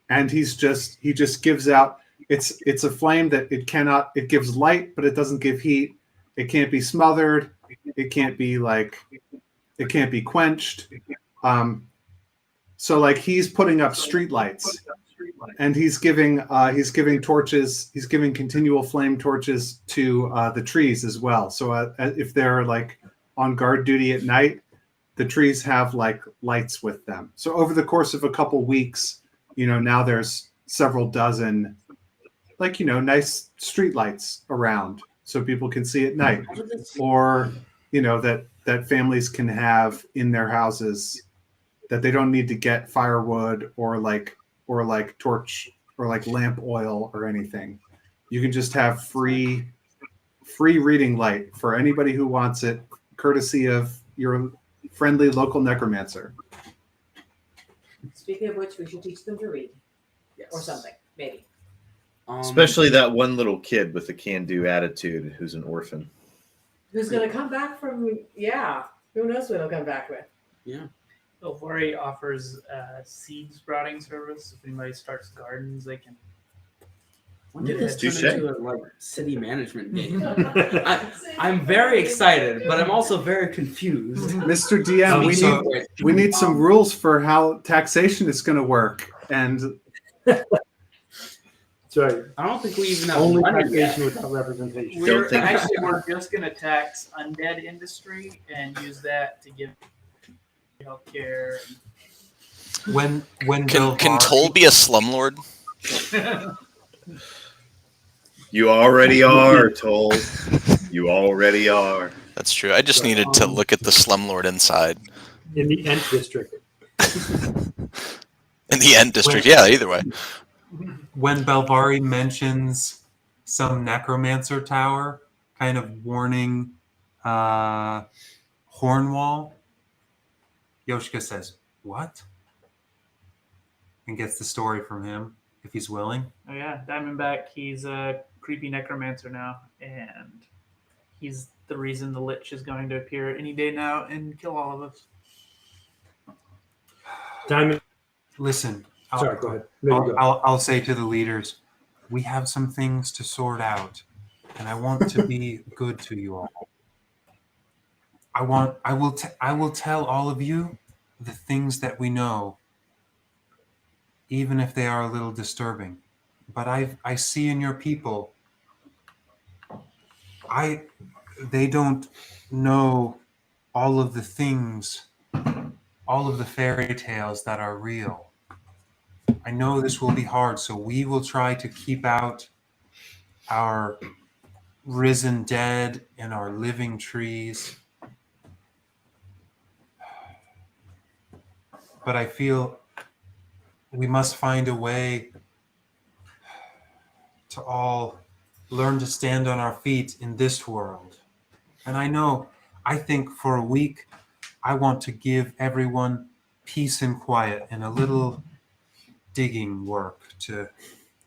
and he just gives out. It's a flame that it gives light, but it doesn't give heat. It can't be smothered. It can't be quenched. So like he's putting up street lights, and he's giving torches. He's giving continual flame torches to the trees as well. So if they're like on guard duty at night, the trees have like lights with them. So over the course of a couple weeks, now there's several dozen, nice street lights around, so people can see at night, or that families can have in their houses, that they don't need to get firewood or torch or lamp oil or anything. You can just have free reading light for anybody who wants it, courtesy of your friendly local necromancer. Speaking of which, we should teach them to read yes. or something, maybe. Especially that one little kid with the can-do attitude who's an orphan. Who's going to come back from? Yeah, who knows what he'll come back with? Elvari offers seed sprouting service. If anybody starts gardens, they can. When did this turn Touche. into a city management game? I'm very excited, but I'm also very confused. Mr. DM, we need some rules for how taxation is going to work. And That's right. I don't think we even have Only money yet. taxation without representation. We're think- just going to tax undead industry and use that to give healthcare. When Can Belvar- Toll be a slumlord? You already are, Toll. You already are. That's true. I just needed to look at the slumlord inside. In the Ent district. In the end district, yeah, either way. when Belvari mentions some necromancer tower, kind of warning Hornwall, Yoshka says, "What?" and gets the story from him if he's willing. Oh yeah, Diamondback. He's a creepy necromancer now, and he's the reason the Lich is going to appear any day now and kill all of us. Diamond. Listen, Sorry, go ahead. There you go. I'll say to the leaders, we have some things to sort out, and I want to be good to you all. I will tell all of you the things that we know, even if they are a little disturbing. But I see in your people, they don't know all of the things, all of the fairy tales that are real. I know this will be hard, so we will try to keep out our risen dead and our living trees. But I feel we must find a way to all learn to stand on our feet in this world. And I think for a week, I want to give everyone peace and quiet and a little digging work to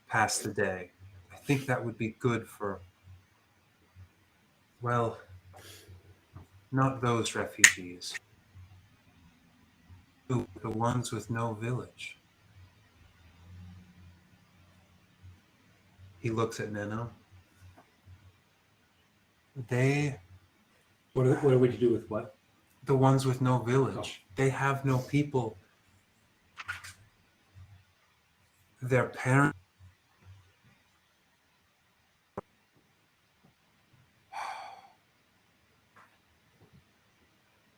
pass the day. I think that would be good for, well, not those refugees. The ones with no village. He looks at Neno. What are we to do with what? The ones with no village. They have no people. Their parents.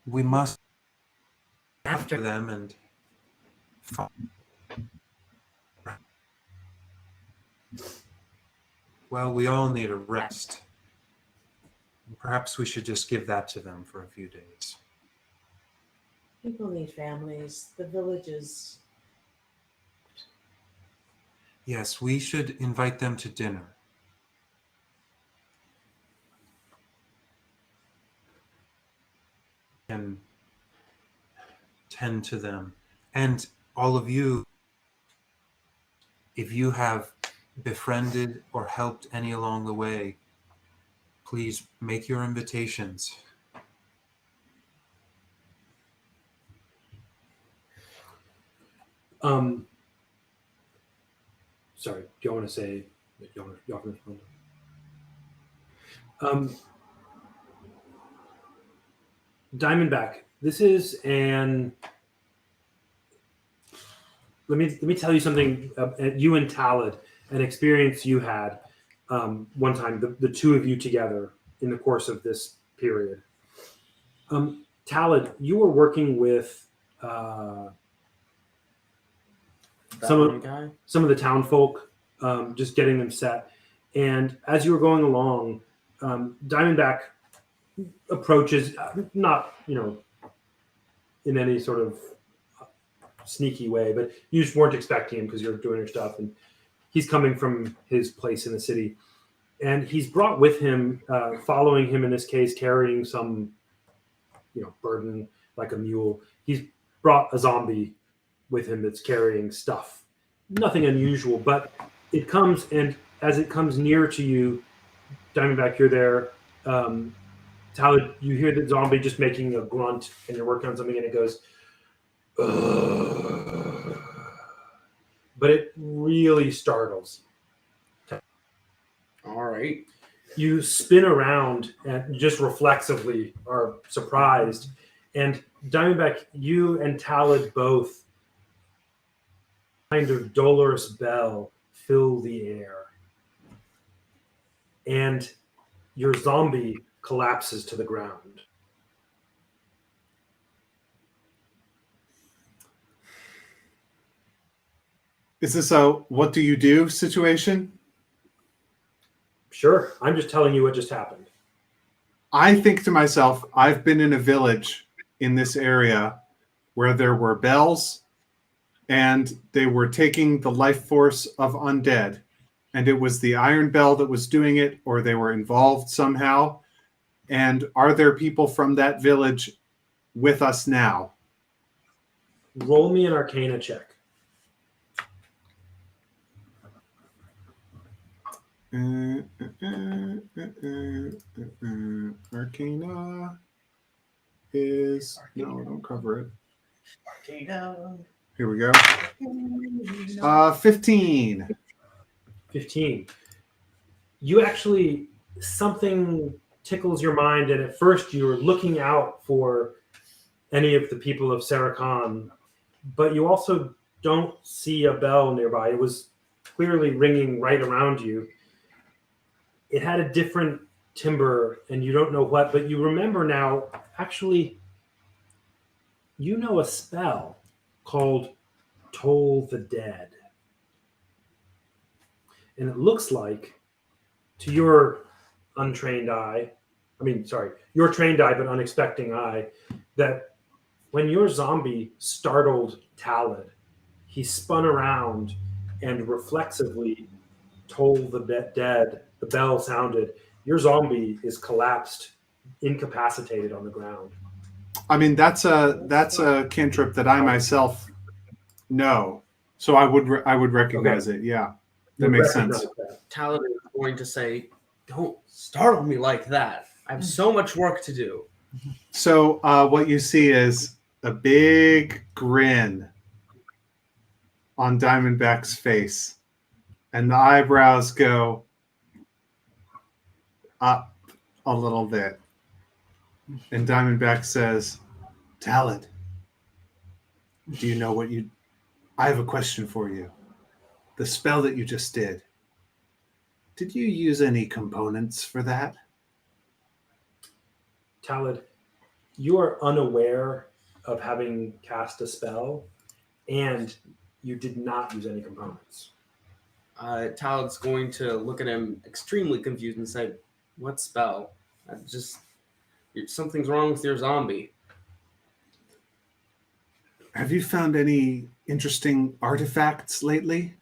We must after them and well, we all need a rest. Perhaps we should just give that to them for a few days. People need families. The villages. Yes, we should invite them to dinner. And tend to them. And all of you, if you have befriended or helped any along the way, please make your invitations. Sorry, do you want to say? You want to respond? Diamondback. This is an. Let me tell you something. You and Talid, an experience you had one time. The two of you together in the course of this period. Talid, you were working with some of the town folk, just getting them set. And as you were going along, Diamondback approaches, not in any sort of sneaky way, but you just weren't expecting him because you're doing your stuff, and he's coming from his place in the city, and he's brought with him, following him in this case, carrying some, burden like a mule. He's brought a zombie with him that's carrying stuff. Nothing unusual, but it comes, and as it comes near to you, Diamondback, you're there. Talad, you hear the zombie just making a grunt, and you're working on something, and it goes, "Ugh." But it really startles. All right. You spin around and just reflexively are surprised. And Diamondback, you and Talad both kind of dolorous bell fill the air. And your zombie collapses to the ground. Is this a what do you do situation? Sure, I'm just telling you what just happened. I think to myself, I've been in a village in this area where there were bells and they were taking the life force of undead. And it was the Iron Bell that was doing it, or they were involved somehow. And are there people from that village with us now? Roll me an Arcana check. Arcana is no, don't cover it. Arcana. Here we go. 15. 15. You actually, something tickles your mind, and at first you're looking out for any of the people of Sarakhan, but you also don't see a bell nearby. It was clearly ringing right around you. It had a different timbre, and you don't know what, but you remember now, actually, you know a spell called Toll the Dead. And it looks like, to your untrained eye, your trained eye but unexpecting eye, that when your zombie startled Talad, he spun around and reflexively told the dead. The bell sounded. Your zombie is collapsed, incapacitated on the ground. I mean, that's a cantrip that I myself know, so I would recognize it. Yeah, that makes sense. Talon is going to say, "Don't startle me like that. I have so much work to do." So what you see is a big grin on Diamondback's face, and the eyebrows go up a little bit. And Diamondback says, Talad, do you know what you... I have a question for you. The spell that you just did you use any components for that? Talad, you are unaware of having cast a spell, and you did not use any components. Talad's going to look at him extremely confused and say, "What spell? Something's wrong with your zombie." Have you found any interesting artifacts lately?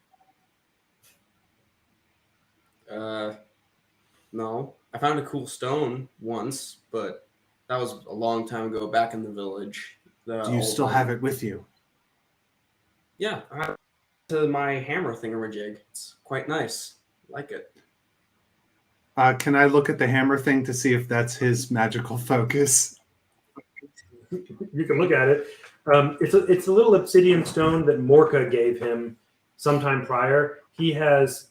No. I found a cool stone once, but that was a long time ago back in the village. Do you still have it with you? Yeah, I have it to my hammer thingamajig. It's quite nice. I like it. Can I look at the hammer thing to see if that's his magical focus? You can look at it. It's a little obsidian stone that Morka gave him sometime prior. He has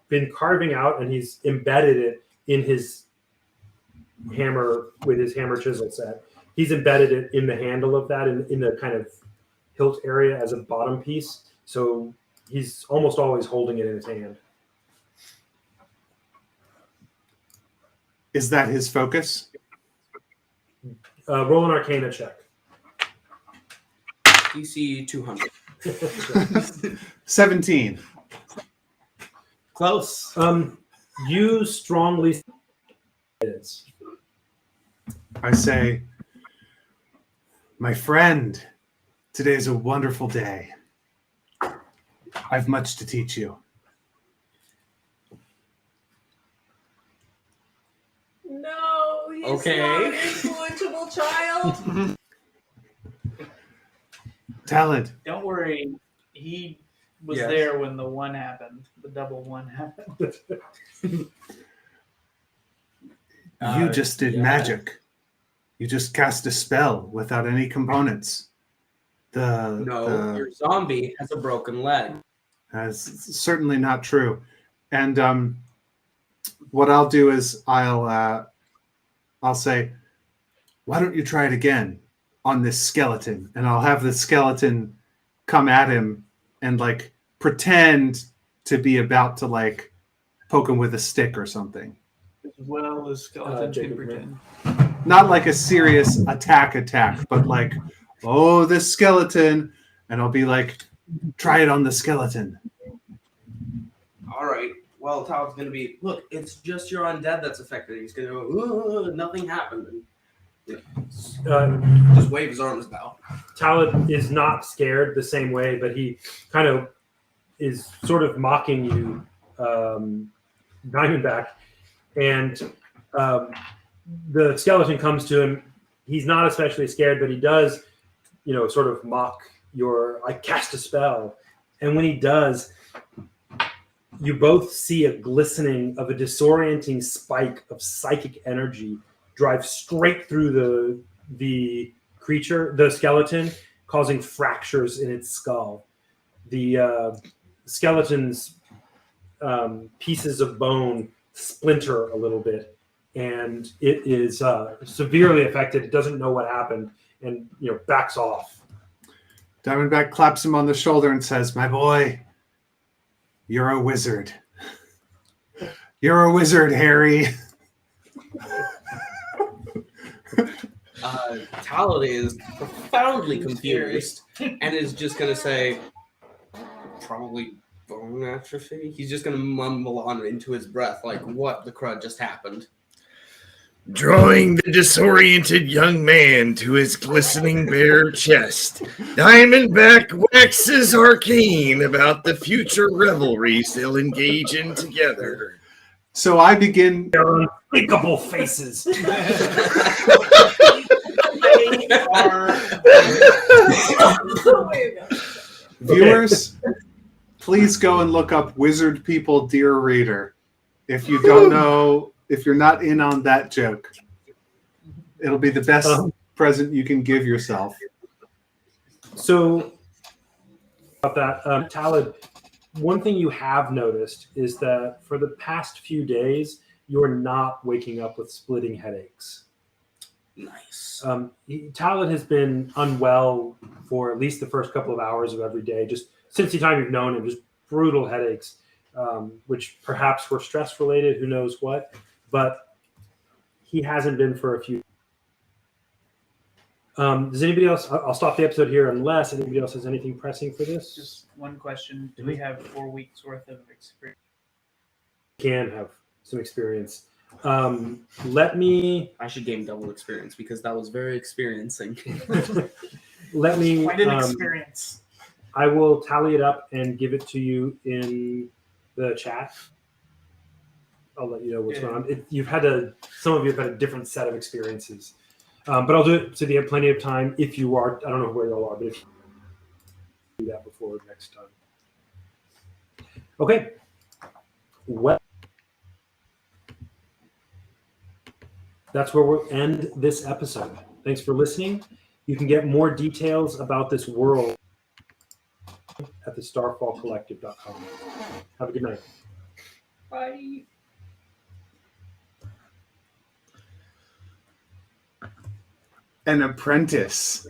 been carving out, and he's embedded it in his hammer with his hammer chisel set. He's embedded it in the handle of that, in the kind of hilt area as a bottom piece. So he's almost always holding it in his hand. Is that his focus? Roll an Arcana check. DC 200. 17. Close. You strongly is. I say, my friend, today's a wonderful day. I've much to teach you. No, he's Okay. not an influenceable child. Talad, Don't worry. He was Yes. there when the one happened. The double one happened. You just did yeah. magic. You just cast a spell without any components. No, your zombie has a broken leg. That's certainly not true. And what I'll do is I'll say, why don't you try it again on this skeleton? And I'll have the skeleton come at him and like pretend to be about to like poke him with a stick or something. As well as skeleton can pretend. Not like a serious attack, but like, oh, this skeleton. And I'll be like, try it on the skeleton. All right. Well, Talad's going to be, look, it's just your undead that's affected. He's going to go, nothing happened. And just wave his arms about. Talad is not scared the same way, but he kind of is sort of mocking you, Diamondback. And the skeleton comes to him. He's not especially scared, but he does, sort of mock I cast a spell. And when he does, you both see a glistening of a disorienting spike of psychic energy drive straight through the creature, the skeleton, causing fractures in its skull. The skeleton's pieces of bone splinter a little bit, and it is severely affected. It doesn't know what happened, and backs off. Diamondback claps him on the shoulder and says, my boy, you're a wizard. You're a wizard, Harry. Talad is profoundly confused and is just going to say, probably bone atrophy. He's just going to mumble on into his breath, like, what the crud just happened. Drawing the disoriented young man to his glistening bare chest, Diamondback waxes arcane about the future revelries they'll engage in together. So I begin. Their unthinkable faces. Viewers, please go and look up Wizard People Dear Reader. If you don't know, if you're not in on that joke, it'll be the best present you can give yourself. So, about that, Talad, one thing you have noticed is that for the past few days, you're not waking up with splitting headaches. Nice. Talad has been unwell for at least the first couple of hours of every day, just since the time you've known him, just brutal headaches, which perhaps were stress related, who knows what, but he hasn't been for a few. Does anybody else? I'll stop the episode here unless anybody else has anything pressing for this. Just one question: do we have 4 weeks worth of experience? Can have some experience. Let me. I should gain double experience because that was very experiencing. Let me. Quite an experience. I will tally it up and give it to you in the chat. I'll let you know what's going on. Some of you have had a different set of experiences, but I'll do it so that you have plenty of time. If you are, I don't know where you all are, but if you do that before next time. Okay. Well, that's where we'll end this episode. Thanks for listening. You can get more details about this world at the starfallcollective.com. Have a good night. Bye. An apprentice.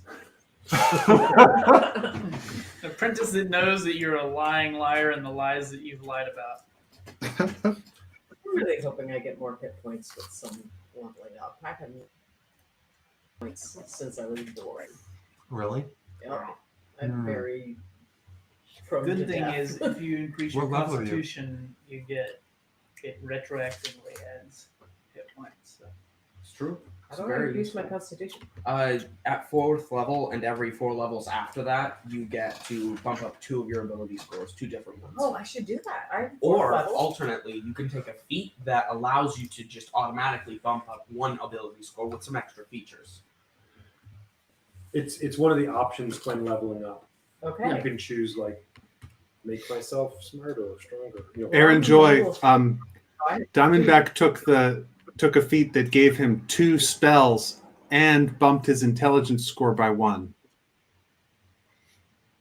Apprentice that knows that you're a lying liar and the lies that you've lied about. I'm really hoping I get more hit points with some leveling up. I haven't points since I was born. Really? Yeah, I'm very prone Good to thing death. is, if you increase your What level are you? constitution, you get it retroactively adds hit points. So. It's true. How do I increase my constitution? At 4th level and every 4 levels after that, you get to bump up 2 of your ability scores, 2 different ones. Oh, I should do that. I'm Or level. alternately, you can take a feat that allows you to just automatically bump up 1 ability score with some extra features. It's one of the options when leveling up. Okay. You can choose make myself smarter or stronger. Aaron Joy, Diamondback took a feat that gave him 2 spells and bumped his intelligence score by 1.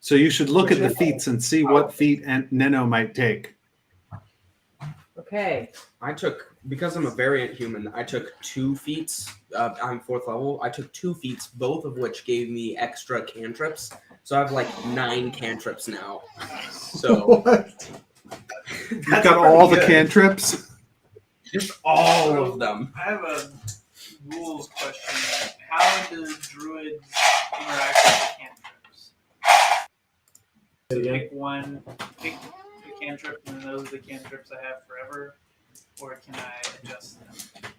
So you should look at the feats and see what feat Neno might take. Okay. I took, because I'm a variant human, I took 2 feats. I'm 4th level. I took 2 feats, both of which gave me extra cantrips. So I have like 9 cantrips now. So What? You've got all the cantrips? just all of them. I have a rules question. How do druids interact with cantrips? So pick the cantrip, and those are the cantrips I have forever, or can I adjust them?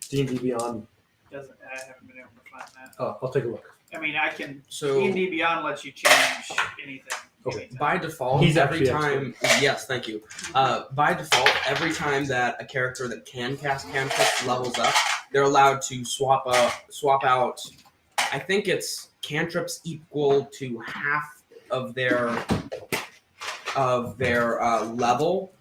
D&D Beyond. I haven't been able to find that. Oh, I'll take a look. I mean, I can. So D&D Beyond lets you change anything. Okay. anytime. by default, He's every actually time. Yes, thank you. By default, every time that a character that can cast cantrips levels up, they're allowed to swap out. I think it's cantrips equal to half of their level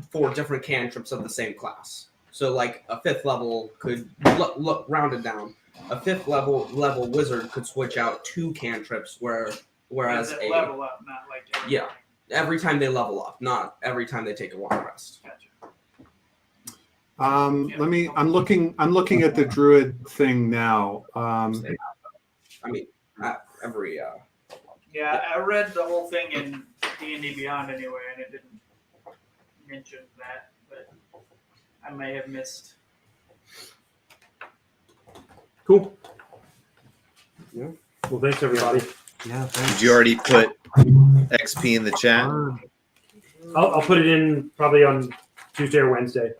for different cantrips of the same class. So, like a 5th level could look rounded down. A 5th level wizard could switch out 2 cantrips, whereas Does it level up, not like every time they level up, not every time they take a long rest. Gotcha. I'm looking at the druid thing now. I mean, every. Yeah, I read the whole thing in D&D Beyond anyway, and it didn't mention that, but I may have missed. Cool. Yeah. Well, thanks everybody. Yeah, Did thanks. you already put XP in the chat? I'll put it in probably on Tuesday or Wednesday.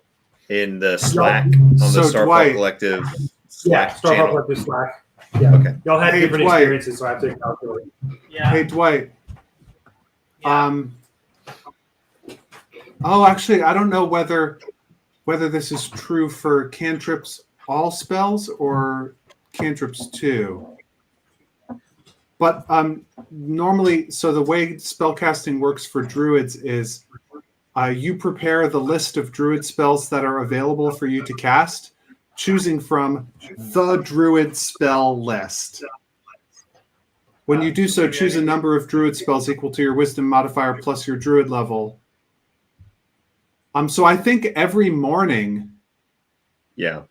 In the Slack on the So, Starfall Dwight- Collective Yeah, Slack Starfall channel? Collective Slack. Yeah. Okay. Y'all had Hey, different Dwight. experiences, so I have to calculate. Yeah. Hey, Dwight. Yeah. Oh, actually, I don't know whether this is true for cantrips all spells or cantrips too. But normally, so the way spellcasting works for druids is you prepare the list of druid spells that are available for you to cast, choosing from the druid spell list. When you do so, choose a number of druid spells equal to your wisdom modifier plus your druid level. So I think every morning, Yeah.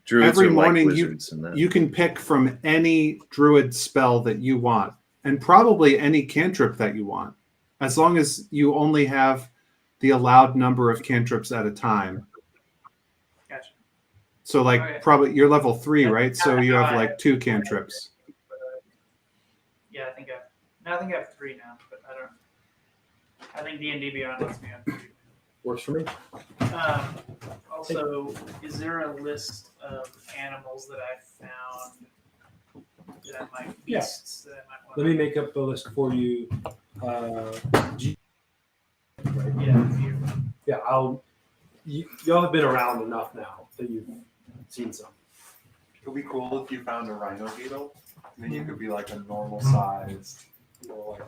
Druids every are morning like wizards in that. you can pick from any druid spell that you want, and probably any cantrip that you want, as long as you only have the allowed number of cantrips at a time. Gotcha. So, like, Okay. probably you're level 3, right? So you have like 2 cantrips. Yeah, I think I have 3 now, but I think D&D Beyond lets me have 3. Works for me. Also, is there a list of animals that I found that I might beasts that I might want? Let me make up the list for you. Yeah. Y'all have been around enough now that you've seen some. It would be cool if you found a rhino beetle, and then you could be like a normal sized, like